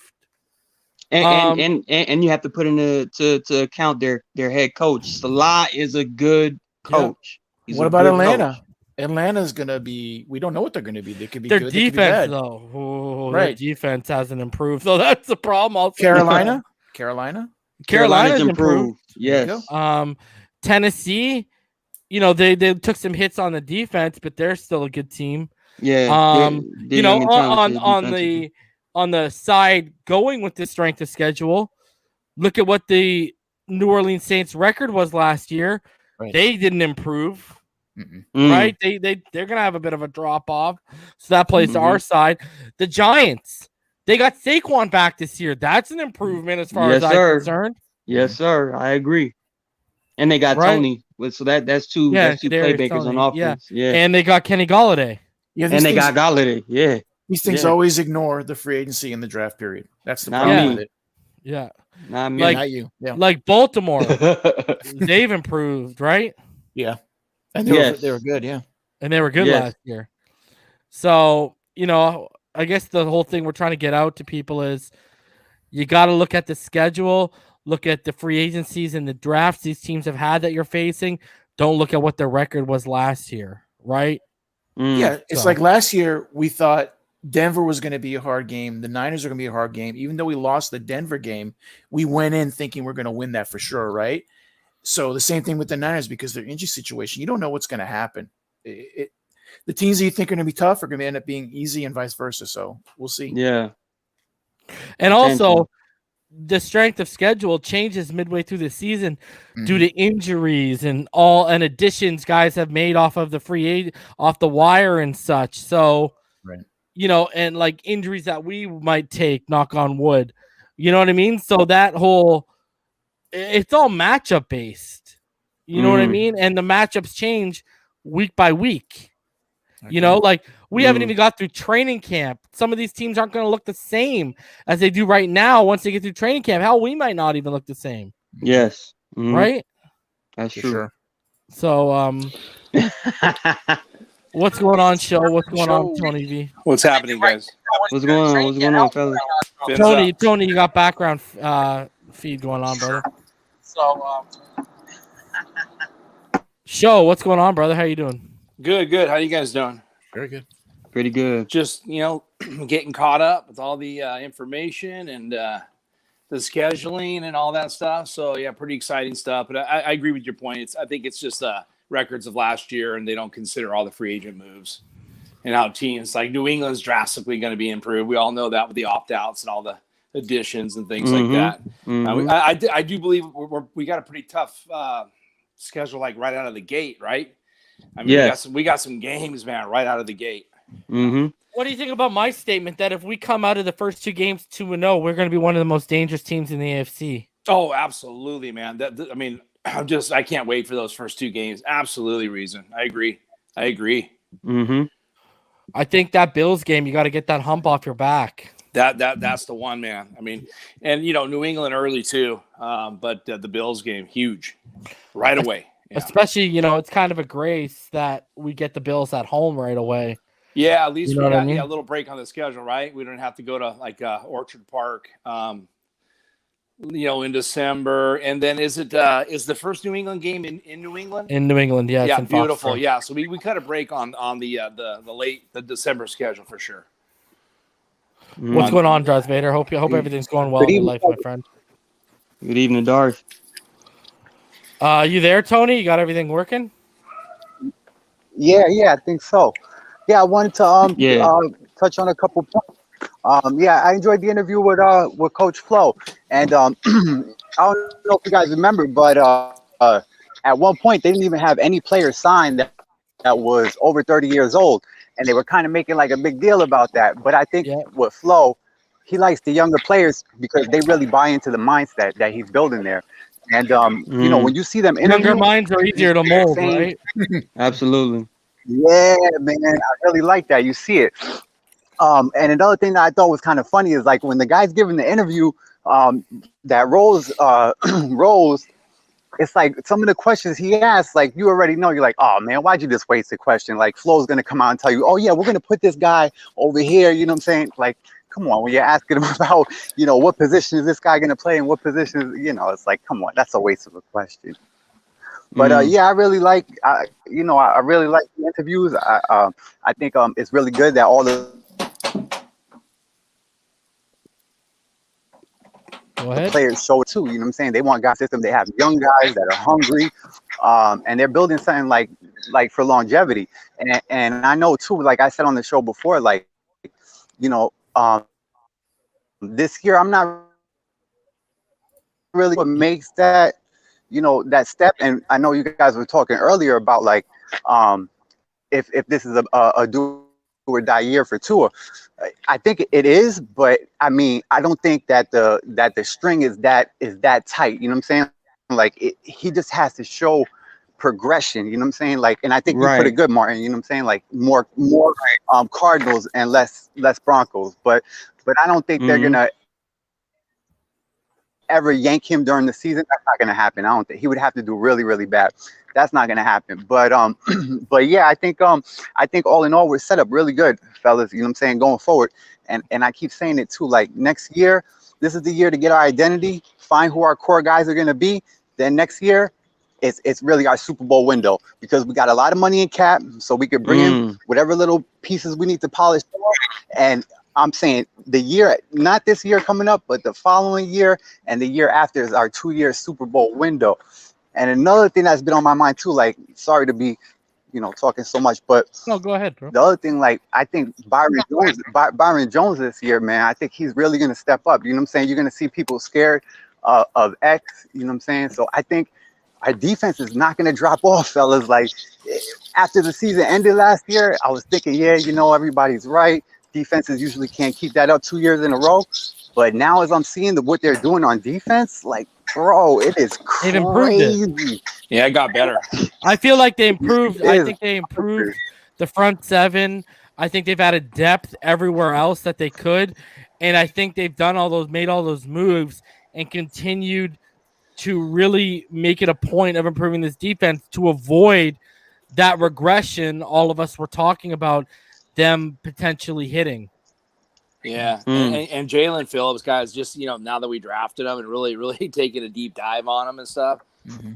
And you have to put to account their head coach. Salah is a good coach. Yeah. What about Atlanta? Coach. Atlanta's gonna be. We don't know what they're gonna be. They could be their good. Defense, though. Right. Their defense hasn't improved, so that's the problem. Also, Carolina's improved. Yes. Tennessee, they took some hits on the defense, but they're still a good team. Yeah. On the side going with the strength of schedule, look at what the New Orleans Saints record was last year. Right. They didn't improve. Right? They're gonna have a bit of a drop off. So that plays to our side. The Giants, they got Saquon back this year. That's an improvement as far as I'm concerned. Yes, sir. I agree. And they got Tony. So that's two playmakers on offense. Yeah. And they got Kenny Golladay. Yeah, and they got Golladay. Yeah. These things always ignore the free agency and the draft period. That's the problem with it. Yeah. Not me. Not you. Yeah. Like Baltimore, they've improved, right? Yeah. And they were good, yeah. And they were good last year. So, I guess the whole thing we're trying to get out to people is you got to look at the schedule, look at the free agencies and the drafts these teams have had that you're facing. Don't look at what their record was last year, right? Yeah, it's like last year we thought Denver was going to be a hard game. The Niners are going to be a hard game. Even though we lost the Denver game, we went in thinking we're going to win that for sure, right? So the same thing with the Niners because their injury situation, you don't know what's going to happen. The teams that you think are going to be tough are going to end up being easy and vice versa. So we'll see. Yeah. And also, the strength of schedule changes midway through the season due to injuries and additions guys have made off of the free agent, off the wire and such. So, and like injuries that we might take, knock on wood, you know what I mean? So that it's all matchup based, you know what I mean? And the matchups change week by week. Like we haven't even got through training camp. Some of these teams aren't going to look the same as they do right now. Once they get through training camp, hell, we might not even look the same. Yes. Right. That's true. Sure. So, what's going on, Show? What's going on, Tony V? What's happening, guys? What's going on, fellas? Tony, you got background feed going on, brother. So, Show, what's going on, brother? How you doing? Good. How you guys doing? Very good. Pretty good. Just, getting caught up with all the information and the scheduling and all that stuff. So, yeah, pretty exciting stuff. But I agree with your point. I think it's just records of last year, and they don't consider all the free agent moves and how teams like New England's drastically going to be improved. We all know that with the opt-outs and all the additions and things like that. I do believe we got a pretty tough schedule, like right out of the gate, right? I mean, we got some games, man, right out of the gate. What do you think about my statement that if we come out of the first two games 2-0, we're going to be one of the most dangerous teams in the AFC? Oh, absolutely, man. I can't wait for those first two games. Absolutely, reason. I agree. I think that Bills game, you got to get that hump off your back. That's the one, man. I mean, and New England early too, but the Bills game huge right away. Yeah. Especially, it's kind of a grace that we get the Bills at home right away. Yeah, at least You know we what I got mean? a little break on the schedule, right? We don't have to go to like Orchard Park, in December. And then is the first New England game in New England? In New England, yeah. Yeah, it's in beautiful. Foxborough. Yeah, so we cut a break on the December schedule for sure. What's going on, Darth Vader? Hope everything's going well in your life, my friend. Good evening, Darth. You there, Tony? You got everything working? Yeah, I think so. Yeah, I wanted to touch on a couple points. I enjoyed the interview with Coach Flo, and I don't know if you guys remember, but at one point they didn't even have any player signed that was over 30 years old, and they were kind of making like a big deal about that. But I think with Flo, he likes the younger players because they really buy into the mindset that he's building there. And when you see them Younger minds are easier to mold, right? Absolutely. Yeah, man, I really like that. You see it. And another thing that I thought was kind of funny is like when the guy's giving the interview, that Rose, it's like some of the questions he asks, like you already know. You're like, oh man, why'd you just waste the question? Like Flo's gonna come out and tell you, oh yeah, we're gonna put this guy over here. You know what I'm saying? Like, come on, when you're asking him about, what position is this guy gonna play and what position is, it's like, come on, that's a waste of a question. But I really like, I really like the interviews. I think it's really good that all the players show it too. You know what I'm saying? They want guys system. They have young guys that are hungry, and they're building something like for longevity. And I know too, like I said on the show before, like this year I'm not really what makes that. That step. And I know you guys were talking earlier about like, if this is a do or die year for Tua. I think it is, but I mean, I don't think that the string is that tight. You know what I'm saying? Like he just has to show progression. You know what I'm saying? Like, and I think you put it good, Martin. You know what I'm saying? Like more Cardinals and less Broncos. But I don't think they're gonna ever yank him during the season. That's not going to happen. I don't think he would have to do really, really bad. That's not going to happen. But yeah, I think all in all we're set up really good, fellas. You know what I'm saying, going forward. And I keep saying it too. Like next year, this is the year to get our identity, find who our core guys are going to be. Then next year, it's really our Super Bowl window because we got a lot of money in cap, so we could bring in whatever little pieces we need to polish. And I'm saying the year, not this year coming up, but the following year and the year after is our 2-year Super Bowl window. And another thing that's been on my mind too, like, sorry to be, talking so much, but no, go ahead, bro. The other thing, like, I think Byron Jones this year, man, I think he's really going to step up. You know what I'm saying? You're going to see people scared of X, you know what I'm saying? So I think our defense is not going to drop off, fellas. Like, after the season ended last year, I was thinking, everybody's right. Defenses usually can't keep that up 2 years in a row. But now as I'm seeing what they're doing on defense, like, bro, it is crazy. They've improved it. Yeah, it got better. I feel like they improved. I think they improved the front seven. I think they've added depth everywhere else that they could. And I think they've made all those moves and continued to really make it a point of improving this defense to avoid that regression all of us were talking about them potentially hitting. Yeah, and Jalen Phillips, guys, just now that we drafted him and really taking a deep dive on him and stuff,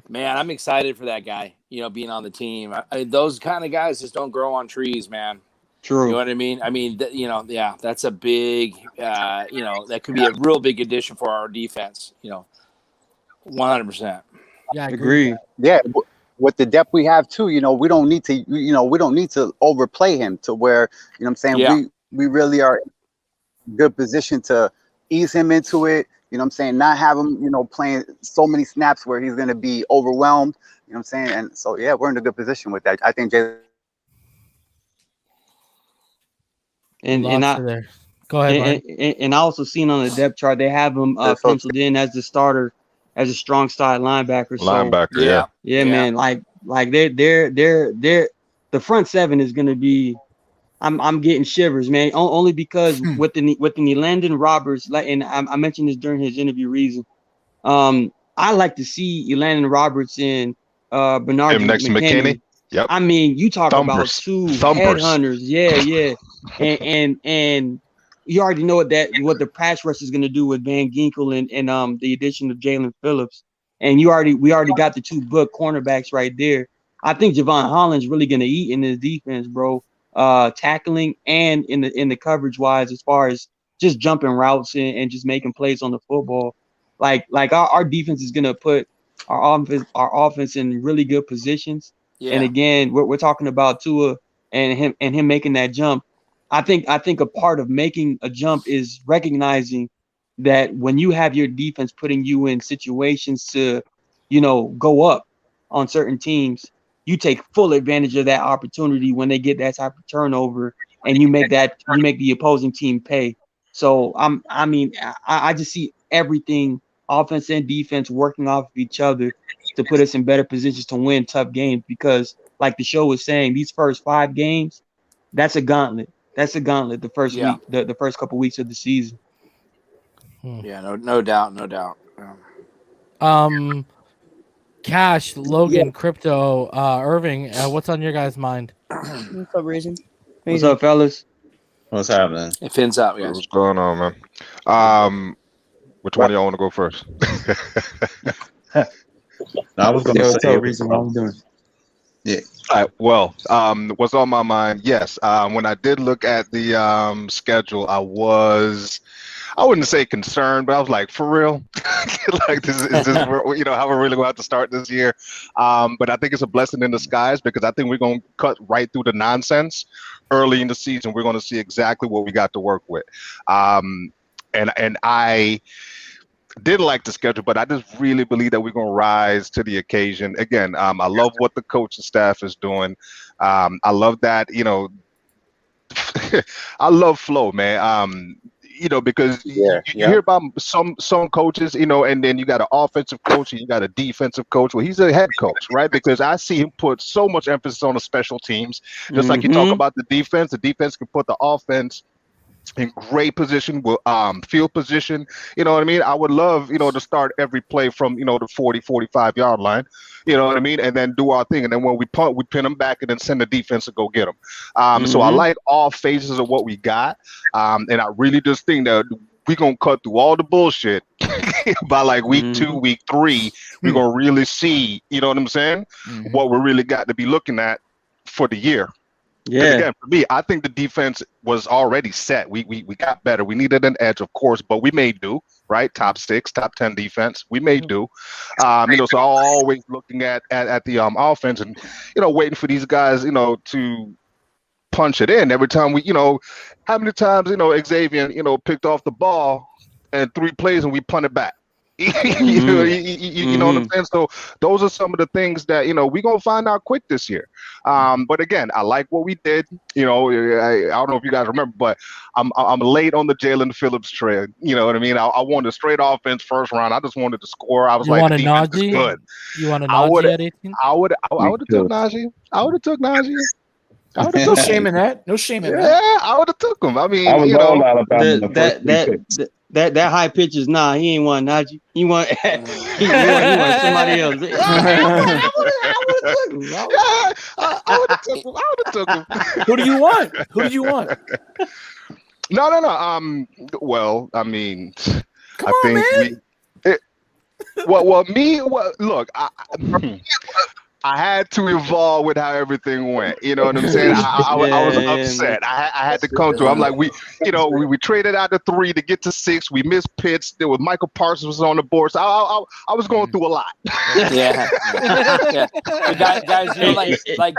man, I'm excited for that guy. Being on the team, those kind of guys just don't grow on trees, man. True. You know what I mean? I mean, that's a big, that could be a real big addition for our defense. 100%. Yeah, I agree. Yeah. With the depth we have too, we don't need to overplay him to where, you know what I'm saying? Yeah. We really are in good position to ease him into it. You know what I'm saying? Not have him, playing so many snaps where he's going to be overwhelmed. You know what I'm saying? And so, yeah, we're in a good position with that. I think Jay. And Go ahead, and I also seen on the depth chart, they have him penciled in as the starter, as a strong side linebacker. So, yeah, man. Like they're the front seven is going to be I'm getting shivers, man. Only because with the Landon Roberts, and I mentioned this during his interview reason. I like to see Landon Roberts and Bernard Him next to McKinney. McKinney. Yep. I mean, you talk about Thumpers. two Thumpers. headhunters. Yeah. and you already know what the pass rush is going to do with Van Ginkel and the addition of Jalen Phillips. And we already got the two book cornerbacks right there. I think Javon Holland's really going to eat in this defense, bro. Tackling and in the coverage wise, as far as just jumping routes and just making plays on the football. Like our defense is going to put our offense in really good positions. Yeah. And again, we're talking about Tua and him making that jump. I think a part of making a jump is recognizing that when you have your defense putting you in situations to, go up on certain teams, you take full advantage of that opportunity when they get that type of turnover, and you make the opposing team pay. So I just see everything, offense and defense, working off of each other to put us in better positions to win tough games, because like the show was saying, these first 5 games, that's a gauntlet. That's a gauntlet the first week, the first couple weeks of the season. Yeah, no doubt. Cash, Logan, Crypto, Irving, what's on your guys' mind? What's up, Raisin? What's up, fellas? What's happening? It fins out, guys. What's going on, man? Which one of y'all want to go first? I was going to say, Raisin, what I'm doing. Yeah. All right. Well, what's on my mind? Yes. When I did look at the schedule, I wouldn't say concerned, but I was like, for real? Like, is this how we're really going to have to start this year? But I think it's a blessing in disguise, because I think we're going to cut right through the nonsense early in the season. We're going to see exactly what we got to work with. And I didn't like the schedule, but I just really believe that we're going to rise to the occasion. Again, I love what the coaching staff is doing. I love that, I love flow, man. Because you hear about some coaches, and then you got an offensive coach and you got a defensive coach. Well, he's a head coach, right? Because I see him put so much emphasis on the special teams. Just like you talk about the defense can put the offense in great position with field position. You know what I mean? I would love, to start every play from, the 40, 45 yard line, you know what I mean? And then do our thing. And then when we punt, we pin them back and then send the defense to go get them. So I like all phases of what we got. And I really just think that we're going to cut through all the bullshit by like week 2, week 3. We're going to really see, you know what I'm saying? What we really got to be looking at for the year. Yeah. Again, for me, I think the defense was already set. We got better. We needed an edge, of course, but we may do, right? Top 6, top 10 defense. We may do. So I'm always looking at the offense and, waiting for these guys, to punch it in every time we, how many times, Xavier, picked off the ball and 3 plays and we punted back. You know what I'm saying? So those are some of the things that, we're going to find out quick this year. But again, I like what we did. I don't know if you guys remember, but I'm late on the Jalen Phillips trade. You know what I mean? I wanted a straight offense first round. I just wanted to score. I was You like, want the a defense is Najee? good. You want a Najee at 18? I would have took Najee. I would have took Najee. No shame in that. No shame in that. Yeah, I would have took him. I mean, I was all Alabama in the first 3 picks. That high pitch is he ain't want Najee. He want somebody else. I would have took him. Who do you want? Who do you want? No. Well, I mean, Come on, man. Look, I had to evolve with how everything went. You know what I'm saying? I was upset. I had to come to it. I'm like, we traded out to 3 to get to 6. We missed Pitts. There was Michael Parsons was on the board. So I was going through a lot. Yeah. Guys, like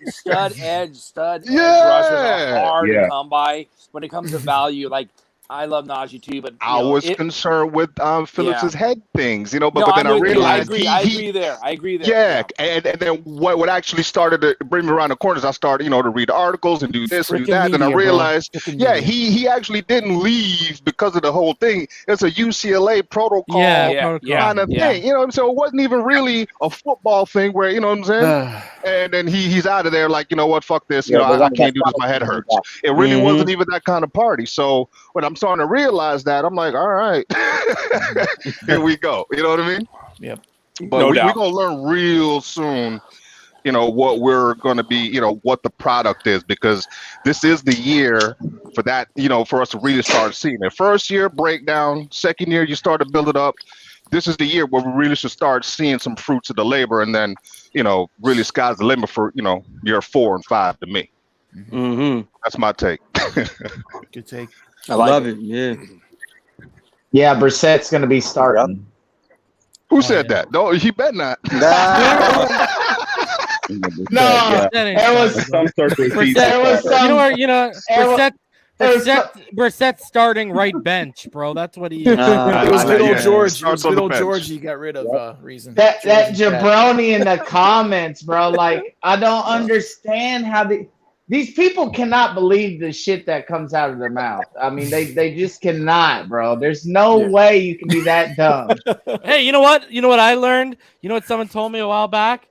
stud edge rushers are hard to come by when it comes to value. Like, I love Najee too, but I was concerned with Phillips's head things, but No, then I realized I agree there. Yeah, and then what actually started to bring me around the corners, I started, to read articles and do this and do that. And I realized, he actually didn't leave because of the whole thing. It's a UCLA protocol kind of thing. So it wasn't even really a football thing where, you know what I'm saying? And then he's out of there like, you know what, fuck this. I can't do this. My head hurts. It really wasn't even that kind of party. So when I'm starting to realize that, I'm like, all right, here we go. You know what I mean? Yep. But we're going to learn real soon, what we're going to be, what the product is, because this is the year for that, for us to really start seeing it. First year, breakdown. Second year, you start to build it up. This is the year where we really should start seeing some fruits of the labor, and then, really sky's the limit for, year 4 and 5 to me. Mm-hmm. That's my take. Good take. I love it. Yeah. Yeah, Brissett's going to be starting. Who said that? No, he bet not. No, it was some sort of Brissett's starting right bench, bro. That's what he is. It was good old George. It was good old George. You got rid of reason. That jabroni in the comments, bro. Like, I don't understand how these people cannot believe the shit that comes out of their mouth. I mean, they just cannot, bro. There's no way you can be that dumb. Hey, you know what? You know what I learned? You know what someone told me a while back?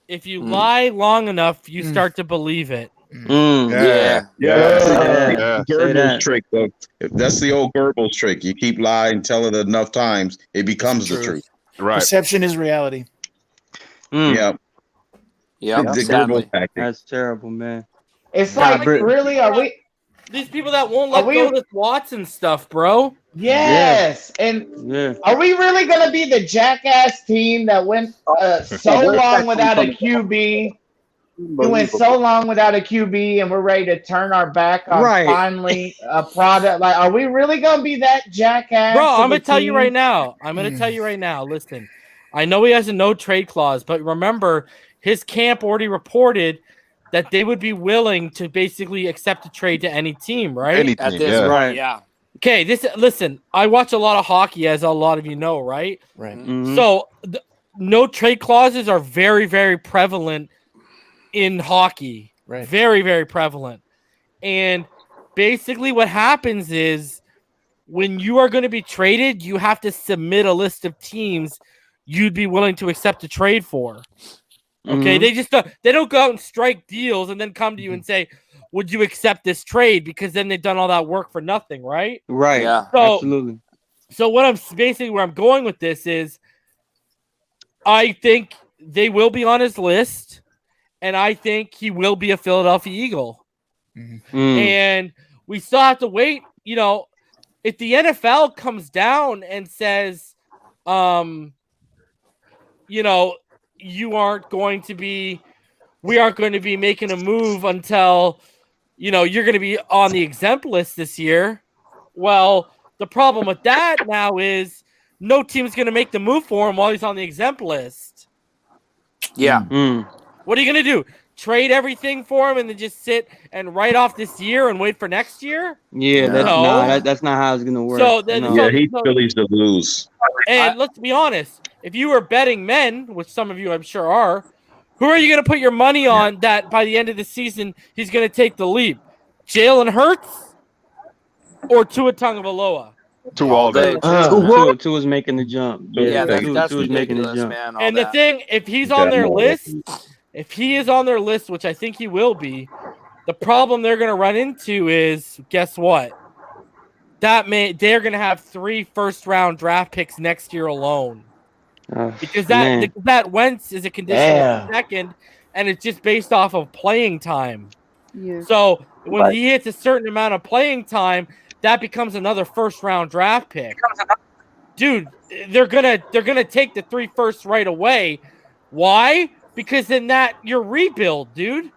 If you lie long enough, you start to believe it. Yeah. Goebbels trick, though. That's the old Goebbels trick. You keep lying, tell it enough times, it becomes the truth. Right. Perception is reality. Yeah. Yeah, the Goebbels tactic. That's terrible, man. It's like, really, are we? These people that won't let go of this Watson stuff, bro. Yes, and are we really going to be the jackass team that went so long without a QB? We went so long without a QB, and we're ready to turn our back on finally a product. Like, are we really going to be that jackass? Bro, I'm going to tell you right now. Listen, I know he has a no trade clause, but remember, his camp already reported that they would be willing to basically accept a trade to any team, right? Any team, Yeah. Okay, listen, I watch a lot of hockey, as a lot of you know, right? Right. Mm-hmm. So no trade clauses are very, very prevalent in hockey. Right. Very, very prevalent. And basically what happens is when you are going to be traded, you have to submit a list of teams you'd be willing to accept a trade for. Okay, they don't go out and strike deals and then come to you and say, would you accept this trade? Because then they've done all that work for nothing, right? Right. Yeah. So, Absolutely. So where I'm going with this is I think they will be on his list, and I think he will be a Philadelphia Eagle. And we still have to wait. If the NFL comes down and says, we aren't going to be making a move until, you're going to be on the exempt list this year. Well, the problem with that now is no team's going to make the move for him while he's on the exempt list. Yeah. What are you going to do? Trade everything for him and then just sit and write off this year and wait for next year? Yeah, that's not how it's going to work. He's Phillies to lose. And let's be honest, if you were betting men, which some of you I'm sure are, who are you going to put your money on that by the end of the season he's going to take the leap? Jalen Hurts or Tua Tagovailoa? Two all day. Two is making the jump. That's Two is making the jump. man. And the thing, if he's on their list, which I think he will be, the problem they're going to run into is, guess what? They're going to have 3 first-round draft picks next year alone. Because that Wentz is a conditional second, and it's just based off of playing time. Yeah. So when he hits a certain amount of playing time, that becomes another first-round draft pick. Dude, they're gonna take the 3 firsts right away. Why? Because then you're rebuild, dude.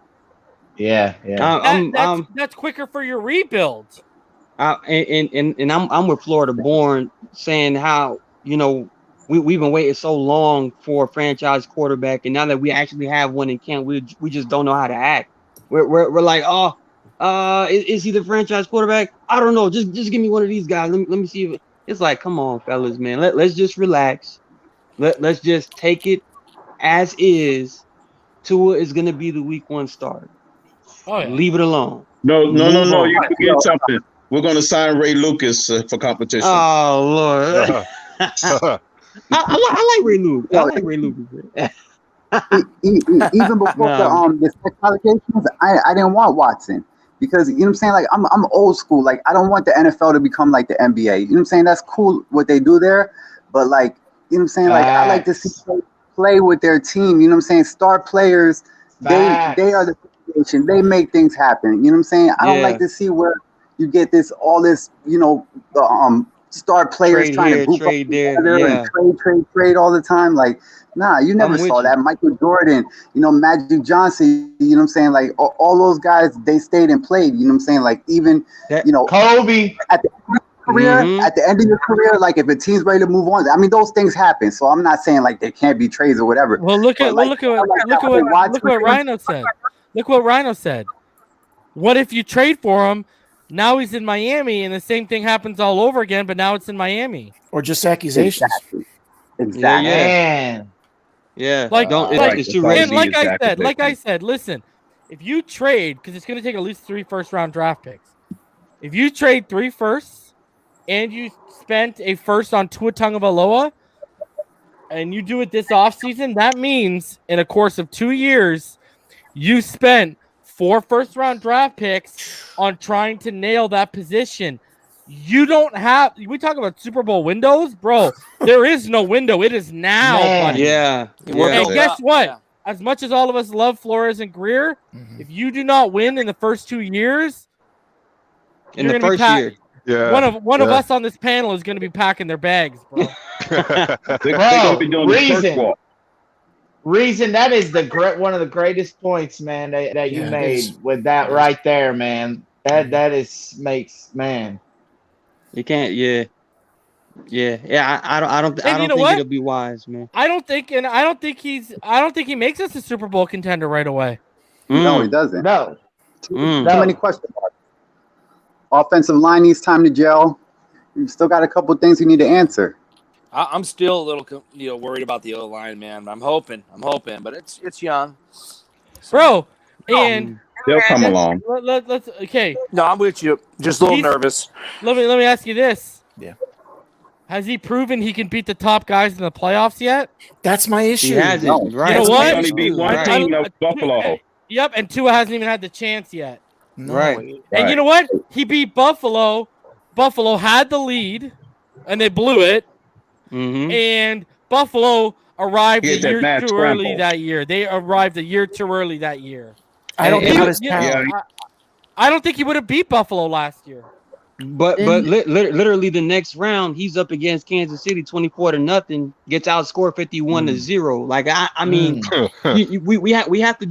Yeah. That's quicker for your rebuild. And I'm with Florida Born saying how we've been waiting so long for a franchise quarterback, and now that we actually have one in camp, we just don't know how to act. We're like, Is he the franchise quarterback? I don't know. Just give me one of these guys. Let me see if it's like, come on, fellas, man. Let's just relax. Let's just take it as is. Tua is gonna be the week 1 starter. Oh, yeah. Leave it alone. No. on. You forget something. We're going to sign Ray Lucas for competition. Oh Lord. I like Ray Lucas. I like Ray Lucas. Even before the sex allegations, I didn't want Watson because you know what I'm saying. Like I'm old school. Like I don't want the NFL to become like the NBA. You know what I'm saying? That's cool what they do there, but like you know what I'm saying. Like I like to see them play with their team. You know what I'm saying? Star players, they are the situation. They make things happen. You know what I'm saying? I don't like to see where you get all this the star players Trade trying here, to group trade up there, together and trade all the time. Like, nah, you never saw that. Michael Jordan, Magic Johnson, you know what I'm saying? Like all those guys, they stayed and played, you know what I'm saying? Like even, Kobe at the at the end of your career, like if a team's ready to move on, I mean those things happen. So I'm not saying like there can't be trades or whatever. Well, look at what Rhino said. Look what Rhino said. What if you trade for him? Now he's in Miami, and the same thing happens all over again. But now it's in Miami, or just accusations. Exactly. Man. Yeah. It's too risky. And like I said, listen. If you trade, because it's going to take at least 3 first-round draft picks. If you trade 3 firsts and you spent a first on Tua Tagovailoa, and you do it this offseason, that means in a course of 2 years, you spent 4 first-round draft picks on trying to nail that position. You don't have. We talk about Super Bowl windows, bro. There is no window. It is now, buddy. Yeah. And guess what? Yeah. As much as all of us love Flores and Greer, if you do not win in the first 2 years, in the first year, one of us on this panel is going to be packing their bags, bro. Reason that is one of the greatest points, man, that you made with that right there, man. That makes man. You can't, I don't think it'll be wise, man. I don't think he makes us a Super Bowl contender right away. No, he doesn't. No. Too many question marks. Offensive line needs time to gel. You still got a couple things you need to answer. I'm still a little, worried about the O-line, man. I'm hoping, but it's young, bro. And they'll come along. Let's okay. No, I'm with you. Just a little nervous. Let me ask you this. Yeah. Has he proven he can beat the top guys in the playoffs yet? That's my issue. He hasn't. No. Right. You know what? He only beat one team, Buffalo. Yep, and Tua hasn't even had the chance yet. No. Right. And you know what? He beat Buffalo. Buffalo had the lead, and they blew it. Mm-hmm. And Buffalo arrived a year too early scramble. that year. They arrived a year too early that year. I don't think he would have beat Buffalo last year. But literally the next round, he's up against Kansas City 24-0, gets outscored 51-0. Like I mean, we have to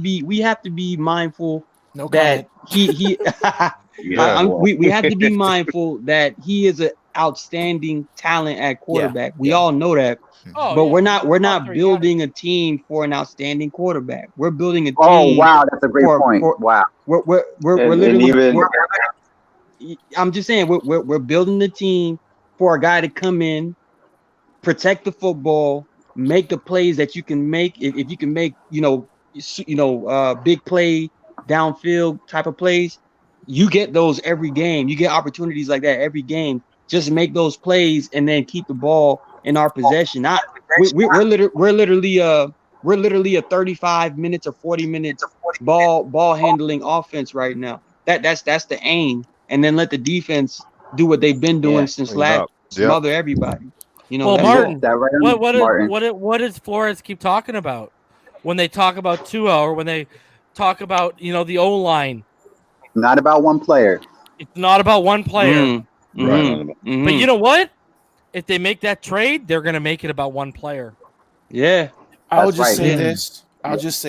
be mindful that he we have to be mindful that he is an outstanding talent at quarterback. We all know that. But we're not building a team for an outstanding quarterback. We're building a team. Oh wow, that's a great point. Wow. We're literally. I'm just saying we're building the team for a guy to come in, protect the football, make the plays that you can make. If you can make big play downfield type of plays, you get those every game. You get opportunities like that every game. Just make those plays and then keep the ball in our possession. We're literally a 35 minutes or 40 minutes ball handling offense right now. That's the aim. And then let the defense do what they've been doing since last smother everybody. Well, Martin, what does Flores keep talking about when they talk about Tua or when they talk about the O-line? Not about one player. It's not about one player. Right. But you know what? If they make that trade, they're going to make it about one player. Yeah. I'll just say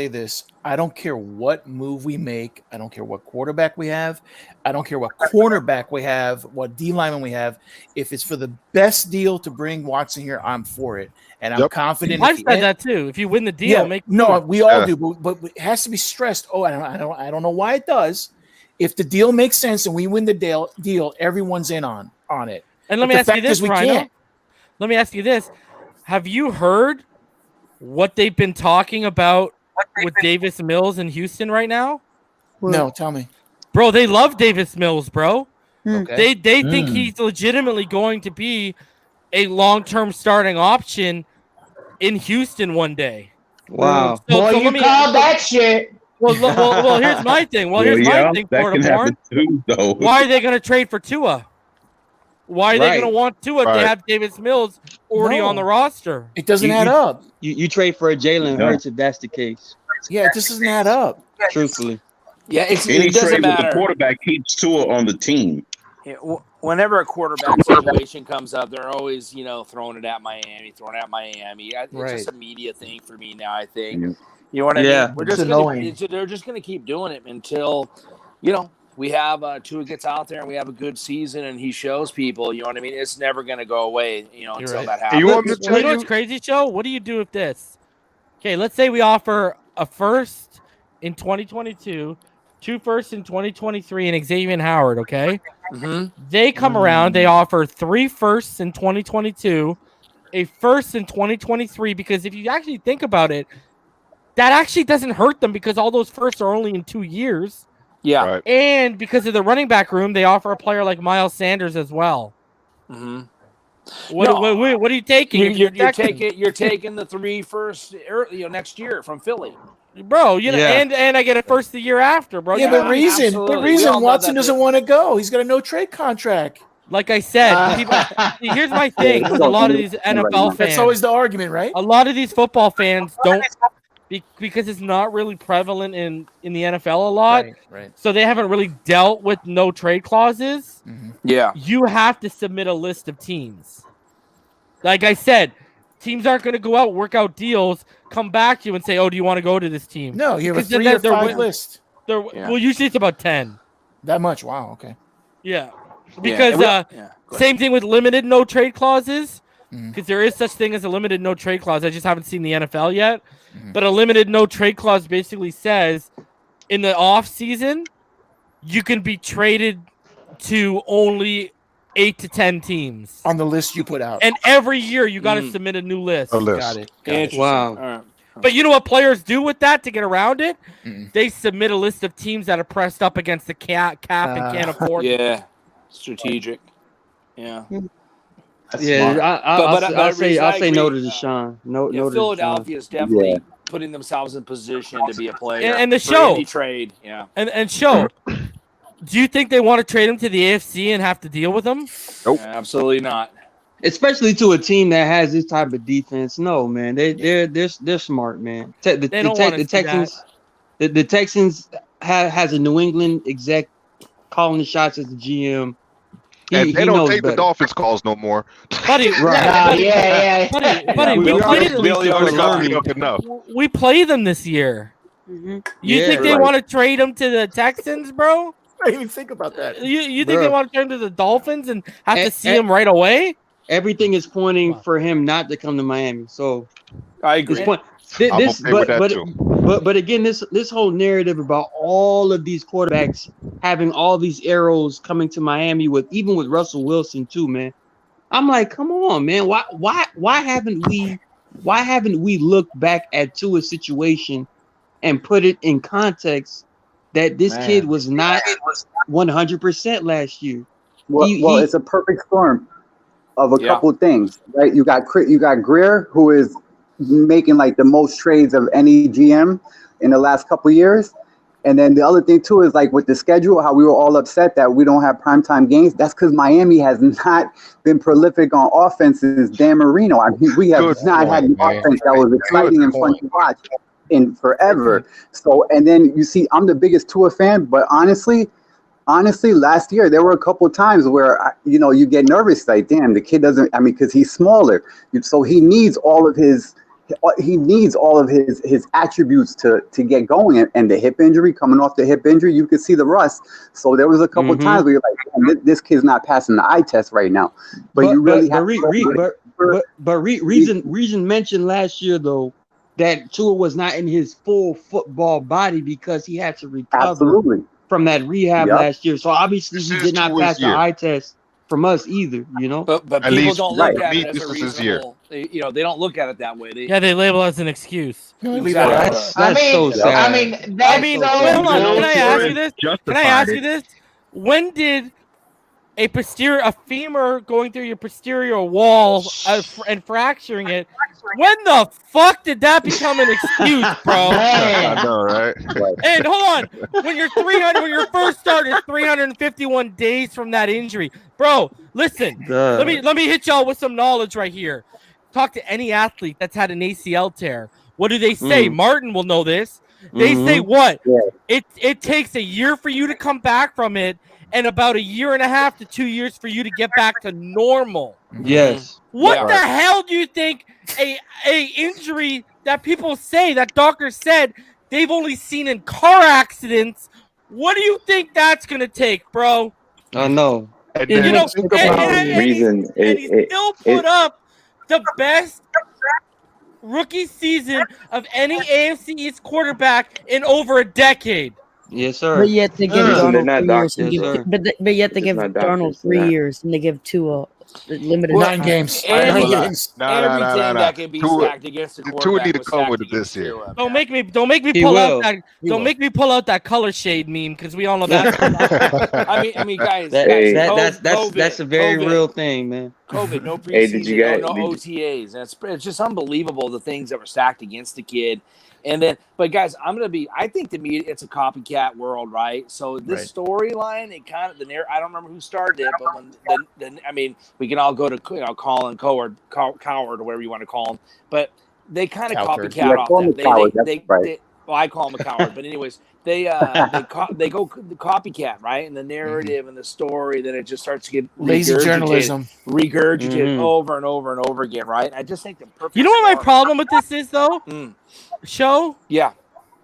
this. I don't care what move we make. I don't care what quarterback we have. I don't care what cornerback we have, what D lineman we have. If it's for the best deal to bring Watson here, I'm for it. And I'm confident. I've said that too. If you win the deal, we all do. But it has to be stressed. Oh, I don't know why it does. If the deal makes sense and we win the deal, everyone's in on it. And let me ask you this, Rhino. Let me ask you this. Have you heard what they've been talking about with Davis Mills in Houston right now? No, tell me. Bro, they love Davis Mills, bro. Okay. They think he's legitimately going to be a long-term starting option in Houston one day. Wow. Boy, you called that shit. Well, here's my thing. Here's my thing, Portaporn. Why are they going to trade for Tua? Why are they going to want Tua if they have Davis Mills already on the roster? It doesn't add up. You trade for a Jalen Hurts if that's the case. Yeah, it just doesn't add up. Truthfully. Yeah, Any it doesn't trade matter. with the quarterback keeps Tua on the team. Yeah, whenever a quarterback situation comes up, they're always, throwing it at Miami. It's just a media thing for me now, I think. Yeah. You know what I mean? They're just going to keep doing it until, we have Tua gets out there and we have a good season and he shows people, you know what I mean? It's never going to go away, until that happens. You know what's crazy, Joe? What do you do with this? Okay, let's say we offer a first in 2022, 2 firsts in 2023, and Xavier Howard, okay? They come around, they offer 3 firsts in 2022, a first in 2023, because if you actually think about it, that actually doesn't hurt them because all those firsts are only in 2 years. Yeah. Right. And because of the running back room, they offer a player like Miles Sanders as well. What are you taking? You're taking the 3 firsts next year from Philly. Bro, and I get a first the year after, bro. Yeah, the reason Watson doesn't want to go, he's got a no trade contract. Like I said, here's my thing with a lot of these NFL fans. That's always the argument, right? A lot of these football fans don't, because it's not really prevalent in the NFL a lot. Right. So they haven't really dealt with no trade clauses. Yeah. You have to submit a list of teams. Like I said, teams aren't going to go out, work out deals, come back to you and say, "Oh, do you want to go to this team?" No, you have a 3 or 5 list. Well, usually it's about 10. That much? Wow. Okay. Yeah, because same thing with limited no trade clauses. Because there is such thing as a limited no trade clause. I just haven't seen the NFL yet. But a limited no trade clause basically says in the off season, you can be traded to only 8 to 10 teams on the list you put out. And every year you got to submit a new list. A list. Got it. Wow. All right. But you know what players do with that to get around it? They submit a list of teams that are pressed up against the cap and can't afford. Yeah, strategic. Yeah. I'll say no to Deshaun. No to Philadelphia is definitely putting themselves in position to be a player. And the for show any trade. Yeah. And show. Do you think they want to trade him to the AFC and have to deal with him? Nope. Absolutely not. Especially to a team that has this type of defense. No, man. They're smart, man. The Texans the Texans has a New England exec calling the shots as the GM. And they don't take the Dolphins calls no more. Buddy, we play them this year. You think they want to trade them to the Texans, bro? I didn't even think about that. You think they want to turn to the Dolphins and have to see him right away? Everything is pointing for him not to come to Miami. So I agree. But again, this whole narrative about all of these quarterbacks having all these arrows coming to Miami even with Russell Wilson too, man. I'm like, come on, man. Why haven't we looked back at Tua's situation and put it in context that this kid was not 100% last year? Well, it's a perfect storm of a couple things, right? You got Greer, who is making like the most trades of any GM in the last couple of years. And then the other thing too is like with the schedule, how we were all upset that we don't have primetime games. That's because Miami has not been prolific on offense since Dan Marino. I mean, we have not had an offense that was exciting and fun to watch in forever. So, and then you see, I'm the biggest Tua fan, but honestly, last year there were a couple of times where you get nervous, like, damn, the kid doesn't. I mean, because he's smaller, so he needs all of his attributes to get going. And the hip injury, coming off the hip injury, you could see the rust. So there was a couple of times where you're like, this kid's not passing the eye test right now. But you really have. Reason mentioned last year though that Tua was not in his full football body because he had to recover from that rehab Yep. last year. So obviously he did not pass the eye test from us either, you know. But At people least- don't look right. at Me, it as this a is his year. reasonable. They don't look at it that way. Yeah, they label it as an excuse. Exactly. That's so sad. I mean, that's wait, so hold on. Can I ask you Flores this? Can I justified ask it. you this? When did a femur going through your posterior wall and fracturing it? When the fuck did that become an excuse, bro? I know, right? And hold on, when your first start is 351 days from that injury, bro. Listen, let me hit y'all with some knowledge right here. Talk to any athlete that's had an ACL tear. What do they say? Martin will know this. They say what? It takes a year for you to come back from it, and about 1.5 to 2 years for you to get back to normal. Yes. What the hell do you think a injury that people say, that doctors said they've only seen in car accidents? What do you think that's gonna take, bro? I know. And You then know, think and about he still put up the best rookie season of any AFC East quarterback in over a decade. Yes, sir. But yet they give They're Darnold not 3 years. doctors. Yes, sir. But yet they It's give not Darnold doctors, 3 they're not. years, and they give Tua limited 9 time. games. Everything 9 games. that can be stacked against the Tua quarterback need to was come stacked with it against this year. Tua. Don't make me He pull will. out that. He Don't will. make me pull out that color shade meme because we all know that. I mean, guys, That's a very COVID, real thing, man. COVID, no Hey, did you preseason, guys- no OTAs. It's just unbelievable the things that were stacked against the kid. And then, but guys, I think to me, it's a copycat world, right? So this storyline, it kind of I don't remember who started it, but we can all go to Colin Coward or whatever you want to call him, but they kind of copycat off that. Well, I call him a coward, but anyways, they go the copycat, right? And the narrative and the story, then it just starts to get Lazy journalism. regurgitated over and over and over again, right? I just think the perfect. You know what my problem with this is, though? Show? Yeah.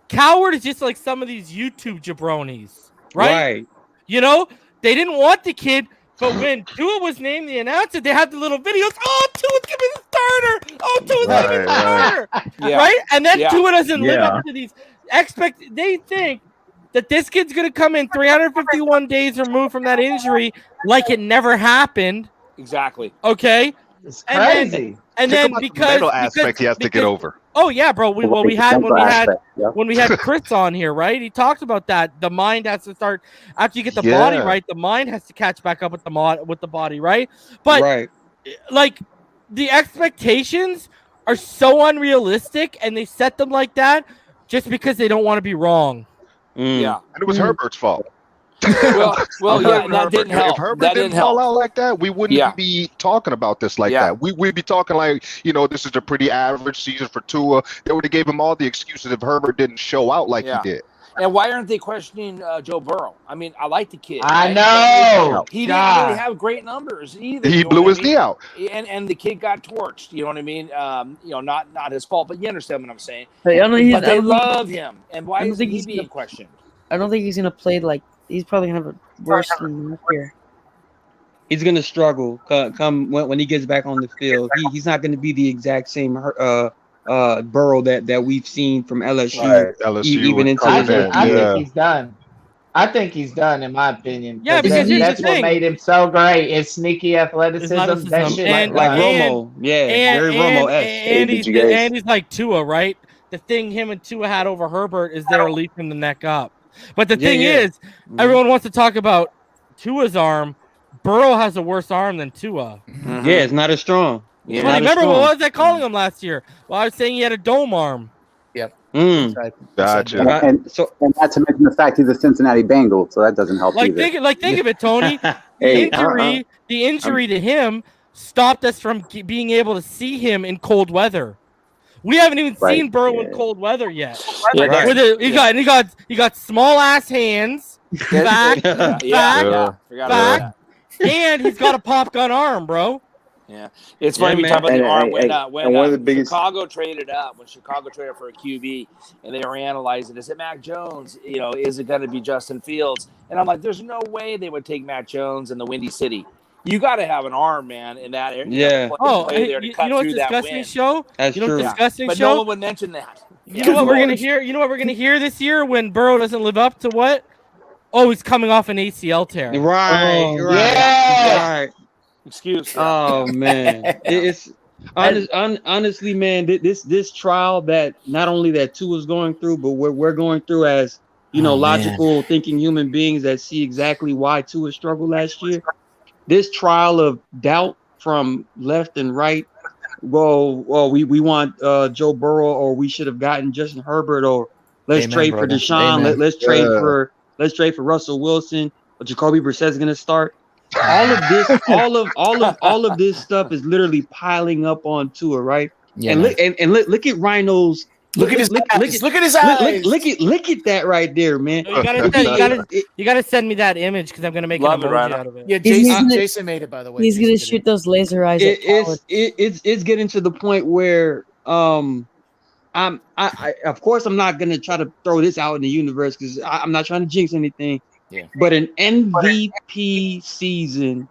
Coward is just like some of these YouTube jabronis, right? Right. You know, they didn't want the kid, but when Tua was named the announcer, they had the little videos. Oh, Tua's giving the starter. Oh, Tua's giving the starter. Yeah. Right? And then Yeah. Tua doesn't live Yeah. up to these They think that this kid's going to come in 351 days removed from that injury like it never happened. Exactly. Okay? It's And crazy. then, and then because mental aspect he has to get over. Oh yeah, bro. When we had Yep. when we had Chris on here, right? He talked about that. The mind has to start after you get the body Yeah. right. The mind has to catch back up with the body, right? But like the expectations are so unrealistic, and they set them like that just because they don't want to be wrong. Yeah. And it was Herbert's fault. Well, yeah, and that didn't help. If Herbert That didn't didn't help. fall out like that, we wouldn't be talking about this like that. We'd be talking like, this is a pretty average season for Tua. They would have gave him all the excuses if Herbert didn't show out like he did. And why aren't they questioning Joe Burrow? I mean, I like the kid. I right? know. He didn't really have great numbers either. He you know blew what his I mean? knee out. And the kid got torched. You know what I mean? Not his fault, but you understand what I'm saying. But I don't think But they love him. And why I don't is think he he's being gonna- questioned? I don't think he's gonna play like he's probably gonna have a worse than last year. He's gonna struggle come when he gets back on the field. He's not gonna be the exact same Burrow that we've seen from LSU. Right, LSU even into I this. think he's done. I think he's done, in my opinion. Yeah, because here's that's the what thing. made him so great. It's sneaky athleticism. That shit And- like and- Romo, very Romo-esque. And he's like Tua, right? The thing him and Tua had over Herbert is they're leaping the neck up. But the thing is, everyone wants to talk about Tua's arm. Burrow has a worse arm than Tua. Yeah, it's not as strong. Yeah, remember what was I calling him last year? Well, I was saying he had a dome arm. Yep. Gotcha. And not to mention the fact he's a Cincinnati Bengal, so that doesn't help either. Think of it, Tony. The injury to him stopped us from being able to see him in cold weather. We haven't even seen Burrow in cold weather yet. He got small ass hands, back, and he's got a pop gun arm, bro. Yeah, it's funny we talk about the arm when one of the biggest Chicago traded up for a QB, and they were analyzing, is it Mac Jones? Is it going to be Justin Fields? And I'm like, there's no way they would take Mac Jones in the Windy City. You got to have an arm, man, in that area. Yeah. You know what's disgusting, show? That's you know what's disgusting, but show? no one would mention that. You know what we're gonna hear? You know what we're gonna hear this year when Burrow doesn't live up to what? Oh, he's coming off an ACL tear. Right. Yes. Excuse. Oh man, it's honestly, man. This trial that not only that Tua's going through, but we're going through as logical thinking human beings that see exactly why Tua struggled last year. This trial of doubt from left and right. Well, we want Joe Burrow, or we should have gotten Justin Herbert, or let's trade for Deshaun. Let's trade for Russell Wilson. But Jacoby Brissett is going to start. All of this, all of this stuff is literally piling up on Tua, right? Yeah, and look at Rhino's. Look at his eyes. Look at his eyes. Look at that right there, man. You gotta send me that image because I'm gonna make an emoji out of it. Yeah, Jason made it, by the way. He's gonna shoot those laser eyes. It's getting to the point where I of course I'm not gonna try to throw this out in the universe because I'm not trying to jinx anything. Yeah. But an MVP season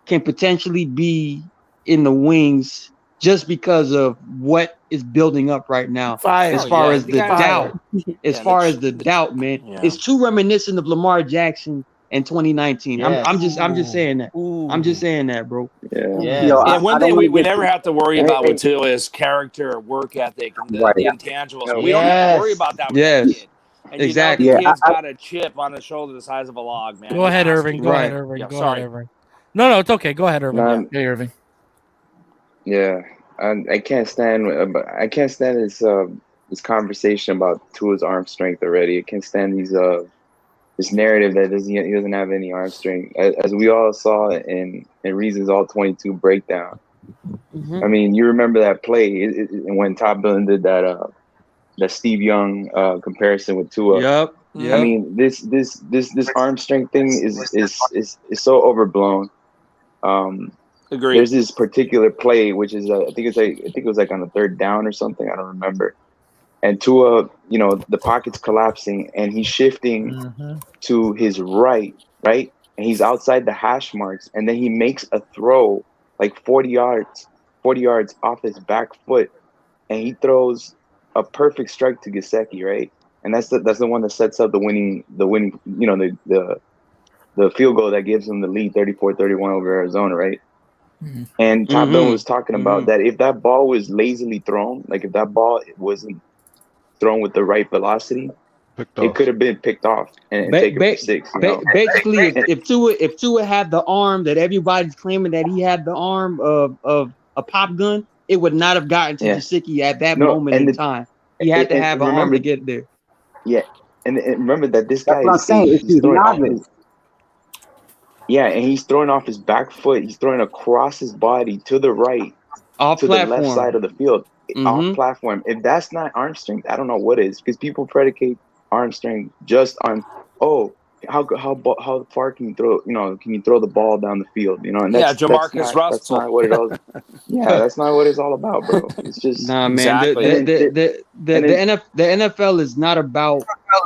can potentially be in the wings just because of what is building up right now. As far as the doubt, man, it's too reminiscent of Lamar Jackson in 2019. Yes. I'm just saying that. I'm just saying that, bro. Yeah. One thing we never have to worry about with Tua is character, work ethic, and the intangibles. We don't have to worry about that with that kid. And exactly. The kid's got a chip on his shoulder the size of a log, man. Go ahead, Irving. Go ahead, Irving. Yeah, Go sorry. ahead, Irving. No, it's okay. Go ahead, Irving. Hey, Irving. Yeah, I can't stand this conversation about Tua's arm strength already. I can't stand this narrative that he doesn't have any arm strength, as we all saw in Reason's All 22 breakdown. I mean, you remember that play when Top Billing did that Steve Young comparison with Tua. Yep. I mean, this arm strength thing is so overblown. Agreed. There's this particular play, which is I think it was like on the third down or something. I don't remember. And Tua, the pocket's collapsing, and he's shifting to his right, and he's outside the hash marks, and then he makes a throw like 40 yards off his back foot, and he throws a perfect strike to Gaskin, right? And that's the one that sets up the winning, the field goal that gives him the lead 34-31 over Arizona, right? Mm-hmm. And Top Bill was talking about that if that ball was lazily thrown, like if that ball wasn't thrown with the right velocity, it could have been picked off and taken for 6. Basically, if Tua had the arm that everybody's claiming that he had the arm of a pop gun, it would not have gotten to Gesicki at that moment in time. He had to have an arm to get there. Yeah, and remember that this guy That's what I'm saying. He's novice. Yeah, and he's throwing off his back foot. He's throwing across his body to the right, off to platform. the left side of the field, off platform. If that's not arm strength, I don't know what is, because people predicate arm strength just on how far can you throw? Can you throw the ball down the field? And that's, Jamarcus Russell. That's not what it all. Yeah, that's not what it's all about, bro. It's just man. Exactly. The NFL is not about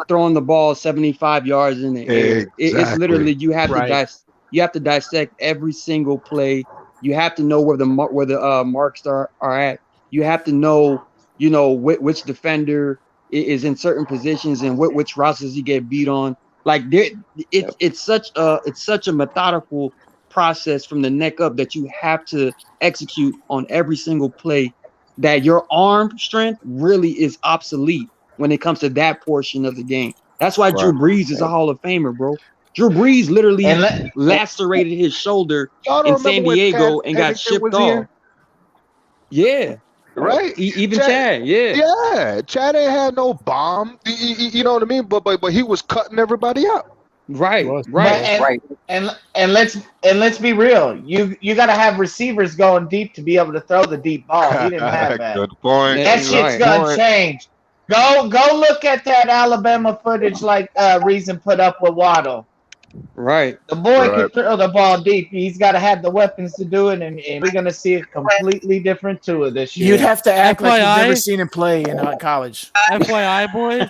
throwing the ball 75 yards in the air. It's literally you have to dissect every single play. You have to know where the marks are at. You have to know which defender is in certain positions and which routes does he get beat on. Like it's such a methodical process from the neck up that you have to execute on every single play, that your arm strength really is obsolete when it comes to that portion of the game. That's why Drew Brees is a Hall of Famer, bro. Drew Brees literally lacerated his shoulder in San Diego and got shipped off. Yeah. Right, even Chad, Chad ain't had no bomb. You know what I mean? But he was cutting everybody out. Right. And let's be real. You got to have receivers going deep to be able to throw the deep ball. He didn't have that. Good point. That shit's gonna change. Go look at that Alabama footage like Reason put up with Waddle. Right. The boy can throw the ball deep. He's got to have the weapons to do it, and we're going to see a completely different Tua this year. You'd have to act like you've never seen him play in college. FYI, boys,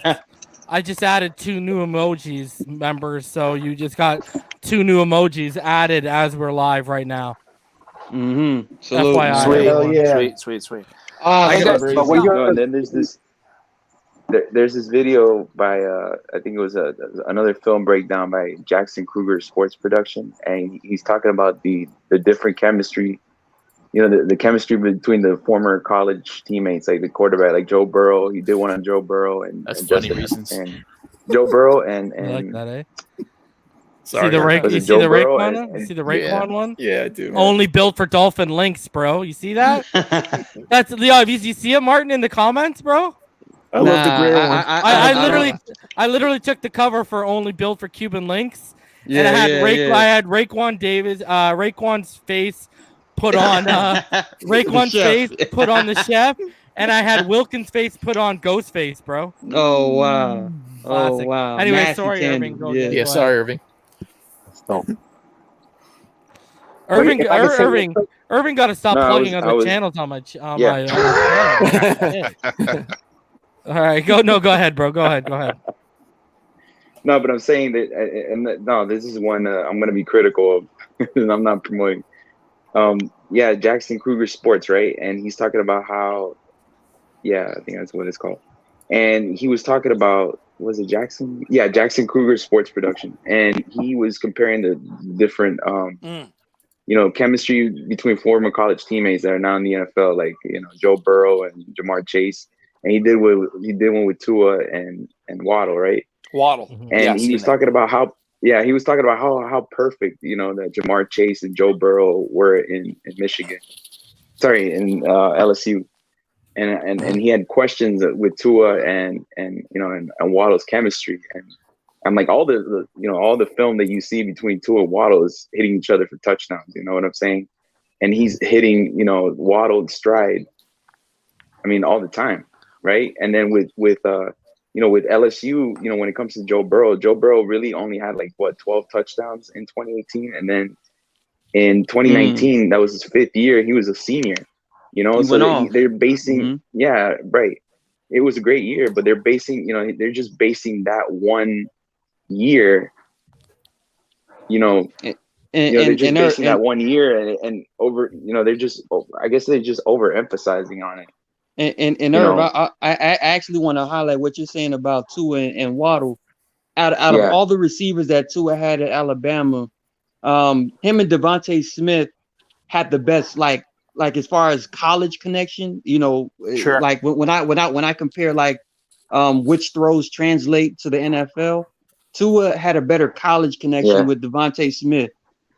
I just added 2 new emojis, members, so you just got 2 new emojis added as we're live right now. Mm-hmm. FYI. Sweet. Oh, And then there's this. there's this video by I think it was another film breakdown by Jackson Kruger Sports Production, and he's talking about the different chemistry, the chemistry between the former college teammates, like the quarterback, like Joe Burrow. He did one on Joe Burrow and funny reasons. And Joe Burrow and I like that, eh? Sorry, see the was you it see Joe the Burrow Raekwon? and- You see the Yeah. Raekwon one? Yeah, I do, man. Only built for Dolphin Links, bro. You see that? That's you see it, Martin, in the comments, bro? I love the gray one. I literally took the cover for Only Built for Cuban Links, and Yeah, I had yeah. I had Raekwon Davis, Raekwon's face put on Raekwon's chef. face put on the chef, and I had Wilkins' face put on Ghostface, bro. Oh wow. Oh Classic. wow. Anyway, Nasty sorry, tandem. Irving. Go Yeah. ahead. Yeah, sorry, Irving. Irving, If I could say real Irving, quick- Irving got to stop No, I plugging was- other I was- channels on my on Yeah. my. All right, go ahead, bro. Go ahead. No, but I'm saying that, no, this is one I'm going to be critical of, and I'm not promoting. Yeah, Jackson Kruger Sports, right? And he's talking about how, yeah, I think that's what it's called. And he was talking about, was it Jackson? Yeah, Jackson Kruger Sports Production. And he was comparing the different, chemistry between former college teammates that are now in the NFL, like, Joe Burrow and Jamar Chase. And he did one with Tua and Waddle, right? Waddle. And he was talking about how perfect, that Jamar Chase and Joe Burrow were in Michigan. Sorry, in LSU. And he had questions with Tua and Waddle's chemistry. And I'm like, all the film that you see between Tua and Waddle is hitting each other for touchdowns, you know what I'm saying? And he's hitting, Waddle in stride, I mean, all the time, right? And then with LSU, when it comes to Joe Burrow really only had 12 touchdowns in 2018, and then in 2019, that was his 5th year. He was a senior, so they're basing, yeah, right. It was a great year, but they're basing, they're just basing that one year, they're just basing that 1 year and over, I guess they're just overemphasizing on it. And Irv, I actually want to highlight what you're saying about Tua and Waddle. Out of all the receivers that Tua had at Alabama, him and Devontae Smith had the best, like as far as college connection. Sure. Like when I compare which throws translate to the NFL, Tua had a better college connection with Devontae Smith,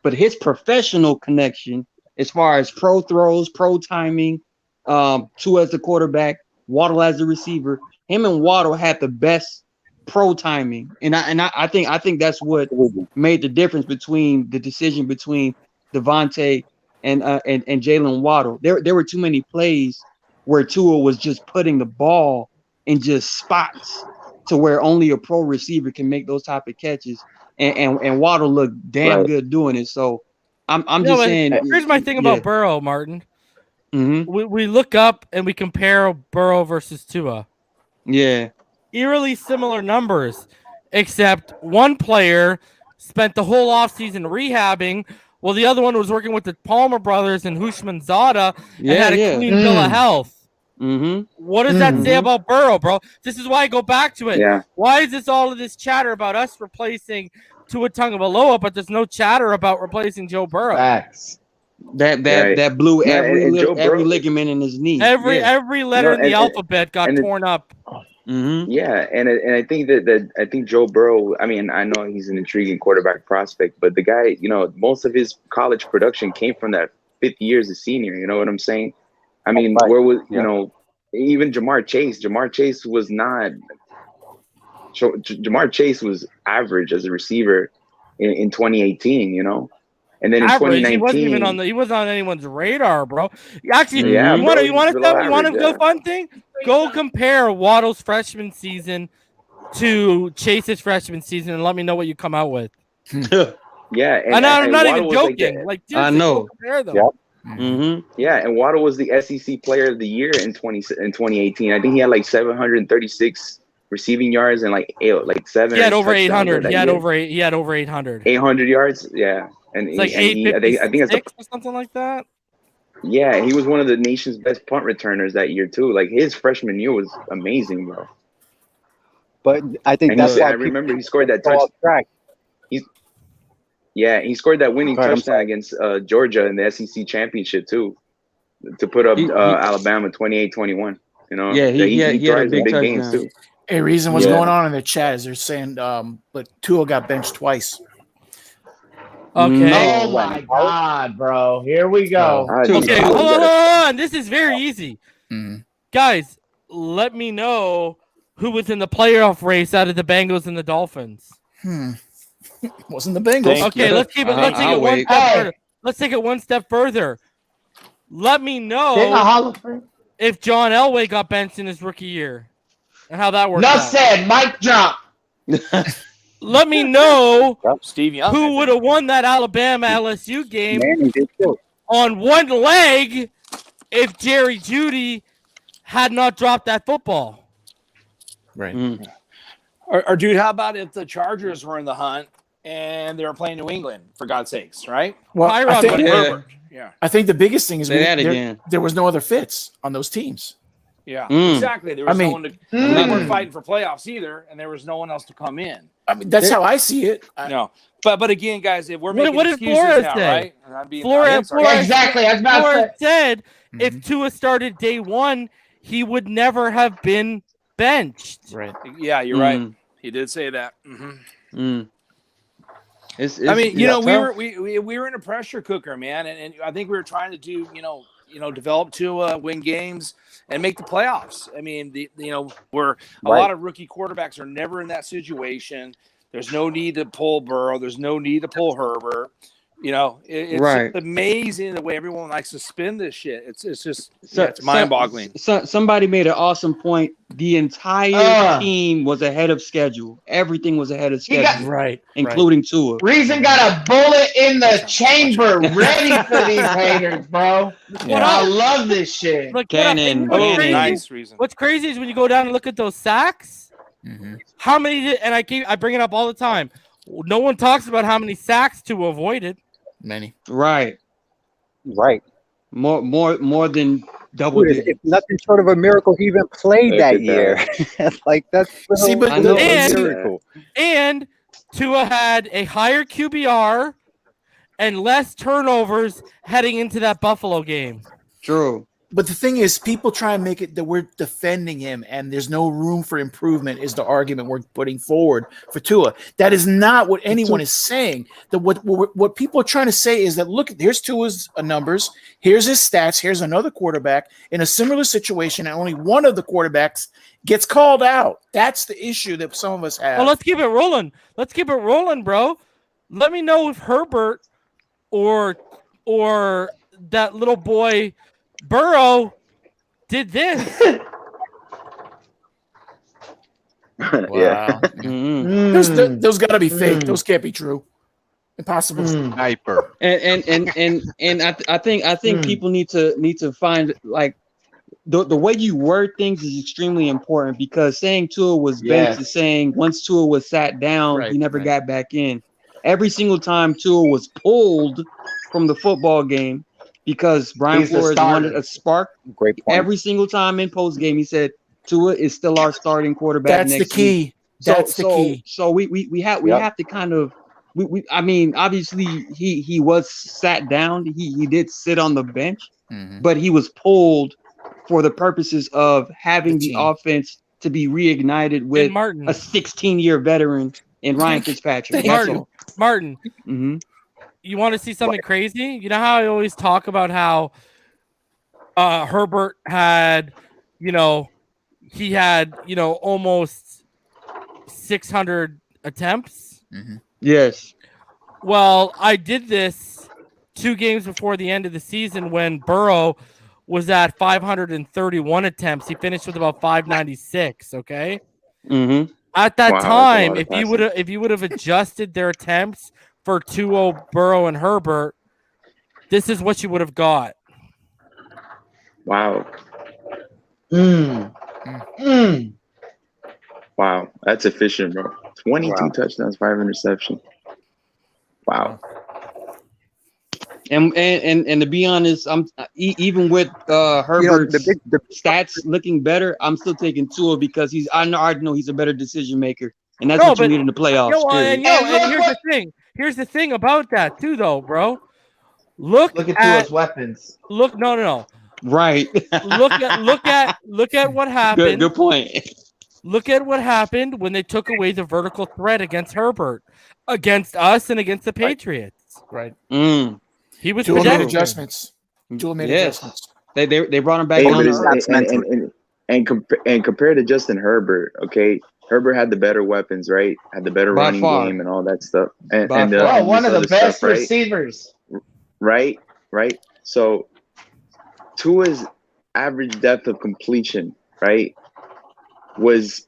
but his professional connection, as far as pro throws, pro timing. Tua as the quarterback, Waddle as the receiver. Him and Waddle had the best pro timing, and I think that's what made the difference between the decision between Devontae and Jalen Waddle. There were too many plays where Tua was just putting the ball in just spots to where only a pro receiver can make those type of catches, and Waddle looked damn good doing it. So I'm just saying. Here's my thing about Burrow, Martin. We look up and we compare Burrow versus Tua. Yeah. Eerily similar numbers, except one player spent the whole offseason rehabbing, while the other one was working with the Palmer brothers and Hushman Zada and had a clean bill of health. What does that say about Burrow, bro? This is why I go back to it. Yeah. Why is this all of this chatter about us replacing Tua Tagovailoa, but there's no chatter about replacing Joe Burrow? Facts. That blew every Burrow, ligament in his knee. Every letter in the alphabet got torn up. Yeah, and I think that I think Joe Burrow. I mean, I know he's an intriguing quarterback prospect, but the guy, most of his college production came from that 5th year as a senior. You know what I'm saying? I mean, where was even Jamar Chase? Jamar Chase was not. Jamar Chase was average as a receiver in 2018. And then in 2019, he wasn't on anyone's radar, bro. Actually, Yeah, you want to go fun thing? Go compare Waddle's freshman season to Chase's freshman season, and let me know what you come out with. Yeah, I'm not Waddle even was joking. I know. Compare them. Yeah, and Waddle was the SEC Player of the Year in 2018. I think he had 736 receiving yards and 7. He had over 800. He had over 800. 800 yards. Yeah. And it's like I think it's or something like that. Yeah, he was one of the nation's best punt returners that year too. His freshman year was amazing, bro. But I think And that's why I remember he scored that touchdown. He scored that winning touchdown against Georgia in the SEC championship too, to put up Alabama 28-21. You know, he thrives in big games too. Hey, reason what's going on in the chat is they're saying, but Tua got benched twice. Okay. Oh my God, bro! Here we go. Okay, hold on. This is very easy, guys. Let me know who was in the playoff race out of the Bengals and the Dolphins. Wasn't the Bengals? Okay, let's keep it. Let's take it one step further. Let's take it one step further. Let me know if John Elway got benched in his rookie year and how that worked. Enough said. Mic drop. Let me know Steve Young, who would have won that Alabama LSU game on one leg if Jerry Jeudy had not dropped that football. Right. Or dude, how about if the Chargers were in the hunt and they were playing New England, for God's sakes, right? Well, I think the biggest thing is Say that again. there was no other fits on those teams. Yeah, exactly. There was no one to. They weren't Mm. fighting for playoffs either, and there was no one else to come in. I mean, that's how I see it. No, but again, guys, if we're making What did excuses Flores now, say? right? And I'm being Flores exactly. I was about to Flores say. said if Tua started day one, he would never have been benched. Right. Yeah, you're right. He did say that. Mm-hmm. It's I mean, you know, tough. we were in a pressure cooker, man, and I think we were trying to do, develop to win games and make the playoffs. I mean, we're a lot of rookie quarterbacks are never in that situation. There's no need to pull Burrow. There's no need to pull Herbert. It's just amazing the way everyone likes to spin this shit. It's just it's mind-boggling. Somebody made an awesome point. The entire team was ahead of schedule. Everything was ahead of schedule, including Tua. Reason got a bullet in the chamber ready for these haters, bro. I love this shit. Look, nice reason. What's crazy is when you go down and look at those sacks. How many? And I bring it up all the time. No one talks about how many sacks Tua avoided. Many. Right. More than double digits. It's nothing short of a miracle he even played that year. Like that's a miracle. And Tua had a higher QBR and less turnovers heading into that Buffalo game. True. But the thing is, people try and make it that we're defending him and there's no room for improvement is the argument we're putting forward for Tua. That is not what anyone is saying. That what people are trying to say is that, look, here's Tua's numbers, here's his stats, here's another quarterback in a similar situation, and only one of the quarterbacks gets called out. That's the issue that some of us have. Well, let's keep it rolling. Let's keep it rolling, bro. Let me know if Herbert or that little boy Burrow did this. Wow. Those got to be fake. Those can't be true. Impossible. Sniper. And I think people need to find like the way you word things is extremely important, because saying Tua was benched is saying once Tua was sat down, he never got back in. Every single time Tua was pulled from the football game, because Brian Flores wanted a spark. Great point. Every single time in post game, he said Tua is still our starting quarterback. That's the key. Week. That's the key. So we have to kind of I mean, obviously he was sat down. He did sit on the bench, but he was pulled for the purposes of having the offense to be reignited with a 16-year veteran in Ryan Fitzpatrick. Martin. You want to see something crazy? You know how I always talk about how Herbert had, he had, almost 600 attempts. Yes. Well, I did this 2 games before the end of the season when Burrow was at 531 attempts. He finished with about 596. Okay. At that time, if you would have adjusted their attempts for Tua, Burrow, and Herbert, this is what you would have got. Wow. Wow, that's efficient, bro. 22 touchdowns, 5 interceptions. Wow. And to be honest, I'm even with Herbert's the stats looking better, I'm still taking Tua because I already know he's a better decision maker, and that's No, what you but need in the playoffs. and here's the thing. Here's the thing about that too, though, bro. Look at Tua's weapons. No. Right. look at what happened. Good point. Look at what happened when they took away the vertical threat against Herbert, against us, and against the Patriots. Right. He was Tua made projected. adjustments. Tua made adjustments. They brought him back Hey, down to but earth. and compared to Justin Herbert, okay, Herbert had the better weapons, right? Had the better By running far. game and all that stuff. And one of the this best other stuff, right? receivers. Right. So Tua's average depth of completion, right, was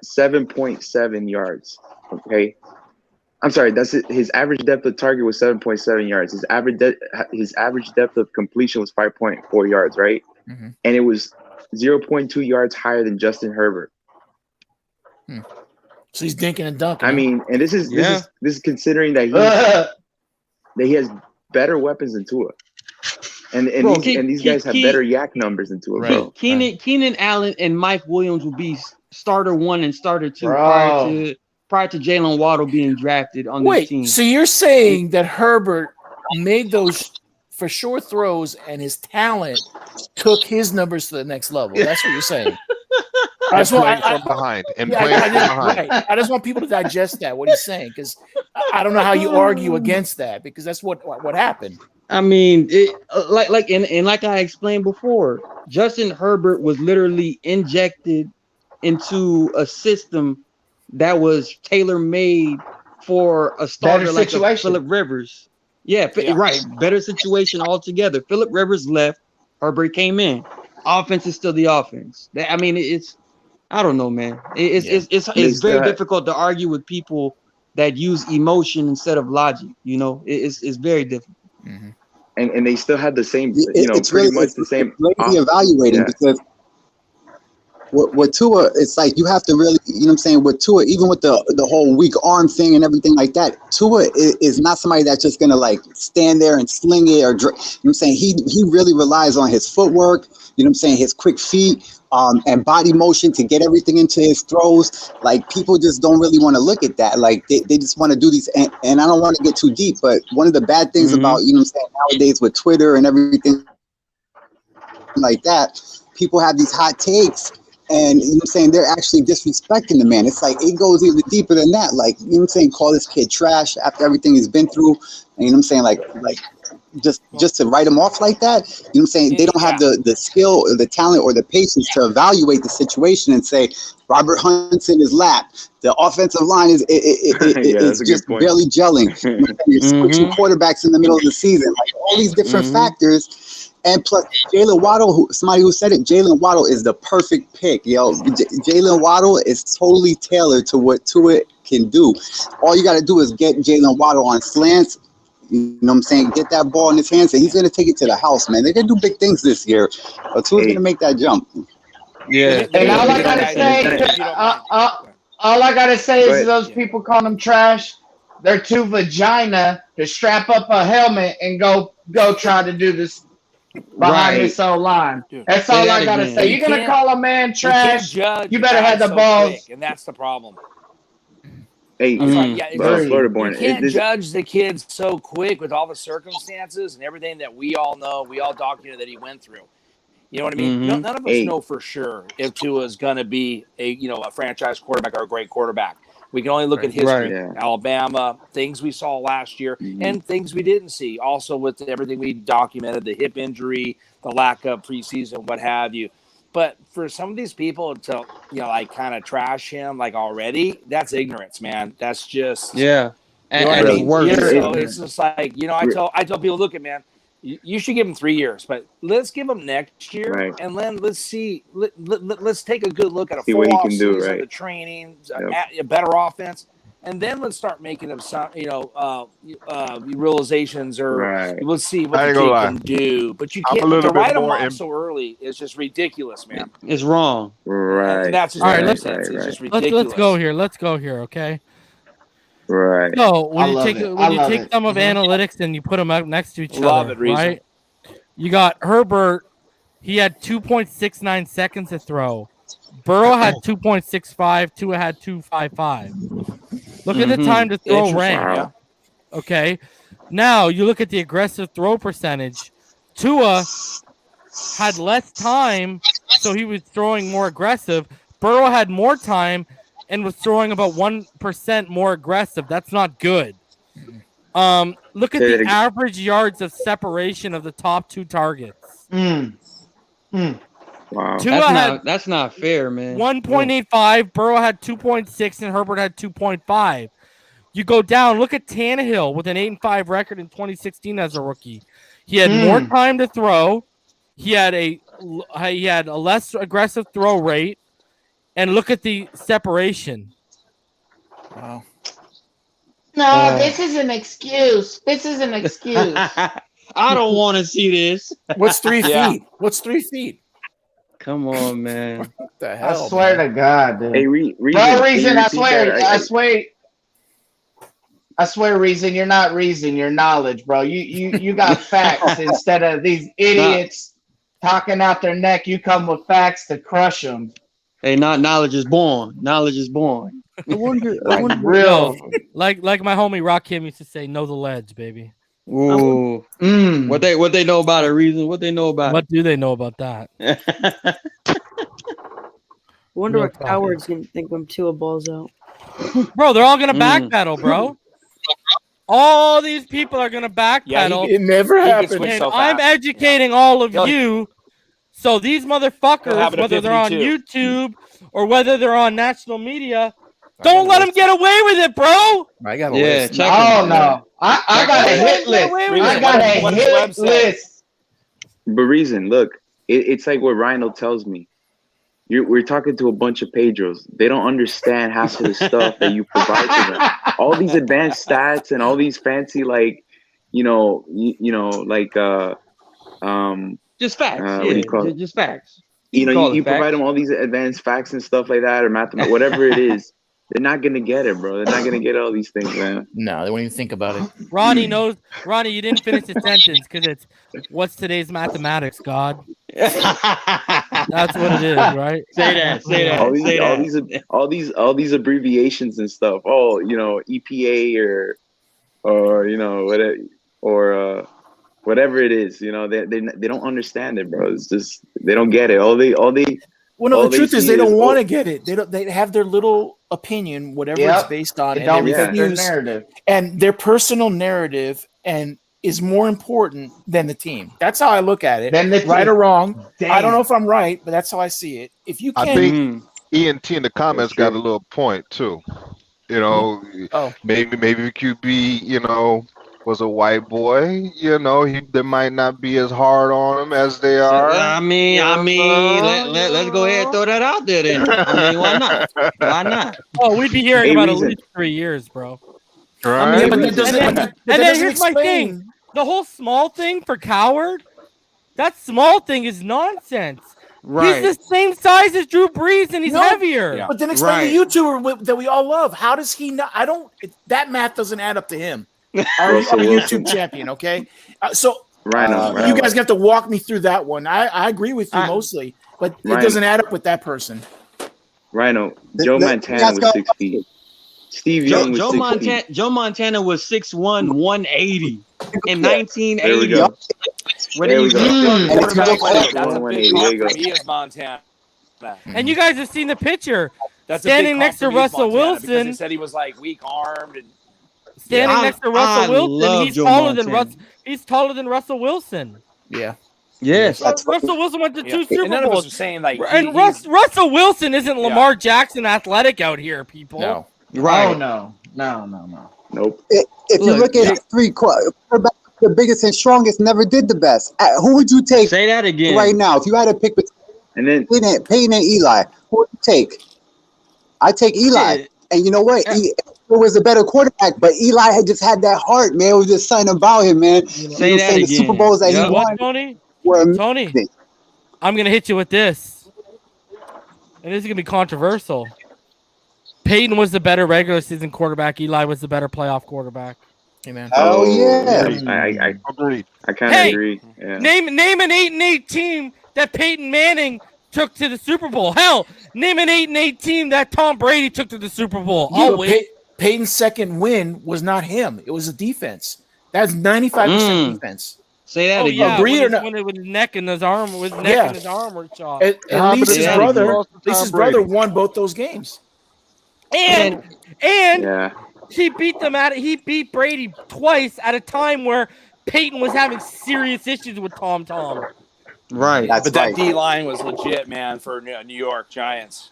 7.7 yards. Okay. I'm sorry, that's it. His average depth of target was 7.7 yards. His average depth of completion was 5.4 yards, right? Mm-hmm. And it was 0.2 yards higher than Justin Herbert. So he's dinking and dunking. I mean, and this is considering that he has better weapons than Tua. And these guys have better yak numbers than Tua. Right. Keenan Allen and Mike Williams will be starter 1 and starter 2 prior to Jalen Waddle being drafted on this team. So you're saying that Herbert made those for sure throws and his talent took his numbers to the next level. That's what you're saying. I just want people to digest that, what he's saying, because I don't know how you argue against that, because that's what happened. I mean, like I explained before, Justin Herbert was literally injected into a system that was tailor-made for a starter like Phillip Rivers. Yeah, right. Better situation altogether. Phillip Rivers left. Herbert came in. Offense is still the offense. I mean, I don't know, man. It's very difficult to argue with people that use emotion instead of logic. You know, it's very difficult. Mm-hmm. And they still had the same, it's pretty really, much the same. Really evaluating because with Tua, it's like you have to really, you know what I'm saying, with Tua, even with the whole weak arm thing and everything like that, Tua is not somebody that's just going to like stand there and sling it or, you know what I'm saying, he really relies on his footwork, you know what I'm saying, his quick feet and body motion to get everything into his throws. Like people just don't really want to look at that. Like they just want to do these, and I don't want to get too deep, but one of the bad things about, you know what I'm saying, nowadays with Twitter and everything like that, people have these hot takes. And you know what I'm saying, they're actually disrespecting the man. It's like it goes even deeper than that. Like, you know what I'm saying, call this kid trash after everything he's been through. And you know what I'm saying, like just to write him off like that, you know what I'm saying? They don't have the skill or the talent or the patience to evaluate the situation and say, Robert Hunt's in his lap. The offensive line is just barely gelling. You know, you're switching quarterbacks in the middle of the season. Like all these different factors. And plus, Jalen Waddle, somebody who said it, Jalen Waddle is the perfect pick, yo. Jalen Waddle is totally tailored to what Tua can do. All you got to do is get Jalen Waddle on slants, you know what I'm saying, get that ball in his hands, and he's going to take it to the house, man. They're going to do big things this year. But Tua's going to make that jump. Yeah. And all I got to say is those people calling them trash, they're too vagina to strap up a helmet and go try to do this behind this old line. That's all I gotta say. You're gonna call a man trash. You better have the balls. Quick, and that's the problem. Hey, you can't judge the kid so quick with all the circumstances and everything that we all know. We all documented that he went through. You know what I mean? None of us know for sure if Tua is going to be a franchise quarterback or a great quarterback. We can only look at history, Alabama, things we saw last year, and things we didn't see. Also, with everything we documented, the hip injury, the lack of preseason, what have you. But for some of these people to, kind of trash him already, that's ignorance, man. That's just and it's worse. It's just like I tell people, look at man. You should give him 3 years, but let's give him next year, and then let's see. Let's take a good look at a full off season, the training, a better offense, and then let's start making some, realizations, or let's see what the kid can do. But you can't to write him off so early. It's just ridiculous, man. It's wrong. Right. And that's just all right. It's just ridiculous. Let's go here. Okay. Right. So I when you love take it. when you I love take it. some of Mhm. analytics and you put them out next to each Love other, it, Reason. right? You got Herbert. He had 2.69 seconds to throw. Burrow had 2.65. Tua had 2.55. Look at the time to throw Interesting. rank. Yeah. Okay. Now you look at the aggressive throw percentage. Tua had less time, so he was throwing more aggressive. Burrow had more time and was throwing about 1% more aggressive. That's not good. Look at Say that the again. average yards of separation of the top two targets. Wow. Tua had That's not fair, man. 1.85, Burrow had 2.6, and Herbert had 2.5. You go down, look at Tannehill with an 8-5 record in 2016 as a rookie. He had more time to throw. He had a less aggressive throw rate, and look at the separation. Wow. No, this is an excuse. This is an excuse. I don't want to see this. What's 3 Yeah. feet? What's 3 feet? Come on, man. What the I hell? swear man? to God, dude. Hey, Reason. Bro, can Reason, you I repeat swear, that? I swear, Reason, you're not Reason, you're knowledge, bro. You got facts instead of these idiots talking out their neck. You come with facts to crush them. Hey, not knowledge is born. Knowledge is born. I wonder. Real. Like my homie Rakim used to say, know the ledge, baby. Ooh. What they know about a Reason? What they know about What do they know about that? I wonder Real what talk. cowards gonna think when Tua balls out. Bro, they're all gonna backpedal, bro. All these people are gonna backpedal. It never He could happened. switch And so I'm fast. educating all of He'll- you. So these He'll motherfuckers, have an whether they're on epiphany, YouTube or whether they're on national media, don't let them get away with it, bro. I got a Yeah, list. check Oh him. no, I got a hit list. I got a hit list. But Reason, look, it's like what Rhino tells me. We're talking to a bunch of Pedros. They don't understand half of the stuff that you provide to them. All these advanced stats and all these fancy, like, Just facts. what do you call it? Just facts. You Facts. provide them all these advanced facts and stuff like that, or mathematics, whatever it is. They're not gonna get it, bro. They're not gonna get all these things, man. No, they won't even think about it. Ronnie knows. Ronnie, you didn't finish the sentence because it's what's today's mathematics, God? That's what it is, right? Say that. All these abbreviations and stuff. Oh, EPA or whatever it is. They don't understand it, bro. It's just they don't get it. Well, no, all the truth they is see they don't is, want to get it. They have their little opinion, whatever it's based on, They and don't they fit their refuse. narrative. And their personal narrative and is more important than the team. That's how I look at it. Then the Right team. or wrong. Damn. I don't know if I'm right, but that's how I see it. If you I can't, think ENT in the comments got a little point too. Maybe QB, was a white boy. They might not be as hard on him as they are. I mean, let's go ahead and throw that out there then. I mean, why not? Why not? Oh, we'd be hearing Hey, about Reason. at least 3 years, bro. Right? Yeah, but that And doesn't. then, But that and then doesn't here's my explain. thing: the whole small thing for Coward. That small thing is nonsense. Right. He's the same size as Drew Brees, and he's No, heavier. But then explain the YouTuber that we all love. How does he not? I don't. That math doesn't add up to him. Our Russell Wilson. YouTube champion. Okay, so Rhino, you guys got to walk me through that one. I agree with you mostly, but it Rhino. doesn't add up with that person. Rhino, Joe Montana was 6 feet. Steve Young was 6 feet. Joe Montana was 6'1", 180 in 1980. There we go. What There do we you go. That's a big There part you go. for me as Montana. And you guys have seen the picture. That's standing a big next to comp for me as Russell Montana, because Wilson. They said he was like weak armed and Standing next to Russell Wilson, love he's Joe taller than Montana. He's taller than Russell Wilson. Yeah. Yes. Russell Wilson went to 2 And Super none of us Bowls. are saying like And Russell Wilson isn't Lamar Jackson athletic out here, people. No. Right. Oh no. Nope. If you look at quarterbacks, the biggest and strongest never did the best. Who would you take? Say that again. Right now, if you had to pick between and then Peyton and Eli, who would you take? I take Eli. Yeah. And you know what? He was a better quarterback, but Eli had just had that heart, man. It was just something about him, man. Say that The again. Super Bowls that he won Tony? were Tony, amazing. I'm gonna hit you with this, and this is gonna be controversial. Peyton was the better regular season quarterback. Eli was the better playoff quarterback. Amen. Oh yeah. I Agreed. I kind of Hey, agree. Yeah. Name an 8-8 team that Peyton Manning took to the Super Bowl. Hell, name an 8-8 team that Tom Brady took to the Super Bowl. Yeah, Peyton's second win was not him. It was a defense. That's 95% defense. Say that again. Yeah, Agree or not? when his neck and his arm, and his arm were shot. At least his brother won both those games. And Yeah. he beat Brady twice at a time where Peyton was having serious issues with Tom. Right. But that D line was legit, man, for New York Giants.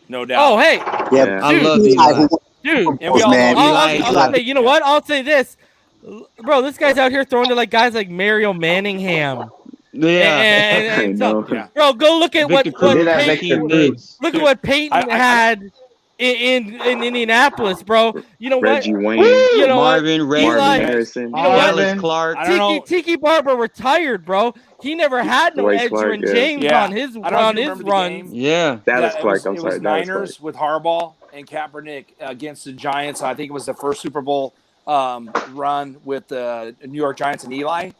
No doubt. Oh, hey. Yeah, I love Eli. Dude, And we all Man, I'll say, you know what? I'll say this. Bro, this guy's out here throwing to like guys like Mario Manningham. Yeah. And so, Yeah. Bro, go look at what Peyton, look at what Peyton had in Indianapolis, bro. You know Reggie what? Wayne, You know Marvin, what? Reggie, Eli, Harrison, you know what? Dallas Clark. I don't know. Tiki Barber retired, bro. He never had no Dwight Edger Clark, and yeah. James Yeah. on his I don't know if you runs. remember the game. Yeah. Dallas It Clark. was, I'm it sorry, was Dallas Niners Clark. with Harbaugh and Kaepernick against the Giants. I think it was the first Super Bowl run with the New York Giants and Eli.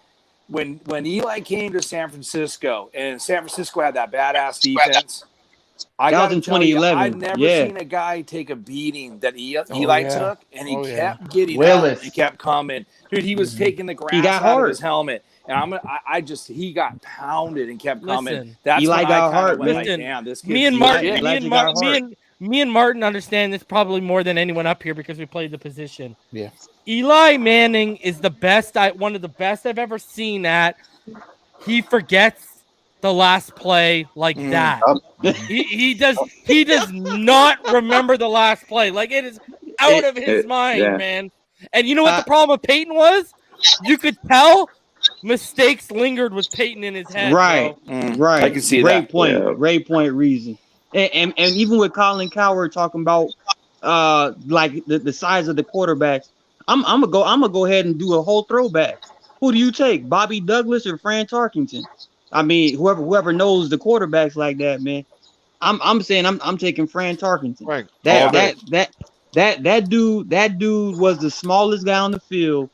When Eli came to San Francisco, and San Francisco had that badass defense. I That got was in to tell you, 2011. I've never Yeah. seen a guy take a beating that Eli yeah. took, and he Oh, yeah. kept getting Willis. up. He kept coming. Dude, he was taking the grass He got out of hurt. his helmet. And he got pounded and kept coming. Listen, That's Eli when I got kinda hurt, went man. like, damn, this kid's me and legit. Martin, me and Martin understand this probably more than anyone up here because we played the position. Yeah. Eli Manning is the best, one of the best I've ever seen at. He forgets the last play like that. He does not remember the last play. Like it is out of his mind, yeah. man. And you know what the problem with Peyton was? You could tell mistakes lingered with Peyton in his head. Right. Bro. Right. I can see Great that. point. Yeah. Great point reason. And even with Colin Cowherd talking about like the size of the quarterbacks, I'm gonna go ahead and do a whole throwback. Who do you take, Bobby Douglas or Fran Tarkenton? I mean, whoever knows the quarterbacks like that, man. I'm saying I'm taking Fran Tarkenton. Right. That dude was the smallest guy on the field,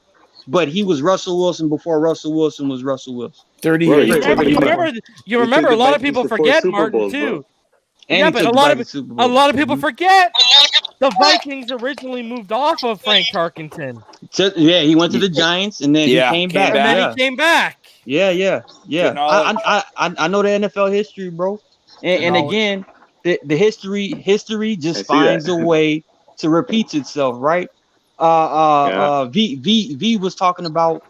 but he was Russell Wilson before Russell Wilson was Russell Wilson. 30 Bro, years. You remember a lot of people forget Martin too. And Yeah, he but took a the lot Vikings to Super Bowl. of people forget the Vikings originally moved off of Frank Tarkenton. Yeah, he went to the Giants and then he came back. And then he came back. Yeah. Good knowledge. I know the NFL history, bro. And again, the history just finds a way to repeat itself, right? V was talking about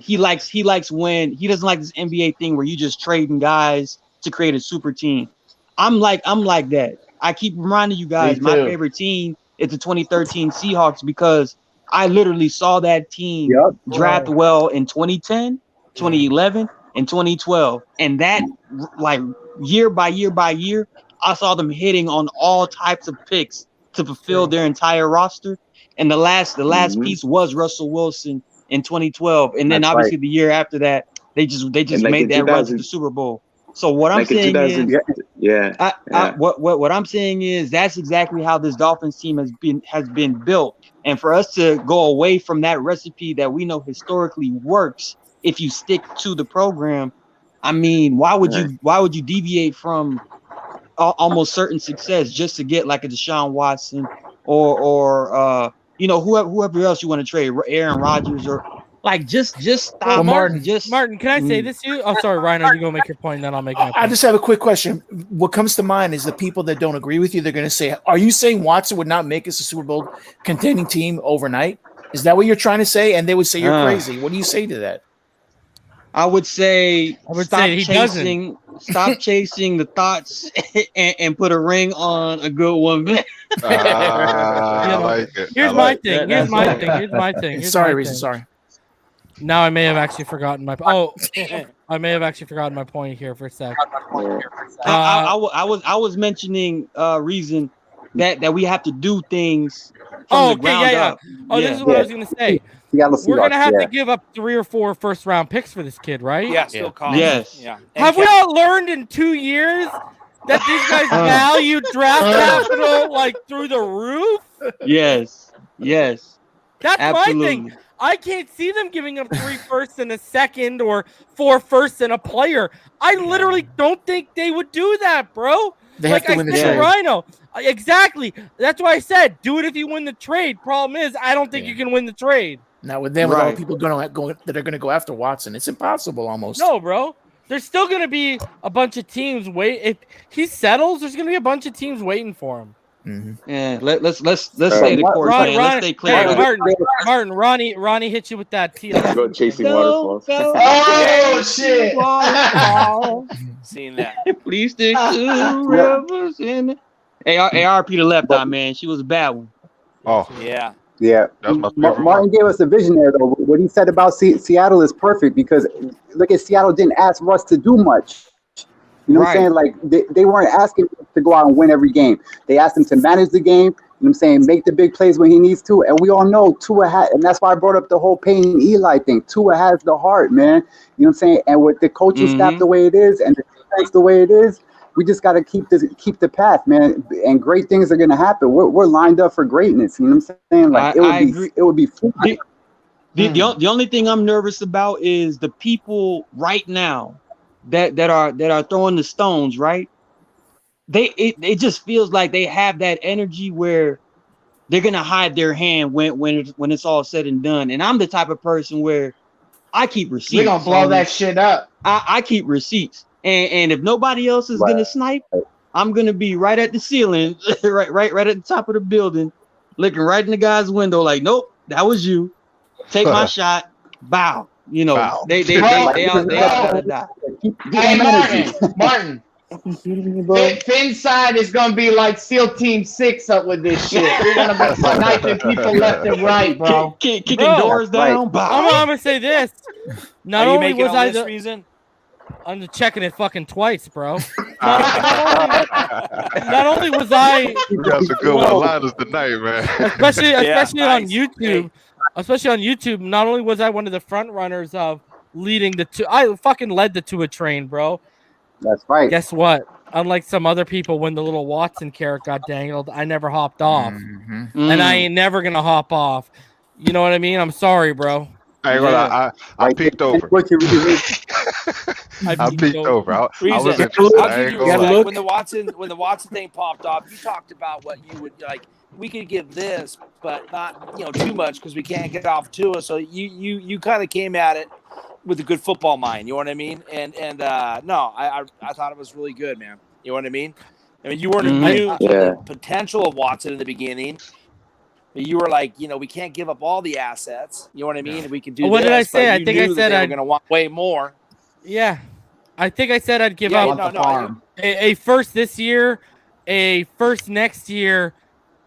he likes when he doesn't like this NBA thing where you just trading guys to create a super team. I'm like that. I keep reminding you guys, my favorite team is the 2013 Seahawks because I literally saw that team draft well in 2010, 2011, and 2012. And that, like, year by year, I saw them hitting on all types of picks to fulfill their entire roster. And the last piece was Russell Wilson in 2012. And then obviously the year after that, they just made that run to the Super Bowl. So what I'm saying is, what I'm saying is that's exactly how this Dolphins team has been built. And for us to go away from that recipe that we know historically works, if you stick to the program, I mean, why would you deviate from almost certain success just to get like a Deshaun Watson or whoever else you want to trade, Aaron Rodgers or. Like just stop. Well, Martin, can I say this to you? Oh, sorry, Ryan. Are you gonna make your point? Then I'll make my point. I just have a quick question. What comes to mind is the people that don't agree with you. They're going to say, "Are you saying Watson would not make us a Super Bowl contending team overnight?" Is that what you're trying to say? And they would say you're crazy. What do you say to that? I would say he doesn't. Stop chasing the thoughts and put a ring on a good woman. I like it. Here's my thing. Sorry, Reason. Sorry. Now I may have actually forgotten my. I may have actually forgotten my point here for a sec. I was mentioning Reason that we have to do things from the ground up. This is what I was gonna say. We're gonna have to give up 3 or 4 first-round picks for this kid, right? Yeah, still calling. Yes. Yeah. Have we not learned in 2 years that these guys value draft capital like through the roof? Yes. That's Absolutely. my thing. I can't see them giving up 3 firsts and a second or 4 firsts and a player. I literally don't think they would do that, bro. They have to win the said trade. to Rhino. Exactly. That's why I said do it if you win the trade. Problem is, I don't think you can win the trade. Now with them, with all the people that are going to go after Watson, it's impossible almost. No, bro. There's still going to be a bunch of teams If he settles, there's going to be a bunch of teams waiting for him. Yeah, let's stay the course, man. Let's stay clear. Hey, Martin, Ronnie hit you with that TL. Go chasing waterfalls. Oh shit! Seeing that. Please stick to rivers in it. ARP to left eye, man. She was a bad one. Oh yeah. Yeah, Martin gave us a vision there, though. What he said about Seattle is perfect because look at Seattle didn't ask Russ to do much. You know what I'm saying? Like they weren't asking to go out and win every game. They asked him to manage the game. You know what I'm saying? Make the big plays when he needs to. And we all know Tua had, and that's why I brought up the whole Payne Eli thing. Tua has the heart, man. You know what I'm saying? And with the coaching staff the way it is and the defense the way it is, we just got to keep the path, man. And great things are going to happen. We're lined up for greatness. You know what I'm saying? Like it would be fun. The only thing I'm nervous about is the people right now that are throwing the stones, right? It just feels like they have that energy where they're gonna hide their hand when it's all said and done. And I'm the type of person where I keep receipts. We're gonna blow that shit up. I keep receipts, and if nobody else is gonna snipe, I'm gonna be right at the ceiling, right at the top of the building, looking right in the guy's window, like, nope, that was you. Take my shot. Bow. You know, they all gotta die. Hey, Martin. Phinside is gonna be like SEAL Team 6 up with this shit. We're gonna be sniping people left and right, bro. Kicking doors down. I'm gonna say this. Not Are you only making was all I this reason? I'm checking it fucking twice, bro. Not only was I. We got some good one-liners tonight, man. Especially on YouTube. Especially on YouTube, not only was I one of the front runners of leading I fucking led the Tua train, bro. That's right. Guess what? Unlike some other people, when the little Watson carrot got dangled, I never hopped off, and I ain't never gonna hop off. You know what I mean? I'm sorry, bro. I peeked over. I peeked over. I was interested. When the Watson thing popped off, you talked about what you would like. We could give this, but not too much because we can't get off Tua. So you kind of came at it with a good football mind. You know what I mean? And no, I thought it was really good, man. You know what I mean? I mean, you weren't new to the potential of Watson in the beginning. But you were like, we can't give up all the assets. You know what I mean? We can do. What did I say? I think I said they were going to want way more. Yeah, I think I said I'd give up a first this year, a first next year,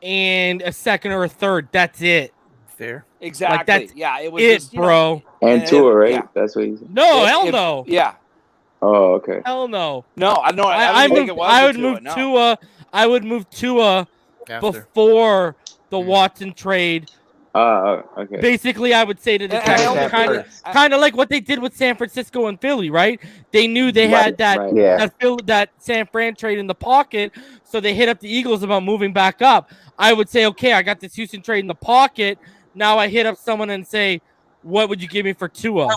and a second or a third. That's it. Fair. Exactly. Like that's it was it, just, bro. And Tua, right? That's what he said. No, hell no. Yeah. Oh, okay. Hell no. No, I know. I would move Tua. I would move Tua before the Watson trade. Okay. Basically, I would say to the Texans, kind of like what they did with San Francisco and Philly, right? They knew they had that San Fran trade in the pocket, so they hit up the Eagles about moving back up. I would say, okay, I got this Houston trade in the pocket. Now I hit up someone and say, what would you give me for Tua?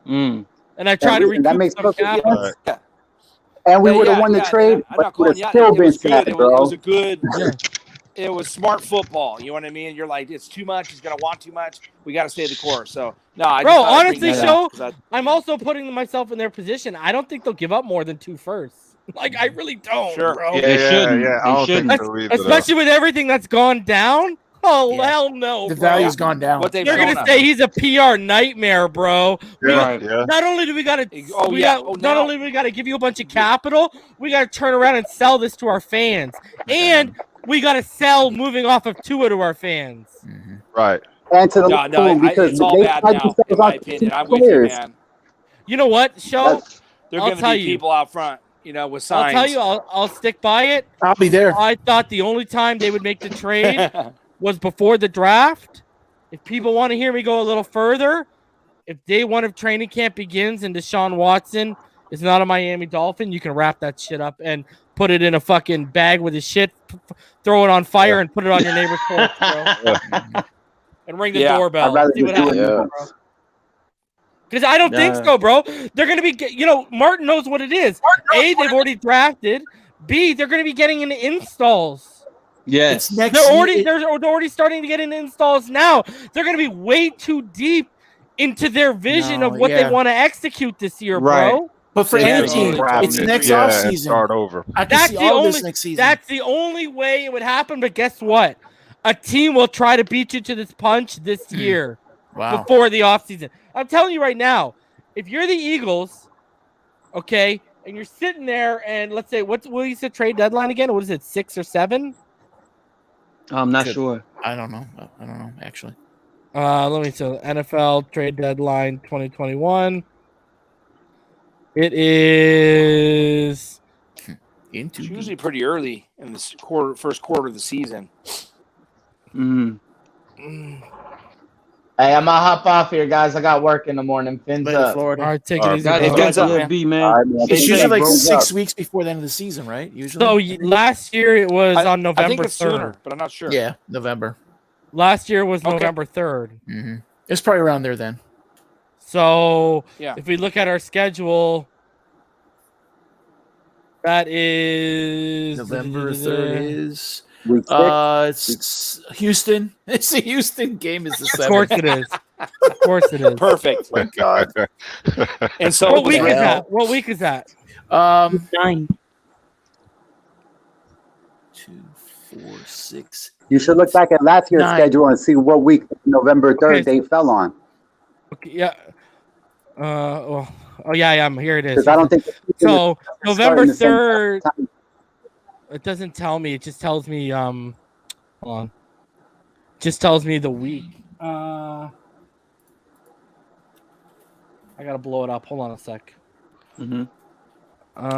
And I try to recoup that makes some capital. sense. And we would have won the trade, but it would have still been sad, bro. It was a good. It was smart football. You know what I mean? You're like, it's too much. He's gonna want too much. We got to stay the course. So no, honestly, I'm also putting myself in their position. I don't think they'll give up more than 2 firsts. Like, I really don't, bro. Especially with everything that's gone down. Oh, hell no. The value's gone down. They're going to say he's a PR nightmare, bro. Not only do we got to not only we got to give you a bunch of capital, we got to turn around and sell this to our fans. And we got to sell moving off of Tua to our fans. Right. And to the because it's all bad now, in my opinion. I'm with you, man. You know what, Show? They're going to be people out front, with signs. I'll tell you, I'll stick by it. I'll be there. I thought the only time they would make the trade was before the draft. If people want to hear me go a little further, if day 1 of training camp begins and Deshaun Watson is not a Miami Dolphin, you can wrap that shit up and put it in a fucking bag with his shit, throw it on fire, and put it on your neighbor's porch, bro. And ring the doorbell. I'd rather See what just do it. happens, bro. Because I don't think so, bro. They're going to be, Martin knows what it is. A, they've already drafted. B, they're going to be getting into installs. Yes. They're already starting to get into installs now. They're going to be way too deep into their vision of what they want to execute this year, bro. But for any team, it's next offseason. Start over. That's the only way it would happen. But guess what? A team will try to beat you to this punch this year before the offseason. I'm telling you right now, if you're the Eagles, okay, and you're sitting there and let's say, what is the trade deadline again? What is it, 6 or 7? I'm not sure. I don't know, actually. Let me see. NFL trade deadline 2021. It is it's usually pretty early in the first quarter of the season. Hey, I'm gonna hop off here, guys. I got work in the morning. Fins up. Florida. All right, take it easy. Fins up, man. It's usually like 6 weeks before the end of the season, right? Usually. So last year it was on November 3rd. I think it's sooner, but I'm not sure. Yeah, November. Last year was November 3rd. Mm-hmm. It's probably around there then. So if we look at our schedule, that is November 3rd is. It's Houston. It's a Houston game. Is the 7th. Of course it is. Of course it is. Perfect. Oh my God. And so what week is that? What week is that? 9. 2, 4, 6. You should look back at last year's 9. schedule and see what week November 3rd they fell on. Okay, yeah. Yeah. Here it is. Because I don't think so. November 3rd. It doesn't tell me. It just tells me. Hold on. Just tells me the week. I gotta blow it up. Hold on a sec. I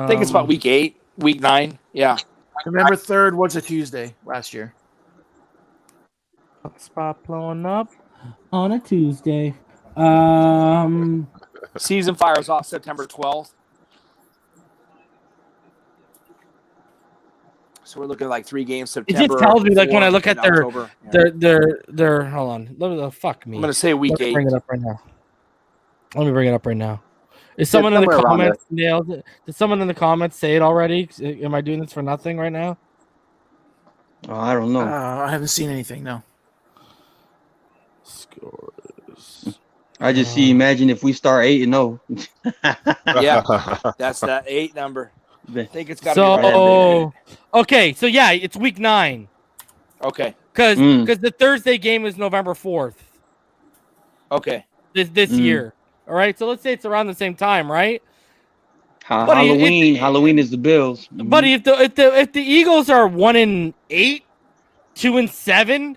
think it's about week 8, week 9. Yeah. November 3rd was a Tuesday last year. Spot blowing up on a Tuesday. Season fires off September 12th. So we're looking at like 3 games September. It just tells me like when I look at October. their hold on. Fuck me. I'm gonna say week 8. Bring it up right now. Let me bring it up right now. Is someone in the comments nailed it? Did someone in the comments say it already? Am I doing this for nothing right now? Oh, I don't know. I haven't seen anything. No. Scores. I just see. Imagine if we start 8-0. Yeah, that's that 8 number. I think it's got to be right. Okay, so yeah, it's week 9. Okay. Because the Thursday game is November 4th. Okay. This year. All right, so let's say it's around the same time, right? Halloween is the Bills. But if the Eagles are 1-8, 2-7,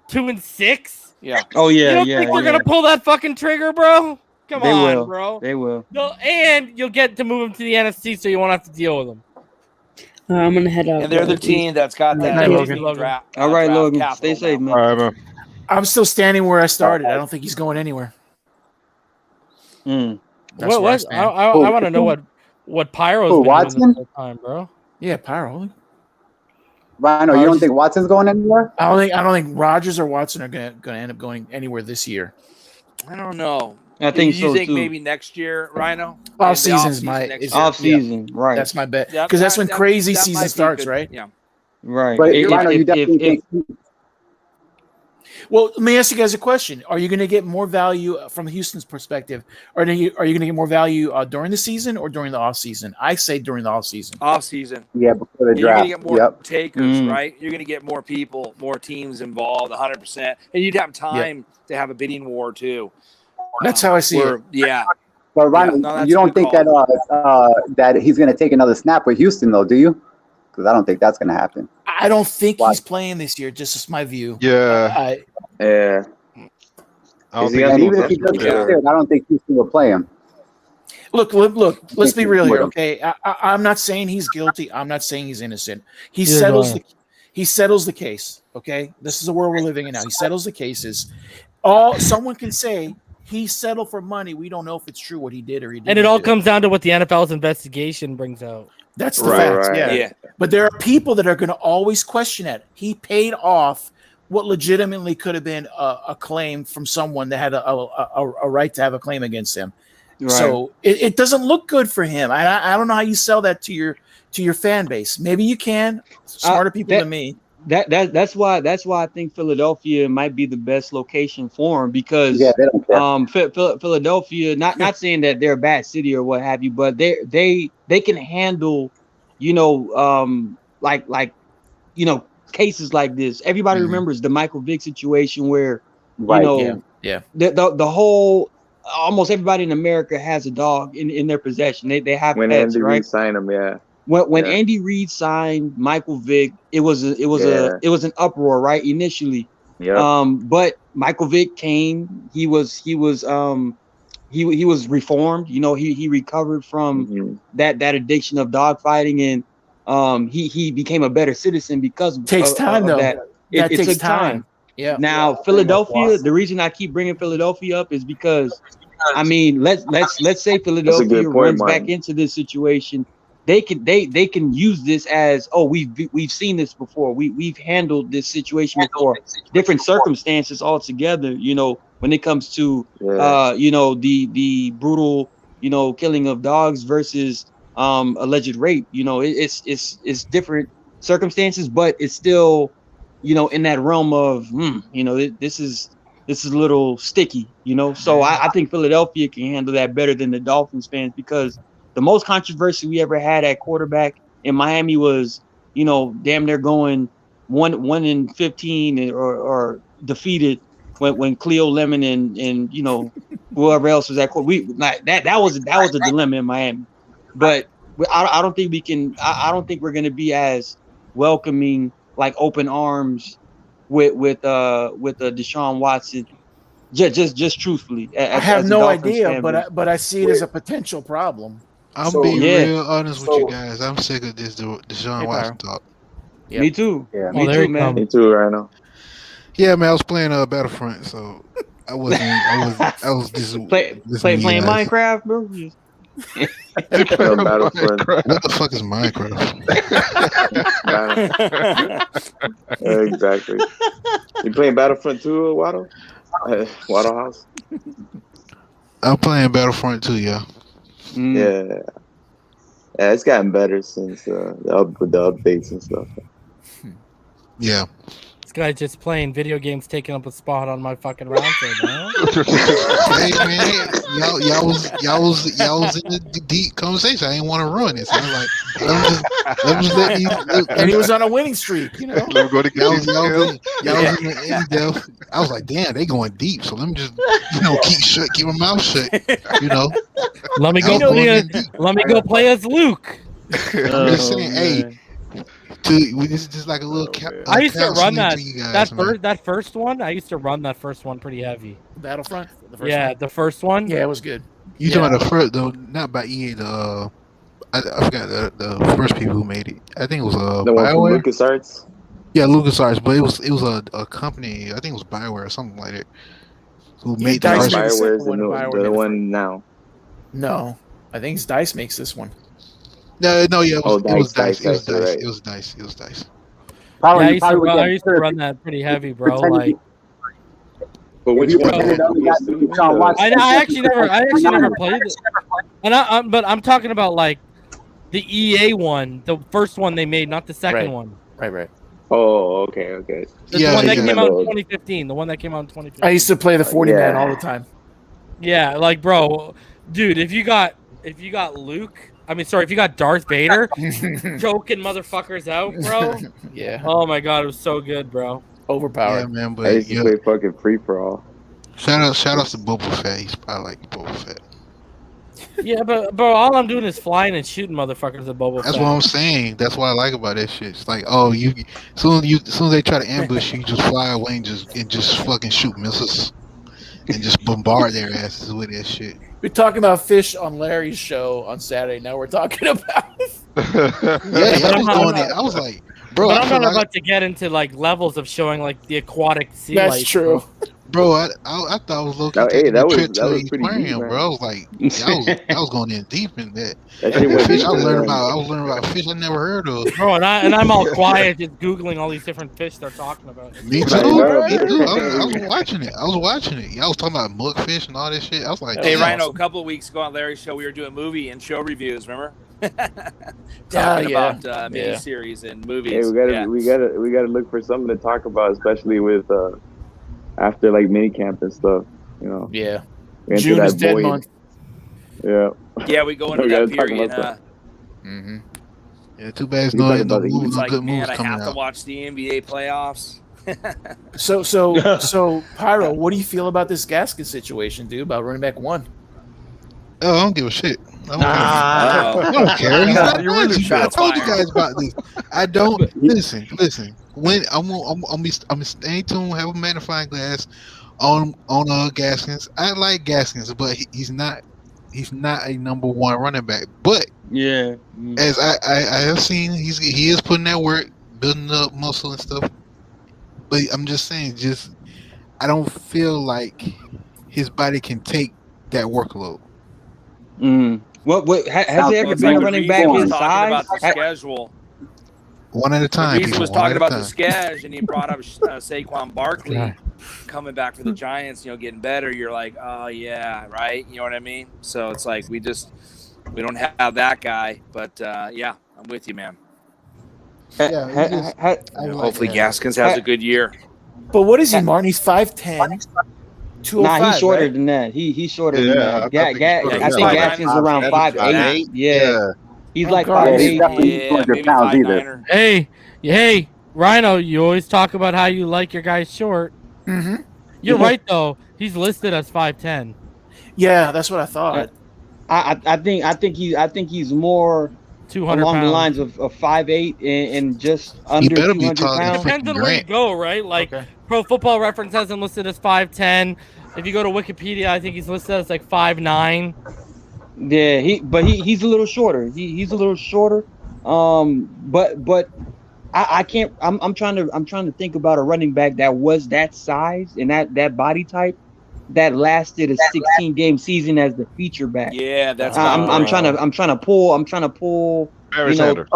2-6. Yeah. Oh yeah. You don't think they're gonna pull that fucking trigger, bro? Come on, bro. They will. No, and you'll get to move them to the NFC, so you won't have to deal with them. I'm gonna head out. And they're the team that's got that. All right, Logan. Stay safe, man. All right, man. I'm still standing where I started. I don't think he's going anywhere. I want to know what Pyro's been Watson? doing this whole time, bro. Yeah, Pyro. Rhino, you don't think Watson's going anywhere? I don't think Rodgers or Watson are gonna end up going anywhere this year. I don't know. I think you so think too. maybe next year, Rhino? Off season is off season, right? That's my bet because that's when crazy season starts, right? Yeah, right. But Rhino, you definitely think. Well, let me ask you guys a question. Are you going to get more value from Houston's perspective? Or are you going to get more value during the season or during the offseason? I say during the offseason. Offseason. Yeah, before the You're draft. going to get more takers, right? You're going to get more people, more teams involved, 100%. And you'd have time to have a bidding war, too. That's how I see it. Yeah. But Rhino, you don't think that that he's going to take another snap with Houston, though, do you? Because I don't think that's going to happen. I don't think he's playing this year. Just my view. Yeah. And even if he does get cleared, I don't think Houston will play him. Look. Let's be real here, okay? I'm not saying he's guilty. I'm not saying he's innocent. He settles the case. Okay, this is the world we're living in now. He settles the cases. Someone can say he settled for money. We don't know if it's true what he did or he didn't. And it all do. comes down to what the NFL's investigation brings out. That's the facts. right. Yeah. But there are people that are going to always question that. He paid off what legitimately could have been a claim from someone that had a right to have a claim against him. Right. So it doesn't look good for him. I don't know how you sell that to your fan base. Maybe you can. Smarter people than me. That's why I think Philadelphia might be the best location for him, because they don't care. Philadelphia, not saying that they're a bad city or what have you, but they can handle, cases like this. Everybody remembers the Michael Vick situation where the whole almost everybody in America has a dog in their possession. They have when pets, Andy right? Reid signed him, When Andy Reid signed Michael Vick, it was an uproar, right? Initially. Yeah. But Michael Vick came, he was reformed, he recovered from that addiction of dogfighting, and he became a better citizen because of Takes time though. that. It takes took time. Yeah. Now Philadelphia, the reason I keep bringing Philadelphia up is because let's say Philadelphia runs back into this situation. They can use this as, we've seen this before. We've handled this situation before. Different circumstances altogether, when it comes to the brutal, killing of dogs versus alleged rape. It's different circumstances, but it's still, in that realm of this is a little sticky, So I think Philadelphia can handle that better than the Dolphins fans, because the most controversy we ever had at quarterback in Miami was, damn near going 1-15 or defeated when Cleo Lemon and whoever else was at court. That was a dilemma in Miami. But I don't think we can. I don't think we're going to be as welcoming, like open arms with Deshaun Watson. Just truthfully, I have no idea, but I see it as a potential problem. I'm being real honest with you guys. I'm sick of this Deshaun Watson talk. Yep. Me too. Yeah, me too, man. Me too, right now. Yeah, man. I was playing Battlefront, so I was just playing Minecraft, bro. Battlefront. What the fuck is Minecraft? Exactly. You playing Battlefront 2, Waddle? Waddle House? I'm playing Battlefront 2, yeah. Yeah, it's gotten better since with the updates and stuff. Yeah. This guy just playing video games, taking up a spot on my fucking round table. Hey man, y'all was in the deep conversation. I didn't want to ruin it. So I was like, let me just let you. And he was on a winning streak, Let me go to y'all was in the depth. I was like, damn, they going deep. So let me just keep my mouth shut. Let me go play as Luke. I'm just saying, hey. This is just like a little. I used to run that first one. I used to run that first one pretty heavy. Battlefront. The first one. Yeah, it was good. You talking about the first though? Not by EA. I forgot the first people who made it. I think it was the one from LucasArts. Yeah, LucasArts, but it was a company. I think it was BioWare or something like that. Who made the first one? BioWare is the one now. No, I think DICE makes this one. No, yeah, it was DICE. Right. It was DICE. I used to run that pretty heavy, bro. Like, but which one? I actually never played it. But I'm talking about like the EA one, the first one they made, not the second one. Right. Oh, okay. The one that came out in 2015. The one that came out in 2015. I used to play the 40-man all the time. Yeah, like, bro, dude, if you got Luke. If you got Darth Vader choking motherfuckers out, bro. Yeah. Oh my god, it was so good, bro. Overpowered. Yeah, man. But I used to play fucking free for all. Shout out to Boba Fett. He's probably like Boba Fett. Yeah, but bro, all I'm doing is flying and shooting motherfuckers at Boba Fett. That's what I'm saying. That's what I like about that shit. It's like, as soon as they try to ambush you, just fly away and just fucking shoot missiles and just bombard their asses with that shit. We're talking about fish on Larry's show on Saturday. Now we're talking about. I was like, bro. But I'm not about to get into like levels of showing like the aquatic sea life. That's true. Bro, I thought I was low-key Hey, taking that a was trip to that the was pretty deep, aquarium, man. bro. I was like, I was going in deep in that. That shit went Fish, deep. I was learning about fish I never heard of. Bro, and I'm all quiet, just googling all these different fish they're talking about. Me It's too. cool. Me too. I was watching it. Y'all was talking about mugfish and all this shit. I was like, Hey, damn. Rhino, a couple of weeks ago on Larry's show, we were doing movie and show reviews. Remember? Yeah. About miniseries and movies. Hey, we gotta look for something to talk about, especially with after like minicamp and stuff. You know. Yeah. We enter June that is dead void. month. Yeah. Yeah, we go into We that gotta talk period. about that. Mm-hmm. Yeah, too bad it's We talk no about movies, It's no like, good man, movies I coming have to out. watch the NBA playoffs. So Pyro, what do you feel about this Gaskin situation, dude? About running back one? Oh, I don't give a shit. I Uh-oh. don't care. He's not You really nice. I shots told you fired. guys about this. I don't listen. When I'm staying tuned, have a magnifying glass on Gaskins. I like Gaskins, but he's not a number one running back. But Yeah. as I have seen, he is putting that work, building up muscle and stuff. But I'm just saying, I don't feel like his body can take that workload. What has there ever It's been like a the running Reese back was his talking size? about the schedule. One at a time. Reese people, was one talking at a about the time. schedule, and he brought up Saquon Barkley God. coming back for the Giants. Getting better. You're like, oh yeah, right. You know what I mean? So it's like we don't have that guy, but yeah, I'm with you, man. Hopefully Gaskins has a good year. But what is he, Martin? He's 5'10", 205. Nah, he's shorter right? than that. He's shorter than Yeah, that. I think he's shorter I than think that. Gaskins is around 5'8". 5'8". Yeah. He's like God. 5'8". Yeah, maybe 5'9". Hey, Rhino, you always talk about how you like your guys short. Mm-hmm. You're right though. He's listed as 5'10". Yeah, that's what I thought. I think he's more 200 along the pounds. lines of 5'8" and just under better be 200 taller than pounds. Depends on where you go, right? Like Pro Football Reference has him listed as 5'10". If you go to Wikipedia, I think he's listed as like 5'9". Yeah, he's a little shorter. He's a little shorter. But I can't. I'm trying to think about a running back that was that size and that body type that lasted a 16-game season as the feature back. Yeah, that's. I'm trying to pull. Barry Sanders.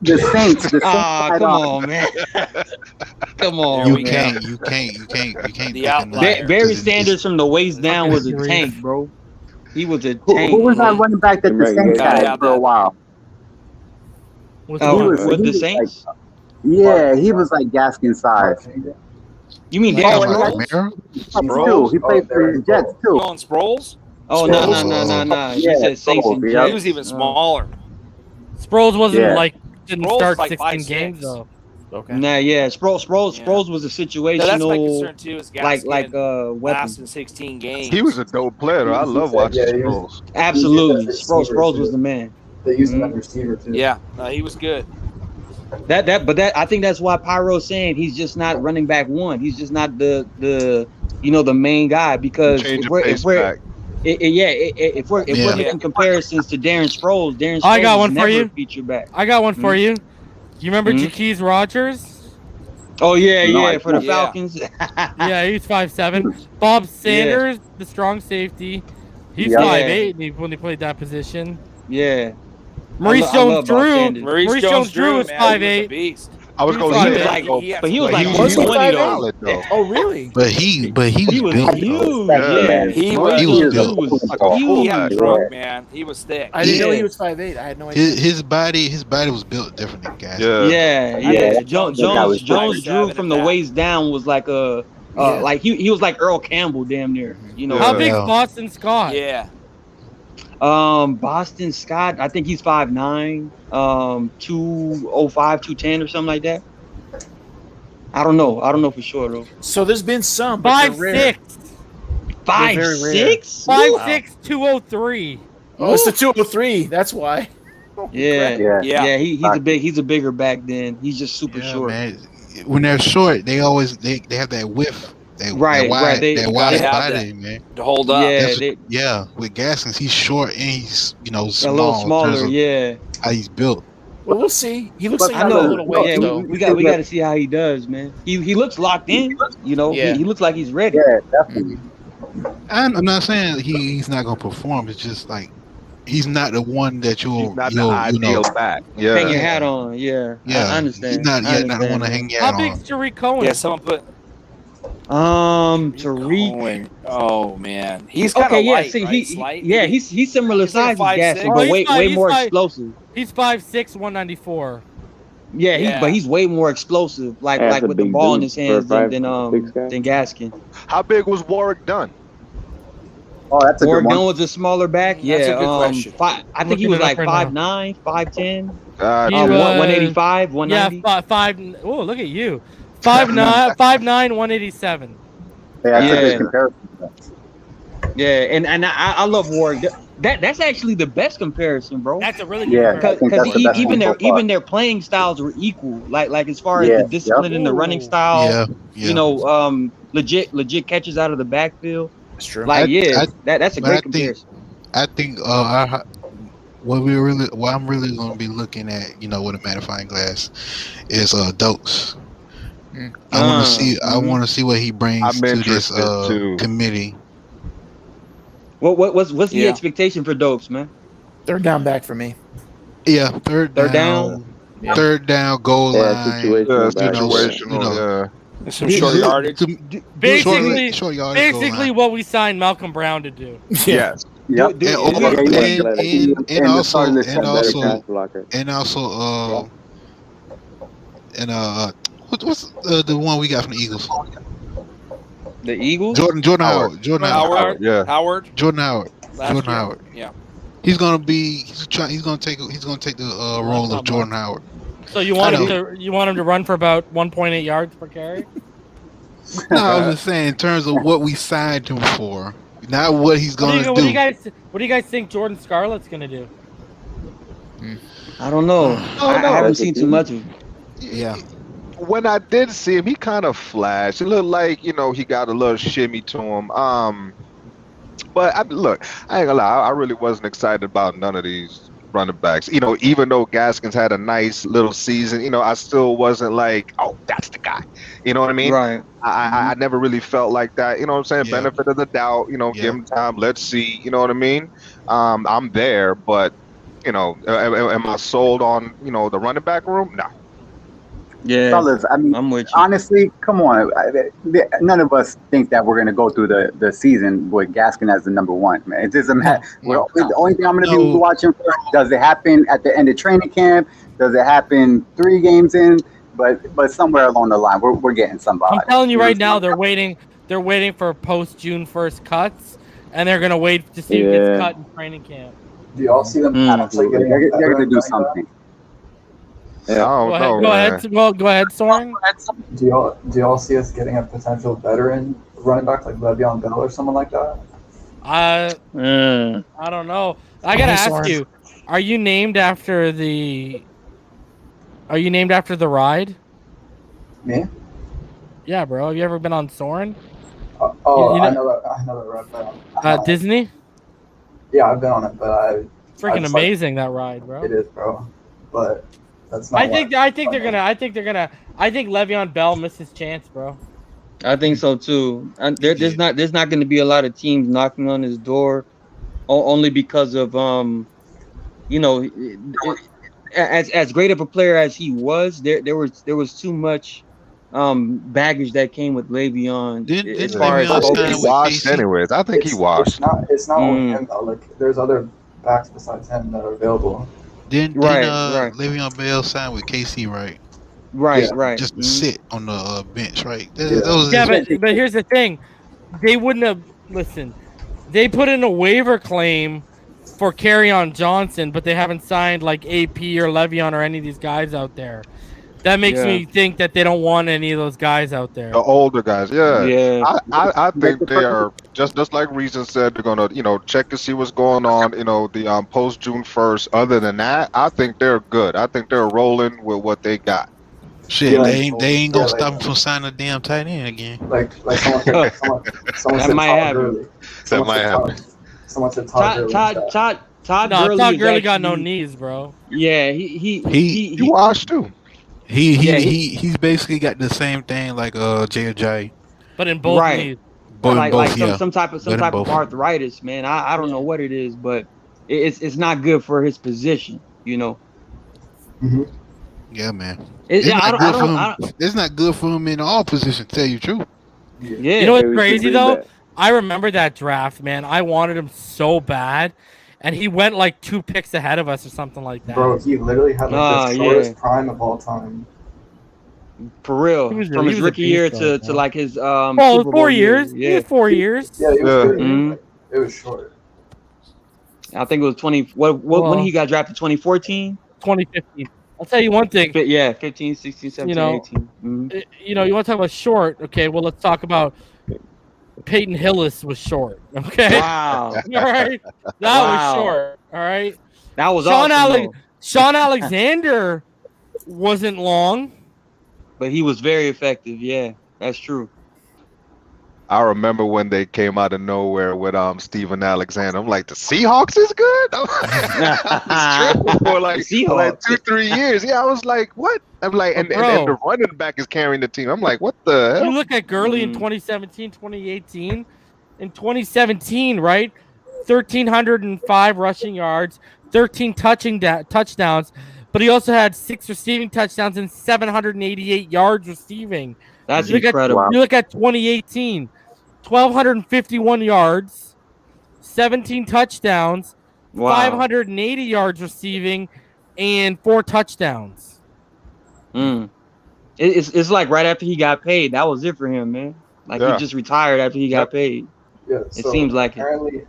The Saints. Come on, man. Come on, You man. can't. The outlier. Barry Sanders from the waist down was a tank, bro. He was a tank. Who was that running back that the Saints had for a while? With the Saints? He was like Gaskin size. You mean Oh, Darren and Sproles? He played for the Jets too. On Sproles? Oh no. He said Saints and Sproles, Jets. He was even smaller. Sproles wasn't Yeah. didn't Sproles start like 16 5'6". games though. Okay. Nah, yeah. Sproles was a situational. No, that's my concern too. Is like weapon weapon. in 16 games. He was a dope player. I love watching Sproles. Absolutely, Sproles was the man. They used him as receiver too. Yeah, he was good. I think that's why Pyro's saying he's just not running back one. He's just not the main guy because if we're making comparisons to Darren Sproles, I got one was for never you. a feature back. I got one for you. You remember Jaquez Rogers? Oh yeah, for the Falcons. Yeah, he's 5'7". Bob Sanders, the strong safety, he's Yeah. 5'8" when he played that position. Yeah. Maurice Jones-Drew. Maurice Jones-Drew was man, he was a 5'8". beast. I was going to say that. But he was like he 120 though. solid, though. Oh really? But he was built. huge. Yeah. He was was like a he had fullback. trunk, man. He was thick. I didn't know he was 5'8". I had no idea. His body was built different than guys. Yeah. Jones was Drew from the back. waist down was like like he was like Earl Campbell damn near. You know. How big's Boston Scott? Yeah. Boston Scott, I think he's 5'9", 205, 210 or something like that. I don't know for sure though. So there's been some, but they're rare. 5'6". 5'6", 5'6", 203. Oh, it's the 203. That's why. Yeah. He's a bigger back then. He's just super short. Man. When they're short, they have that whiff. That wide body, man. To hold up. Yeah, with Gaskins, he's short and he's small. A little smaller, How he's built. Well, we'll see. He looks But like I he's got a know. little weight, Yeah, though. we got to see how he does, man. He looks locked in. You know, Yeah. he looks like he's ready. Yeah, definitely. I'm not saying he's not gonna perform. It's just like he's not the one that you'll Not the ideal back. Yeah. Hang your hat on. Yeah, Yeah, I understand. he's not not the one to hang your hat How on. big's Tariq Cohen? Yeah, someone put Tariq. Cohen. Oh man, he's kind of Okay, yeah. light, See, right? Slight. he's similar He's like size as 5'6". Gaskin, Oh, but he's way he's more five- explosive. He's 5'6", 194. Yeah, but he's way more explosive, like That's a with the big ball in dude his hands for a than 5'6" guy. Gaskin. How big was Warwick Dunn? Oh, that's a good Oregon one. was a smaller back. That's a Yeah, good question. I think he Looking was it up like right now. 5'9", 5'10". He was- 185, 190. Yeah, five. Oh, look at you. 5'9", 5'9", 187. Yeah, that's a Yeah. good comparison. Yeah, and I love Warwick. That's actually the best comparison, bro. That's a really good Yeah, I comparison. think that's the best even one their so far. even their playing styles were equal. Like as far as Yeah, the discipline in the running Ooh. style, Yeah. you know, legit catches out of the backfield. That's true. Like I- that's a but great I think- comparison. I think what I'm really going to be looking at, with a magnifying glass, is Dokes. I want to see. I want to see what he brings I'm to this interested, too. committee. What's the Yeah. expectation for Dokes, man? Third down back for me. Yeah, third Third down, Yeah. third down, goal Yeah, line. situational Yeah, back. situational. There's some short yardage. Basically, short yardage, goal basically line. what we signed Malcolm Brown to do. Yes. Yep. Do- And, do- over- do- and the also start of this and better also pass blocker. and also what's the one we got from the Eagles? The Eagles? Jordan Howard. Jordan Howard. Howard. Yeah. Howard. Jordan Howard. Last Jordan year. Howard. Yeah. He's gonna take the role of Jordan Howard. So you want I him to run for about 1.8 yards per carry? No, I was just saying in terms of what we signed him for, not what he's What gonna do you guys think Jordan Scarlett's gonna do? I don't know. I haven't seen too much of him. Yeah. When I did see him, he kind of flashed. It looked like, he got a little shimmy to him. But I ain't gonna lie, I really wasn't excited about none of these running backs. Even though Gaskins had a nice little season, I still wasn't like, oh, that's the guy. You know what I mean? Right. I never really felt like that. You know what I'm saying? Yeah. Benefit of the doubt. Give him time. Let's see. You know what I mean? I'm there, but am I sold on the running back room? No. Yeah. Fellas, I mean, I'm with you. honestly, come on. None of us think that we're going to go through the season with Gaskin as the number one, man. It doesn't matter. The only thing I'm going to be watching for, does it happen at the end of training camp? Does it happen 3 games in? But somewhere along the line, we're getting somebody. I'm telling you right now, they're waiting for post June 1st cuts, and they're gonna wait to see who gets cut in training camp. Do y'all see them actually getting They're better going to do at running back? something. Go ahead, Soren. Do y'all see us getting a potential veteran running back like Le'Veon Bell or someone like that? I don't know. I gotta ask you, are you named after the ride? Me? Yeah, bro. Have you ever been on Soren? I know that ride. Disney? Yeah, I've been on it, but Freaking amazing that ride, bro. It is, bro. But that's not. I think Le'Veon Bell missed his chance, bro. I think so too. And there's not going to be a lot of teams knocking on his door, only because of as great of a player as he was, there was too much baggage that came with Le'Veon. As far as he washed anyways. I think he washed. It's not only him though. Like there's other backs besides him that are available. Didn't Right. Le'Veon Bell sign with KC, right? Right. Just to sit on the bench, right? But here's the thing. They wouldn't have listened. They put in a waiver claim for Kerryon Johnson, but they haven't signed like AP or Le'Veon or any of these guys out there. That makes me think that they don't want any of those guys out there. The older guys, Yeah. I think they are just like Reason said. They're gonna check to see what's going on. The post June 1st. Other than that, I think they're good. I think they're rolling with what they got. Shit, they ain't gonna stop him from signing a damn tight end again. Like someone That said might Todd happen. Gurley. That might happen. Someone said Todd Gurley. Todd No, Gurley Todd is Gurley got no actually- knees, bro. Yeah, He washed too. He's basically got the same thing like J.J. But in both right. knees. But in like both, yeah. some type of But in both. arthritis, man. I don't know what it is, but it's not good for his position, you know. Yeah, man. It's It's not good for him in all positions, to tell you the truth. Yeah. You know what's crazy though? I remember that draft, man. I wanted him so bad, and he went like 2 picks ahead of us or something like that. Bro, he literally had like the shortest prime of all time. For real, from his rookie year to like his Well, Super Bowl 4 years. year. He had 4 years. Yeah, it was good. Mhm. It was short. I think it was 20. When he got drafted? 2014, 2015. I'll tell you one thing. Yeah, 15, 16, 17, You know, 18. Mhm. You know, you want to talk about short? Okay, well, let's talk about Peyton Hillis was short. Okay. Wow. All right. That was short. All right. That was awesome, Sean Alexander wasn't long, but he was very effective. Yeah, that's true. I remember when they came out of nowhere with Steven Alexander. I'm like, the Seahawks is good? I was tripping for like 2-3 years. Yeah, I was like, what? I'm like, and the running back is carrying the team. I'm like, what the hell? You look at Gurley in 2017, 2018. In 2017, right? 1,305 rushing yards, 13 touchdowns, but he also had 6 receiving touchdowns and 788 yards receiving. That's you incredible. You look at 2018, 1,251 yards, 17 touchdowns, 580 yards receiving, and 4 touchdowns. It's like right after he got paid. That was it for him, man. Like he just retired after he got paid. Yeah, it seems like apparently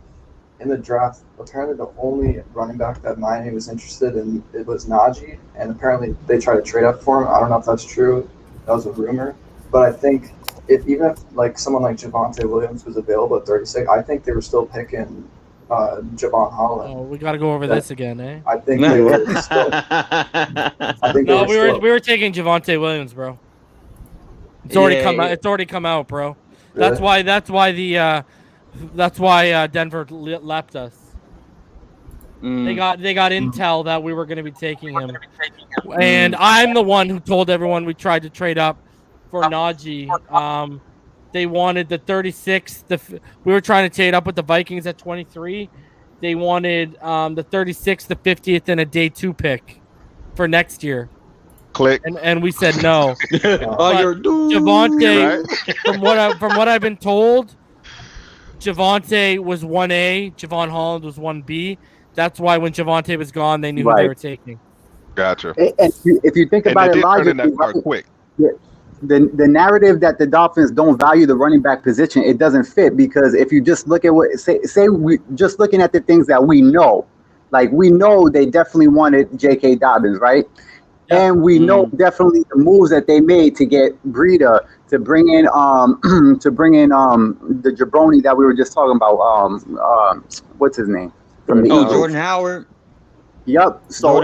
in the draft, the only running back that Miami was interested in it was Najee, and apparently they tried to trade up for him. I don't know if that's true. That was a rumor, but I think even if like someone like Javonte Williams was available at 36, I think they were still picking Javon Holland. Oh, we got to go over this again, eh? I think they were still. I think No, we were taking Javonte Williams, bro. It's already come out. It's already come out, bro. Really? That's why Denver left us. They got intel that we were going to be taking him, and I'm the one who told everyone we tried to trade up for Najee. They wanted the 36. We were trying to trade up with the Vikings at 23. They wanted the 36th, the 50th, and a day 2 pick for next year. Click. And we said no. You're doomed. Javonte, from what I've been told, Javonte was 1A. Javon Holland was 1B. That's why when Javonte was gone, they knew who they were taking. Gotcha. And if you think about it logically, quick. The narrative that the Dolphins don't value the running back position, it doesn't fit, because if you just look at what say we just looking at the things that we know, like we know they definitely wanted J.K. Dobbins, right? And we know definitely the moves that they made to get Breida, to bring in the jabroni that we were just talking about. What's his name? From the Eagles. Jordan Howard. Yep. So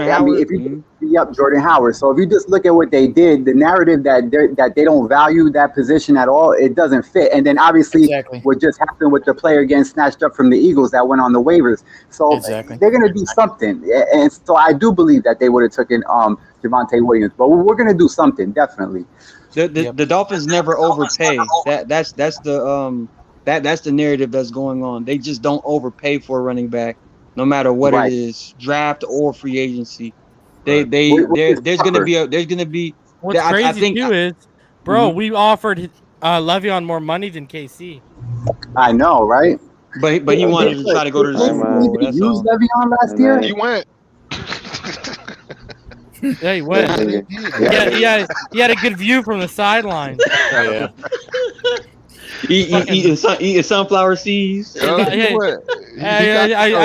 Jordan Howard. So if you just look at what they did, the narrative that they don't value that position at all, it doesn't fit. And then obviously what just happened with the player getting snatched up from the Eagles that went on the waivers. So they're gonna do something. And so I do believe that they would have taken Javonte Williams, but we're gonna do something definitely. The Dolphins never overpay. That's the narrative that's going on. They just don't overpay for a running back, no matter what it is, draft or free agency. There's gonna be. What's crazy too is, bro, we offered Le'Veon more money than KC. I know, right? But he wanted to try to go to the Super Bowl. Did you use Le'Veon last year? He went. Yeah, he went. He had a good view from the sideline. Yeah. Eating sunflower seeds. I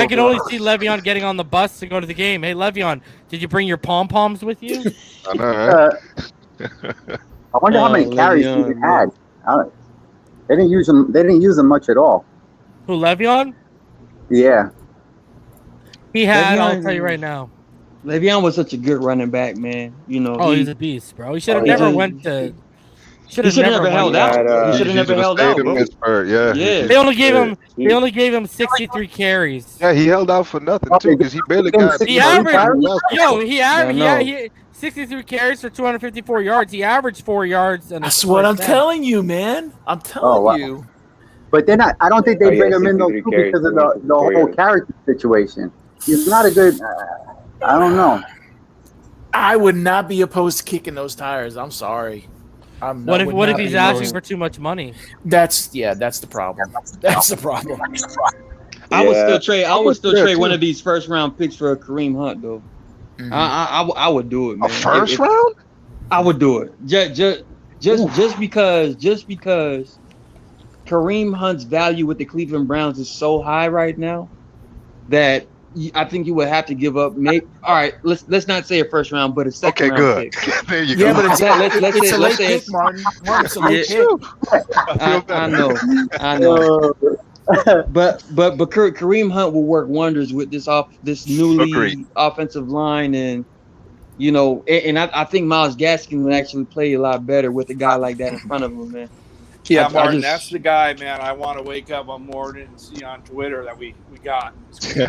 can only see Le'Veon getting on the bus to go to the game. Hey, Le'Veon, did you bring your pom-poms with you? I know, right? I wonder how many carries he even had. They didn't use him. They didn't use him much at all. Who, Le'Veon? Yeah. He had. I'll tell you right now. Le'Veon was such a good running back, man. You know. Oh, he's a beast, bro. He should have never went to. Should have never held out. He should have never held out, bro. Yeah. They only gave him. They only gave him 63 carries. Yeah, he held out for nothing too because he barely got. He averaged. He averaged. 63 carries for 254 yards. He averaged 4 yards. And that's what I'm telling you, man. I'm telling you. But they're not. I don't think they bring him in though because of the whole character situation. He's not a good. I don't know. I would not be opposed to kicking those tires. I'm sorry. What if he's asking for too much money? That's the problem. That's the problem. I would still trade one of these first round picks for a Kareem Hunt though. Mm-hmm. I would do it, man. A first round? I would do it. Just because Kareem Hunt's value with the Cleveland Browns is so high right now that I think you would have to give up. Maybe all right. Let's not say a first round, but a second round pick. There you go. Yeah, but it's a late say pick, Martin. It's a late pick. I know. But Kareem Hunt will work wonders with this newly offensive line, and I think Myles Gaskin would actually play a lot better with a guy like that in front of him, man. Yeah, Martin, that's the guy, man. I want to wake up one morning and see on Twitter that we got. That's the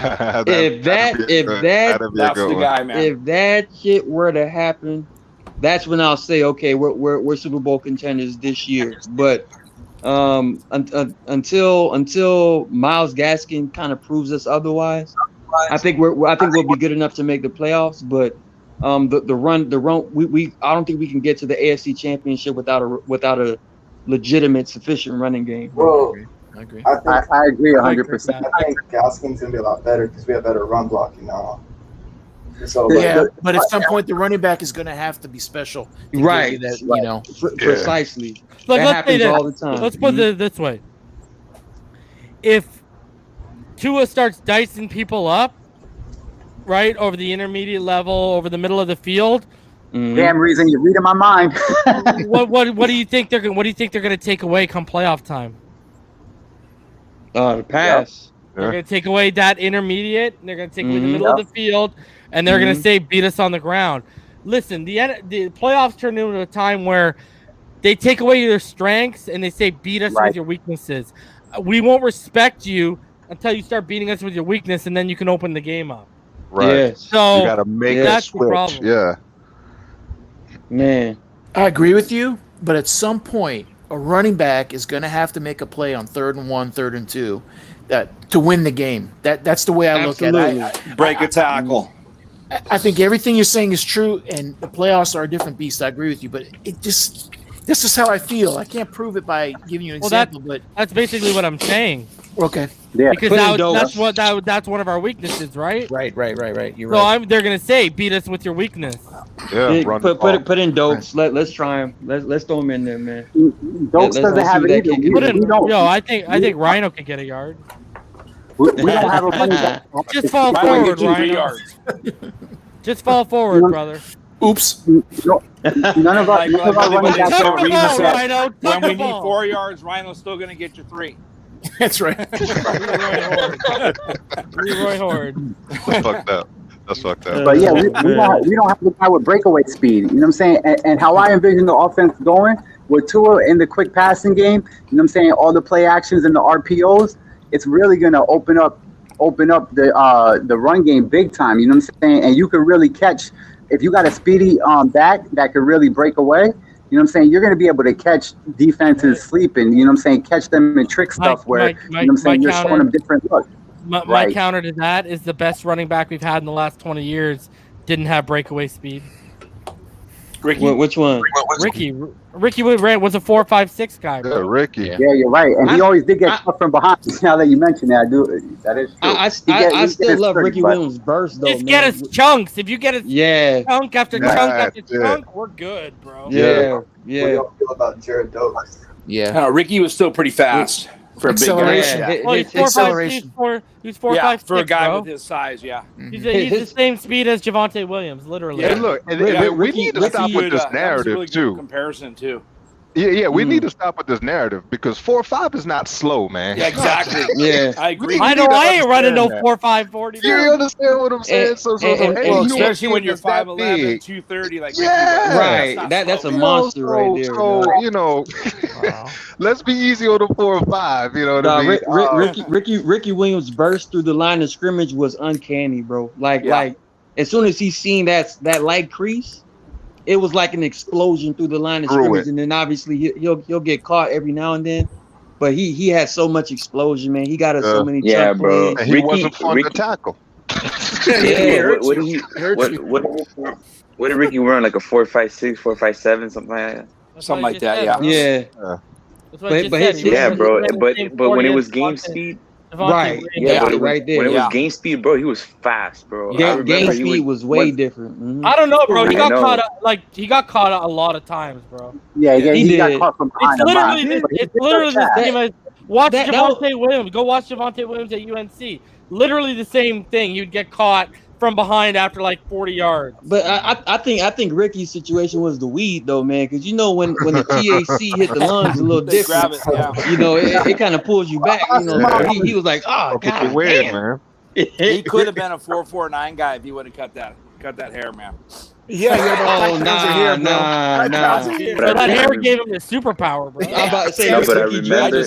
guy, man. If that shit were to happen, that's when I'll say, okay, we're Super Bowl contenders this year. But until Myles Gaskin kind of proves us otherwise, I think we'll be good enough to make the playoffs. But the run, I don't think we can get to the AFC Championship without a legitimate, sufficient running game. Bro, I agree. I agree 100%. I think Gaskin's gonna be a lot better because we have better run blocking now. So but at some point the running back is going to have to be special, right? Precisely. Look, that happens all the time. Let's put it this way: if Tua starts dicing people up, right over the intermediate level, over the middle of the field. Damn reason you're reading my mind. what do you think they're going to take away come playoff time? The pass. They're going to take away that intermediate. They're going to take away the middle of the field, and they're going to say beat us on the ground. Listen, the playoffs turn into a time where they take away your strengths and they say beat us with your weaknesses. We won't respect you until you start beating us with your weakness, and then you can open the game up. Right. Yes. So you got to make that switch. The problem. Yeah. Man, I agree with you, but at some point, a running back is going to have to make a play on 3rd and 1, 3rd and 2, to win the game. That's the way I look at it. Break a tackle. I think everything you're saying is true, and the playoffs are a different beast. I agree with you, but this is how I feel. I can't prove it by giving you an example, but that's basically what I'm saying. Okay. Yeah. Because that's one of our weaknesses, right? Right. You're right. So they're gonna say beat us with your weakness. Yeah. Put in Dokes. Let's try him. Let's throw him in there, man. Dokes doesn't have it either. I think Rhino can get a yard. We don't have a running back. Just fall forward, Rhino. Just fall forward, brother. Oops. None of our running backs. When we need 4 yards, Rhino's still gonna get you 3. That's right. Leroy Horde. That's fucked up. But yeah, we don't have the guy with breakaway speed. You know what I'm saying? And how I envision the offense going with Tua in the quick passing game. You know what I'm saying? All the play actions and the RPOs. It's really gonna open up the run game big time. You know what I'm saying? And you can really catch if you got a speedy back that could really break away. You know what I'm saying? You're going to be able to catch defenses sleeping. You know what I'm saying? Catch them in trick stuff where you know what I'm saying? You're showing them different looks. My counter to that is the best running back we've had in the last 20 years didn't have breakaway speed. Ricky. Which one? Ricky was a 4.56 guy. Yeah, Ricky. Yeah, you're right. And he always did get stuff from behind. Now that you mention that, that is true. I still love Ricky Williams' burst, though. Just get us chunks. If you get us chunk after chunk after chunk, we're good, bro. Yeah. What do y'all feel about Jared Dokes? Yeah. Ricky was still pretty fast for a big guy. He's 4.56. He's 4.56 for a guy bro. with his size. Yeah, he's the same speed as Javonte Williams, literally. Yeah, look, we need to stop with this narrative really too. Comparison too. Yeah, we need to stop with this narrative because 4.5 is not slow, man. Yeah, exactly. Yeah. I agree. I know I ain't running no that. 4.5 40. You understand what I'm saying? Especially when you're 5'11", 230, like yeah, right. That's a You know, monster right there. So you know, let's be easy on the 4 or 5. You know what I mean? Ricky Williams' burst through the line of scrimmage was uncanny, bro. Like as soon as he seen that light crease, it was like an explosion through the line of scrimmage, and then obviously he'll get caught every now and then. But he had so much explosion, man. He got us so many yeah, tough bro. plays. And he wasn't fun to tackle. What did Ricky run? Like a 4.56, 4.57, something like that. Something like that, yeah. Yeah. Bro. But when it was game speed, right? Yeah, but right there. When it was game speed, bro, he was fast, bro. Game speed was way different. Mm-hmm. I don't know, bro. He got caught up. He got caught up a lot of times, bro. Yeah, he got caught from It's behind. literally the same as watch Javonte Williams. Go watch Javonte Williams at UNC. Literally the same thing. You'd get caught from behind after like 40 yards. But I think Ricky's situation was the weed though, man, because you know when the THC hit the lungs a little different, you know, it kind of pulls you back. You know, he was like, oh god, weird, man. He could have been a 4.49 guy if he would have cut that hair, man. Yeah, nah. So that hair gave him the superpower, bro. I'm about to say, but I remember.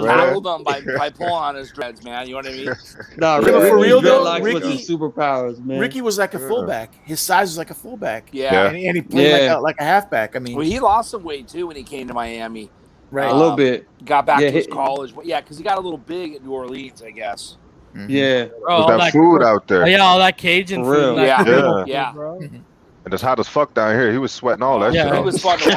Tackled him by pulling on his dreads, man. You know what I mean? Nah, for real though, was his superpowers, man. Ricky was like a fullback. His size was like a fullback. Yeah. And he played like a halfback. I mean, well, he lost some weight too when he came to Miami. Right, a little bit. Got back to his college. Yeah, because he got a little big at New Orleans, I guess. Yeah. With that food out there. Yeah, all that Cajun food. Yeah. Bro. And it's hot as fuck down here. He was sweating all that shit. Yeah, he was fun to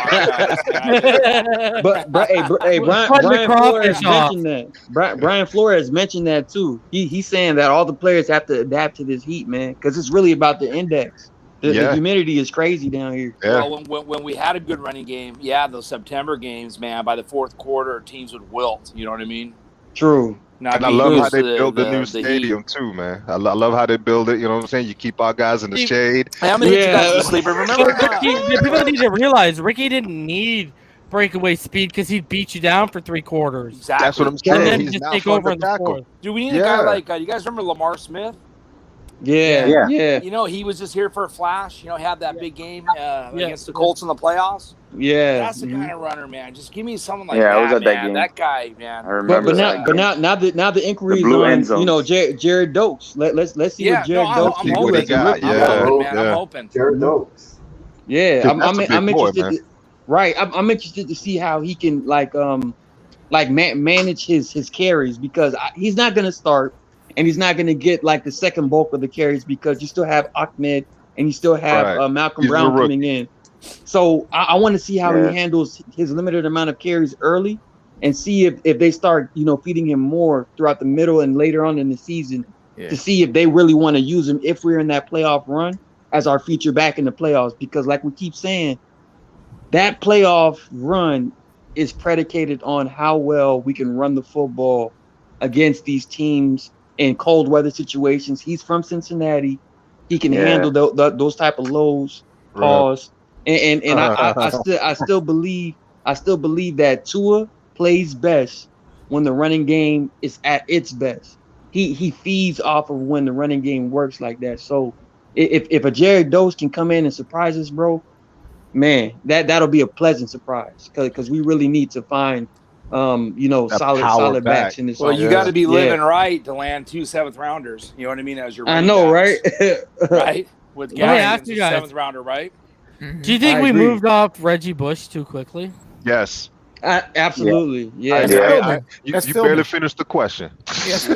watch. Brian Flores mentioned that too. He's saying that all the players have to adapt to this heat, man, because it's really about the index. The humidity is crazy down here. Yeah. Well, when we had a good running game, those September games, man, by the fourth quarter, teams would wilt. You know what I mean? True. And I love how they build the new stadium too, man. I love how they build it. You know what I'm saying? You keep our guys in the shade. I'm gonna get you guys to sleep. Remember, people need to realize Ricky didn't need breakaway speed because he'd beat you down for 3 quarters. Exactly. That's what I'm saying. And then He's just not take fun over to in the tackle. fourth. Do we need a guy like you guys remember Lamar Smith? Yeah. You know, he was just here for a flash. You know, had that big game against the Colts in the playoffs. Yeah, that's the kind of runner, man. Just give me someone like that. I was at that man. game. That guy, man. I remember. Now the inquiry is on, you know, Jared Dokes. Let's see what Jared Dokes can do. I'm hoping. Jared Dokes. Yeah, I'm interested. I'm interested to see how he can manage his carries because he's not going to start and he's not going to get like the second bulk of the carries because you still have Ahmed and you still have Malcolm Brown coming in. So I want to see how he handles his limited amount of carries early and see if they start, you know, feeding him more throughout the middle and later on in the season to see if they really want to use him if we're in that playoff run as our feature back in the playoffs. Because like we keep saying, that playoff run is predicated on how well we can run the football against these teams in cold weather situations. He's from Cincinnati. He can handle those type of lows, pause. And I still believe that Tua plays best when the running game is at its best. He feeds off of when the running game works like that. So if a Jared Dokes can come in and surprise us, bro, man, that'll be a pleasant surprise because we really need to find solid backs in this. Well, you got to be living right to land 2 7th-rounders. You know what I mean? As your I know, backs. right? Right. With Gaskin, you guys, 7th-rounder, right? Do you think we moved off Reggie Bush too quickly? Yes. Absolutely. Yeah. You barely finished the question. Yes,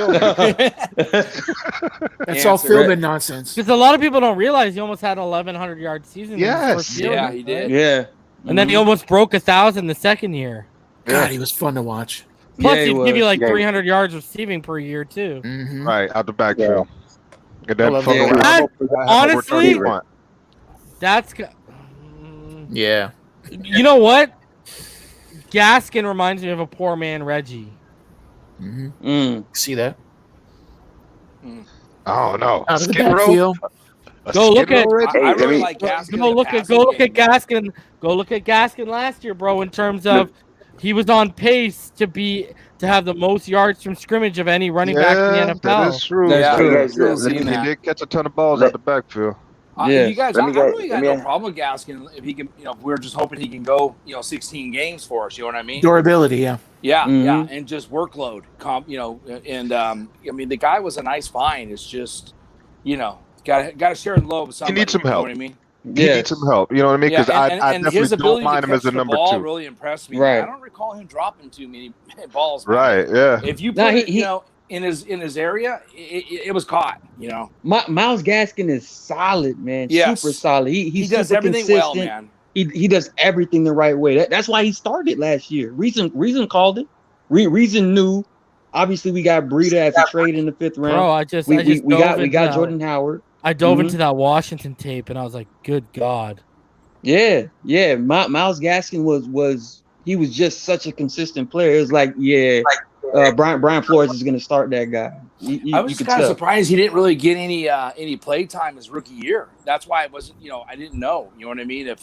that's all Philbin nonsense. Because a lot of people don't realize he almost had 1,100 yard season. Yes. Yeah, he did. Yeah. And then he almost broke 1,000 the second year. God, he was fun to watch. Plus, he'd give you like 300 yards receiving per year too. Mm-hmm. Right out the backfield. Get that honestly, that's You know what? Gaskin reminds me of a poor man Reggie. See that? Oh no! Out of the backfield. Go look at. I really like Gaskin. Go look at Gaskin. Go look at Gaskin last year, bro. In terms of, he was on pace to have the most yards from scrimmage of any running back in the NFL. That is true. He did catch a ton of balls out the backfield. You guys, I really got no problem with Gaskin if he can. We're just hoping he can go, 16 games for us. You know what I mean? Durability, yeah. Yeah, and just workload, and the guy was a nice find. It's just, got to share the load with somebody. He needs some help. You know what I mean? He needs some help. You know what I mean? Because I definitely don't mind him as a number 2. Really impressed me. Right. I don't recall him dropping too many balls. Right. Yeah. If you put it, in his area, it was caught. Myles Gaskin is solid, man. Yes. Super solid. He does super everything consistent. well, man. He does everything the right way. That's why he started last year. Reason called it. Reason knew. Obviously, we got Breida as a trade in the 5th round. Bro, we got Jordan Howard. I dove into that Washington tape and I was like, good God. Yeah. Myles Gaskin was just such a consistent player. It was like, Brian Flores is going to start that guy. I was kind of surprised he didn't really get any play time his rookie year. That's why it wasn't. I didn't know. You know what I mean?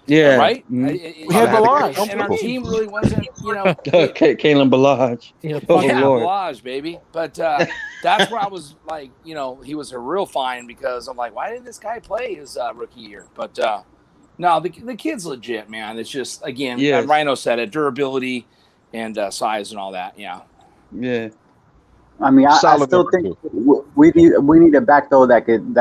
Right. We had Balaj, and our team really wasn't. Kalen Balaj. Balaj, baby. But that's where I was like, he was a real find because I'm like, why didn't this guy play his rookie year? But no, the kid's legit, man. It's just Rhino said it, durability and size and all that. Yeah. Yeah. I mean, I still think we need a back though that could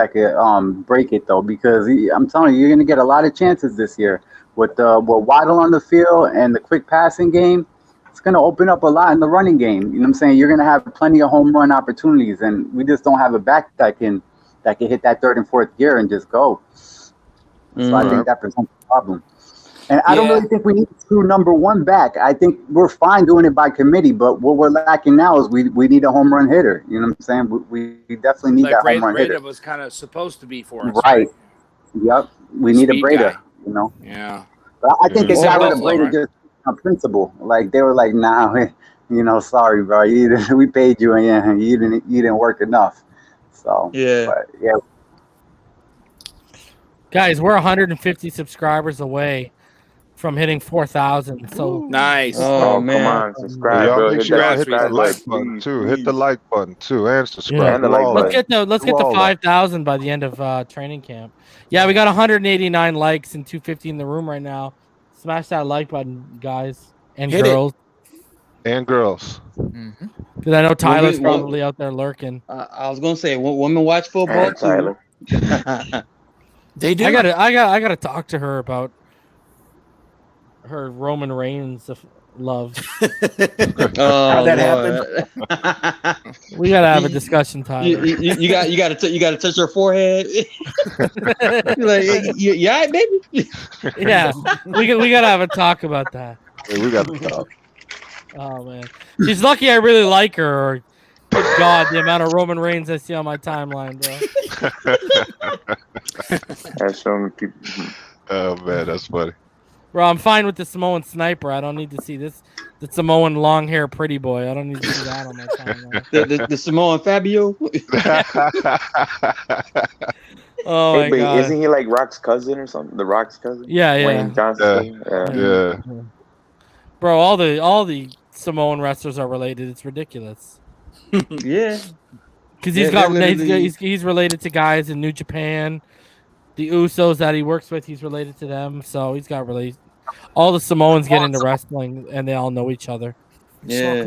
break it though, because I'm telling you, you're going to get a lot of chances this year with Waddle on the field and the quick passing game. It's going to open up a lot in the running game. You know what I'm saying? You're going to have plenty of home run opportunities, and we just don't have a back that can hit that 3rd and 4th gear and just go. So I think that presents a problem. And I don't really think we need to screw number 1 back. I think we're fine doing it by committee, but what we're lacking now is we need a home run hitter. You know what I'm saying? We definitely need that home run hitter. Breida was kind of supposed to be for us. Right. Yep. We need a Breida, Yeah. But I think they got rid of Breida just on principle. Like, they were like, nah, sorry, bro. We paid you and you didn't work enough. So, but, yeah. Guys, we're 150 subscribers away from hitting 4,000. So nice. Oh man, come on, subscribe, bro. Make sure y'all hit that like button too. Hit the like button too, and subscribe. Yeah. Let's get to 5,000 by the end of training camp. Yeah, we got 189 likes and 250 in the room right now. Smash that like button, guys and girls. And girls. Because I know Tyler's probably out there lurking. I was gonna say, women watch football. Tyler. They do. I gotta talk to her about her Roman Reigns of love. How that happened? We gotta have a discussion, Tyler. You gotta touch her forehead. You're like, you all right, baby? Yeah, we gotta have a talk about that. Yeah, we gotta talk. Oh man, she's lucky I really like her. Or, good God, the amount of Roman Reigns I see on my timeline, bro. That's so many people. Oh man, that's funny. Bro, I'm fine with the Samoan sniper. I don't need to see this. The Samoan long hair pretty boy. I don't need to see that on my timeline. the Samoan Fabio. Oh my God. Isn't he like Rock's cousin or something? The Rock's cousin? Yeah. Wayne Johnson. Yeah. Bro, all the Samoan wrestlers are related. It's ridiculous. Yeah. Because he's related to guys in New Japan. The Usos that he works with, he's related to them. So he's got really all the Samoans get into wrestling and they all know each other. Yeah.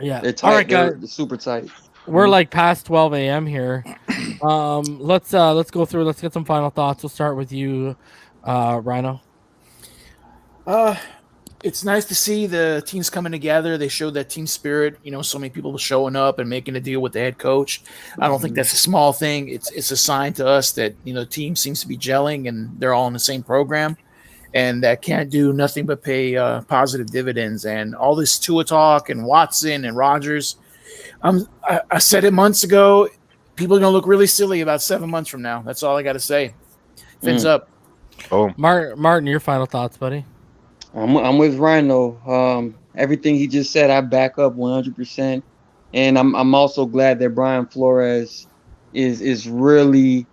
Yeah. They're tight. All right, guys. They're super tight. We're like past 12 a.m. here. Let's go through. Let's get some final thoughts. We'll start with you, Rhino. It's nice to see the teams coming together. They showed that team spirit. So many people showing up and making a deal with the head coach. I don't think that's a small thing. It's a sign to us that the team seems to be gelling and they're all in the same program, and that can't do nothing but pay positive dividends. And all this Tua talk and Watson and Rodgers. I said it months ago. People are gonna look really silly about 7 months from now. That's all I got to say. Fins up. Oh, Martin, your final thoughts, buddy. I'm with Rhino. Everything he just said, I back up 100%. And I'm also glad that Brian Flores is really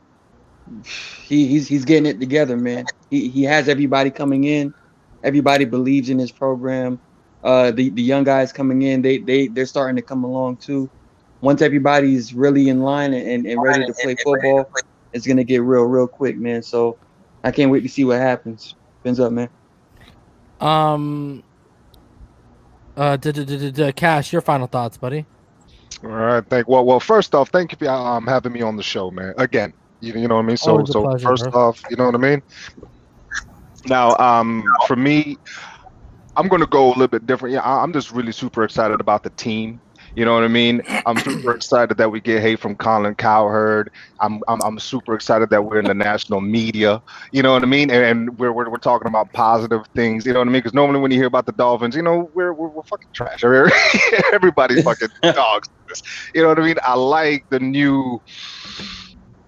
he's getting it together, man. He has everybody coming in. Everybody believes in his program. The young guys coming in, they're starting to come along too. Once everybody's really in line and ready to play football, it's gonna get real quick, man. So I can't wait to see what happens. Fins up, man. Cash, your final thoughts, buddy. All right, well, first off, thank you for having me on the show, man. Again, you know what I mean. So, Always a pleasure, first bro. off, you know what I mean. Now, for me, I'm gonna go a little bit different. Yeah, I'm just really super excited about the team. You know what I mean? I'm super excited that we get hate from Colin Cowherd. I'm super excited that we're in the national media. You know what I mean? And we're talking about positive things. You know what I mean? Because normally when you hear about the Dolphins, you know, we're fucking trash. Everybody's fucking dogs. You know what I mean? I like the new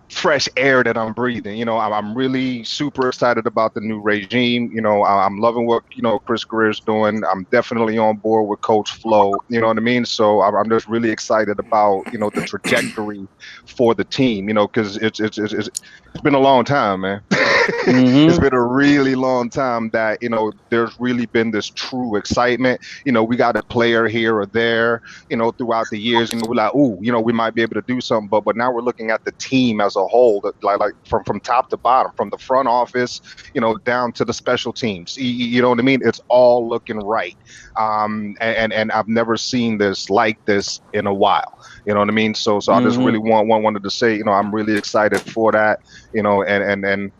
fresh air that I'm breathing. You know, I'm really super excited about the new regime. You know, I'm loving what, you know, Chris Greer's doing. I'm definitely on board with Coach Flo. You know what I mean? So I'm just really excited about, you know, the trajectory for the team, you know, because it's been a long time, man. It's been a really long time that, you know, there's really been this true excitement. You know, we got a player here or there, you know, throughout the years, and we're like, ooh, you know, we might be able to do something. But now we're looking at the team as a whole, like from top to bottom, from the front office, you know, down to the special teams. You know what I mean? It's all looking right. And I've never seen this like this in a while. You know what I mean? So I just really wanted to say, you know, I'm really excited for that, you know, and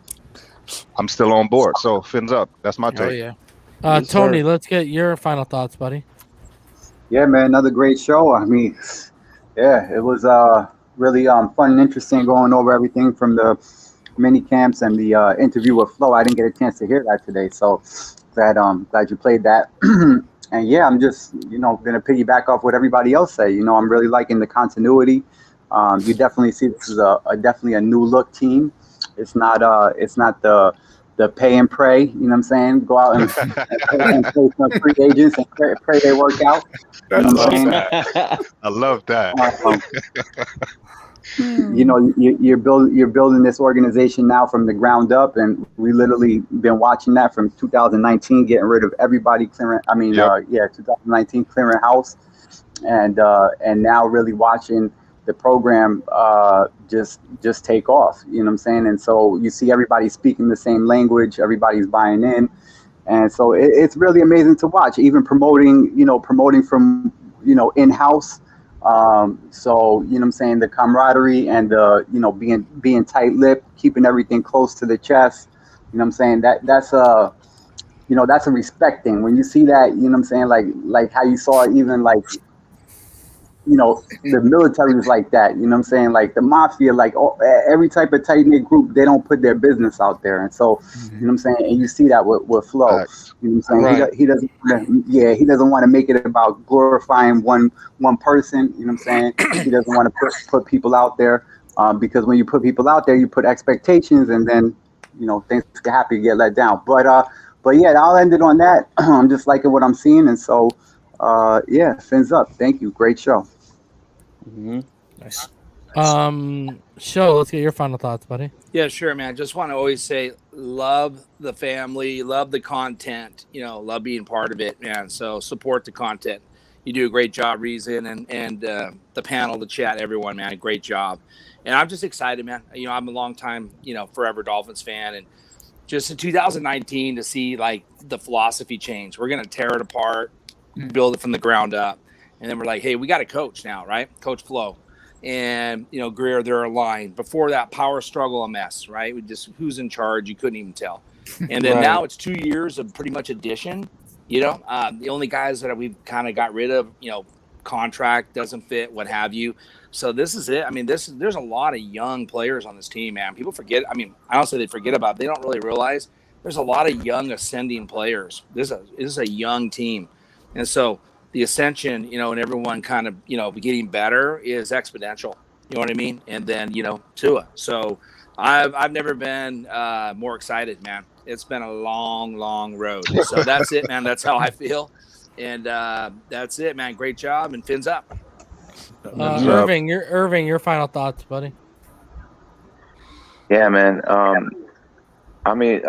I'm still on board. So fins up. That's my take. Yeah. Tony, let's get your final thoughts, buddy. Yeah, man, another great show. I mean, yeah, it was really fun and interesting going over everything from the mini camps and the interview with Flo. I didn't get a chance to hear that today, so glad you played that. And yeah, I'm just, you know, gonna piggyback off what everybody else say. You know, I'm really liking the continuity. You definitely see this is definitely a new look team. It's not the pay and pray, you know what I'm saying? Go out and play some free agents and pray they work out. You know what I'm saying? I love that. You know, you're building this organization now from the ground up, and we literally been watching that from 2019, getting rid of everybody, clearing. I mean, 2019 clearing house, and now really watching the program just take off. You know what I'm saying? And so you see everybody speaking the same language, everybody's buying in, and so it's really amazing to watch. Even promoting from, you know, in-house. So, you know what I'm saying, the camaraderie and you know, being tight-lipped, keeping everything close to the chest. You know what I'm saying? That's a respect thing. When you see that, you know what I'm saying, like how you saw even like, you know, the military is like that, you know what I'm saying? Like the mafia, like every type of tight-knit group, they don't put their business out there. And so, you know what I'm saying? And you see that with Flo. You know what I'm saying? Right. He doesn't want to make it about glorifying one person, you know what I'm saying? He doesn't want to put people out there, because when you put people out there, you put expectations, and then, you know, things can happen to get let down. But yeah, I'll end it on that. I'm just liking what I'm seeing. And so, yeah, fins up. Thank you. Great show. Nice. Show, let's get your final thoughts, buddy. Yeah, sure, man. Just want to always say, love the family, love the content, you know, love being part of it, man. So support the content. You do a great job, Reason, and the panel, the chat, everyone, man, great job. And I'm just excited, man. You know, I'm a long time, you know, forever Dolphins fan, and just in 2019 to see like the philosophy change. We're gonna tear it apart, build it from the ground up. And then we're like, hey, we got a coach now, right? Coach Flo. And, you know, Greer, they're aligned. Before that, power struggle, a mess, right? We just, who's in charge? You couldn't even tell. And then now it's 2 years of pretty much addition. You know, the only guys that we've kind of got rid of, you know, contract doesn't fit, what have you. So this is it. I mean, there's a lot of young players on this team, man. People forget. I mean, I don't say they forget about it. They don't really realize there's a lot of young ascending players. This is a young team. And so the ascension, you know, and everyone kind of, you know, getting better is exponential. You know what I mean? And then, you know, Tua. So I've never been more excited, man. It's been a long road. So that's it, man. That's how I feel. And that's it, man. Great job, and fins up. Irving, your final thoughts, buddy. Yeah, man. I mean,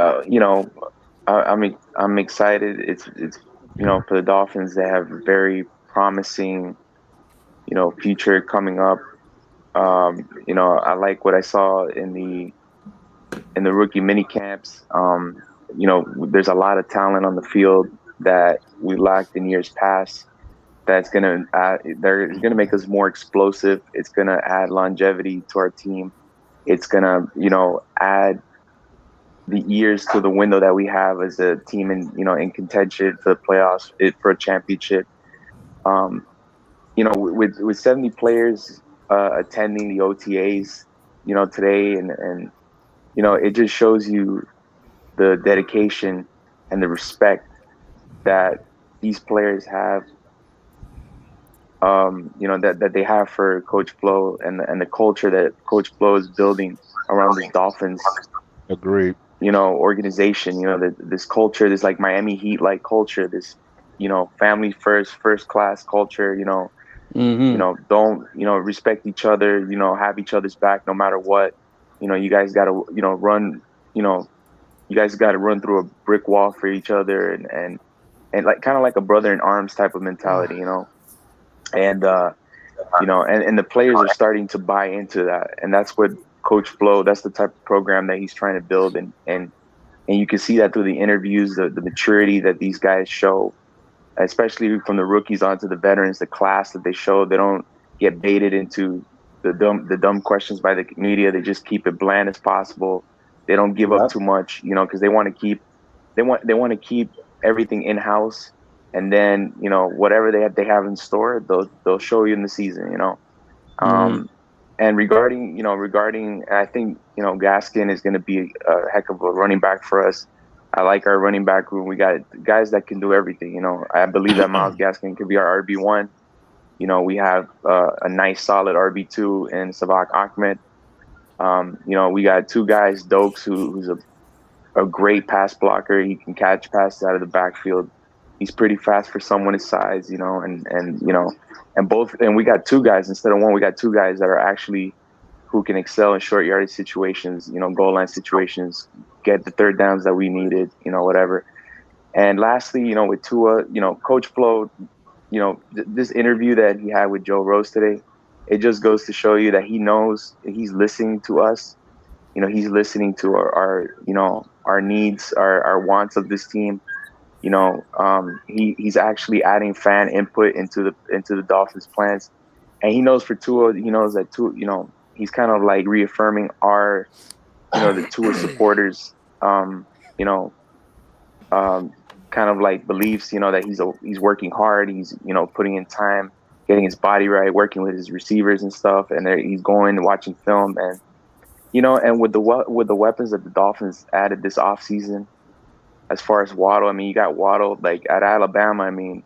I'm excited. It's for the Dolphins. They have very promising future coming up. I like what I saw in the rookie mini camps. There's a lot of talent on the field that we lacked in years past. That's it's gonna make us more explosive. It's gonna add longevity to our team. It's gonna add the years to the window that we have as a team in contention for the playoffs, for a championship. With 70 players attending the OTAs, today, and it just shows you the dedication and the respect that these players have, that they have for Coach Flo and the culture that Coach Flo is building around the Dolphins. Agreed. Organization. This culture, this like Miami Heat like culture, this family first class culture. Don't respect each other. Have each other's back no matter what. You guys got to run. You guys got to run through a brick wall for each other, and like kind of like a brother in arms type of mentality. And and the players are starting to buy into that, and that's what Coach Flo. That's the type of program that he's trying to build, and you can see that through the interviews, the maturity that these guys show, especially from the rookies onto the veterans, the class that they show. They don't get baited into the dumb questions by the media. They just keep it bland as possible. They don't give up too much, because they want to keep everything in house, and then whatever they have in store, they'll show you in the season. And regarding I think Gaskin is going to be a heck of a running back for us. I like our running back room. We got guys that can do everything. I believe that Myles Gaskin could be our RB1. We have a nice solid RB2 in Savak Ahmed. We got two guys, Dokes, who's a great pass blocker. He can catch passes out of the backfield. He's pretty fast for someone his size, and we got two guys instead of one. We got two guys that are actually who can excel in short yardage situations, goal line situations, get the third downs that we needed, whatever. And lastly, with Tua, Coach Flo, this interview that he had with Joe Rose today, it just goes to show you that he knows he's listening to us. He's listening to our needs, our wants of this team. He's actually adding fan input into the Dolphins' plans, and he knows for Tua, he knows that Tua, he's kind of like reaffirming our, the Tua supporters, kind of like beliefs, that he's working hard, he's putting in time, getting his body right, working with his receivers and stuff, and he's going and watching film, and and with the weapons that the Dolphins added this offseason. As far as Waddle, I mean, you got Waddle like at Alabama. I mean,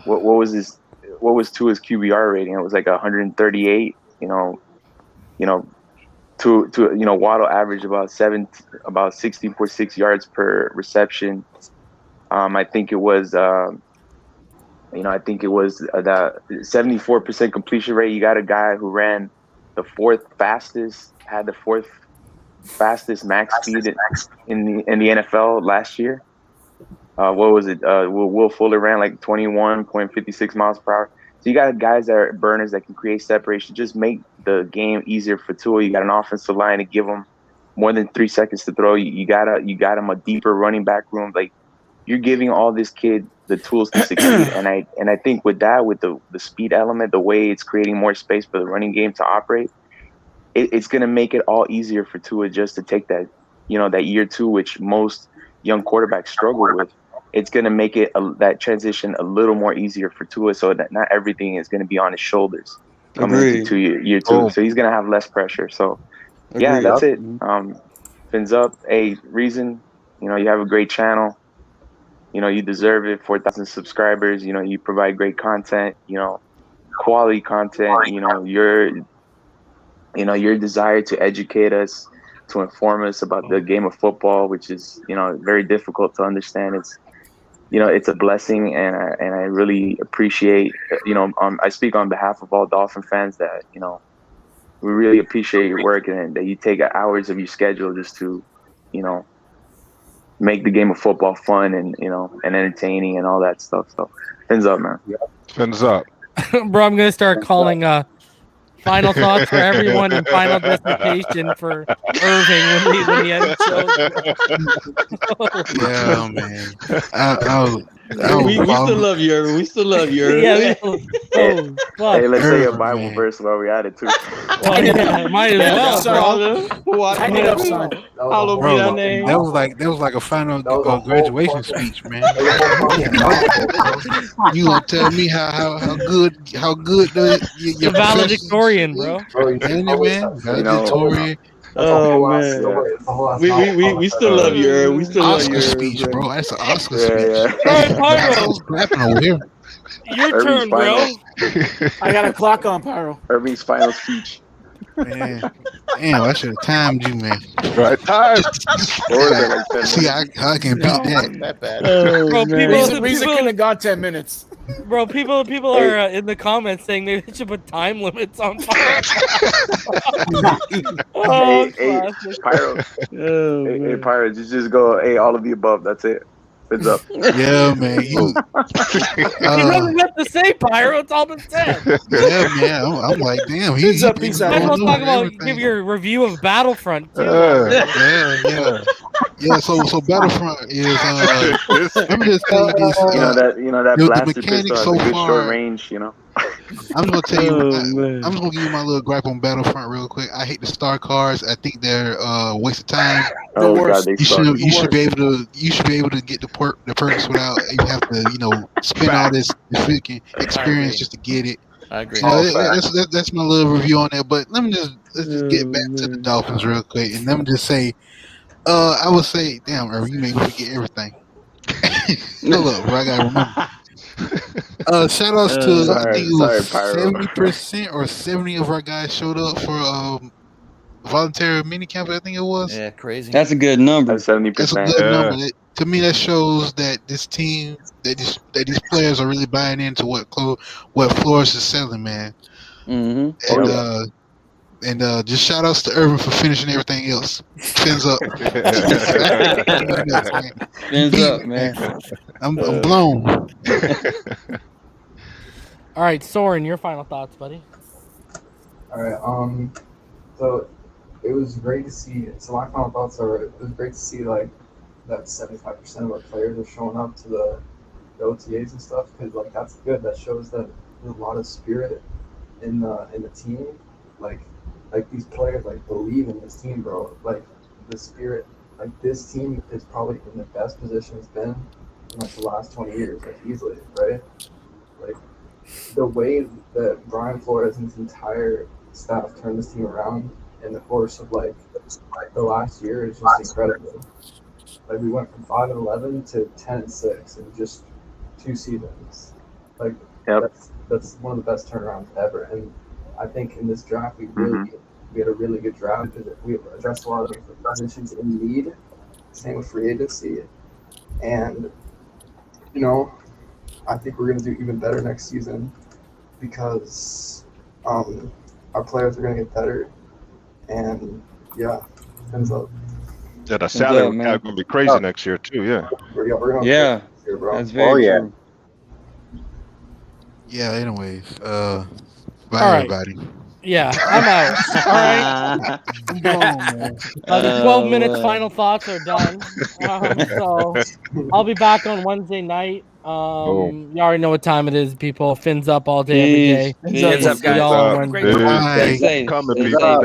what was Tua's QBR rating? It was like 138. Waddle averaged about 16.6 yards per reception. I think it was the 74% completion rate. You got a guy who ran the fourth fastest max speed in the NFL last year. What was it? Will Fuller ran like 21.56 miles per hour. So you got guys that are burners that can create separation, just make the game easier for Tua. You got an offensive line to give him more than 3 seconds to throw. You got him a deeper running back room. Like, you're giving all this kid the tools to succeed. And I think with that, with the speed element, the way it's creating more space for the running game to operate, it's going to make it all easier for Tua just to take that, that year two, which most young quarterbacks struggle with. It's going to make it that transition a little more easier for Tua, so that not everything is going to be on his shoulders coming into year two. Oh. So he's going to have less pressure. So yeah, that's it. Fins up. Hey, Reason, you have a great channel. You deserve it. 4,000 subscribers. You provide great content. Quality content. Your desire to educate us, to inform us about the game of football, which is very difficult to understand. It's a blessing, and I really appreciate. I speak on behalf of all Dolphin fans that we really appreciate your work and that you take hours of your schedule just to, make the game of football fun and and entertaining and all that stuff. So, fins up, man. Fins up, bro. I'm gonna start calling final thoughts for everyone and final destination for Irving when he had Yeah, man. We still love you, Irving. We still love you, Irving. Yeah. Hey, let's say a Bible verse while we're at it too. Might as well, bro. Bro, that was like a final graduation speech, man. You gonna tell me how good your valedictorian, bro. Man, valedictorian. Oh man, we still love you, Irving. We still love you, Oscar speech, bro. That's an Oscar speech. I was clapping over here. Your turn, bro. I got a clock on, Pyro. Irving's final speech. Man, damn, I should have timed you, man. Right time. See, I can beat that. That bad. Bro, Reason couldn't have got 10 minutes. Bro, people are in the comments saying they should put time limits on fire. Hey, Pyro. Hey, Pyro, just go, hey, all of the above. That's it. Fins up. Yeah, man. He doesn't have to say Pyro. It's all been said. Yeah, man. I'm like, damn. He's up. Let's talk about give your review of Battlefront. Too. Yeah. So Battlefront is. Let me just tell you this. that blaster pistol has so a good far, short range. I'm gonna tell you. I'm just gonna give you my little gripe on Battlefront real quick. I hate the star cars. I think they're a waste of time. God, they you should be able to get the perks without you have to spend all this freaking experience just to get it. I agree. That's my little review on that. But let's just get back to the Dolphins real quick, and let me just say, I would say, damn, Irving, you made me forget everything. Look, bro, I gotta remember. Shout outs to I think it was 70% or 70 of our guys showed up for voluntary minicamp. I think it was. Yeah, crazy. That's a good number. 70%. That's a good number. To me, that shows that this team, that these players are really buying into what Flores is selling, man. Mm-hmm. And just shout outs to Irving for finishing everything else. Fins up. Fins up, man. I'm blown. All right, Soren, your final thoughts, buddy. All right. So it was great to see. So my final thoughts are: it was great to see like that 75% of our players are showing up to the OTAs and stuff, because like that's good. That shows that there's a lot of spirit in the team. Like these players like believe in this team, bro. Like the spirit. Like this team is probably in the best position it's been in like the last 20 years, like easily, right? Like the way that Brian Flores and his entire staff turned this team around in the course of like the last year is just incredible. Like we went from 5-11 to 10-6 in just 2 seasons. Like that's one of the best turnarounds ever. And I think in this draft we had a really good draft because we addressed a lot of the positions in need. Same with free agency, and I think we're going to do even better next season because our players are going to get better, and ends up. Yeah, the salary cap going to be crazy next year too. Yeah. We're gonna yeah. Here, bro. That's very true. Yeah. Anyways, bye everybody. Yeah, I'm out. All right. I'm going, man. The 12 minutes final thoughts are done. So I'll be back on Wednesday night. You already know what time it is, people. Fins up all day, every day. Fins up, guys. Great. Coming, people.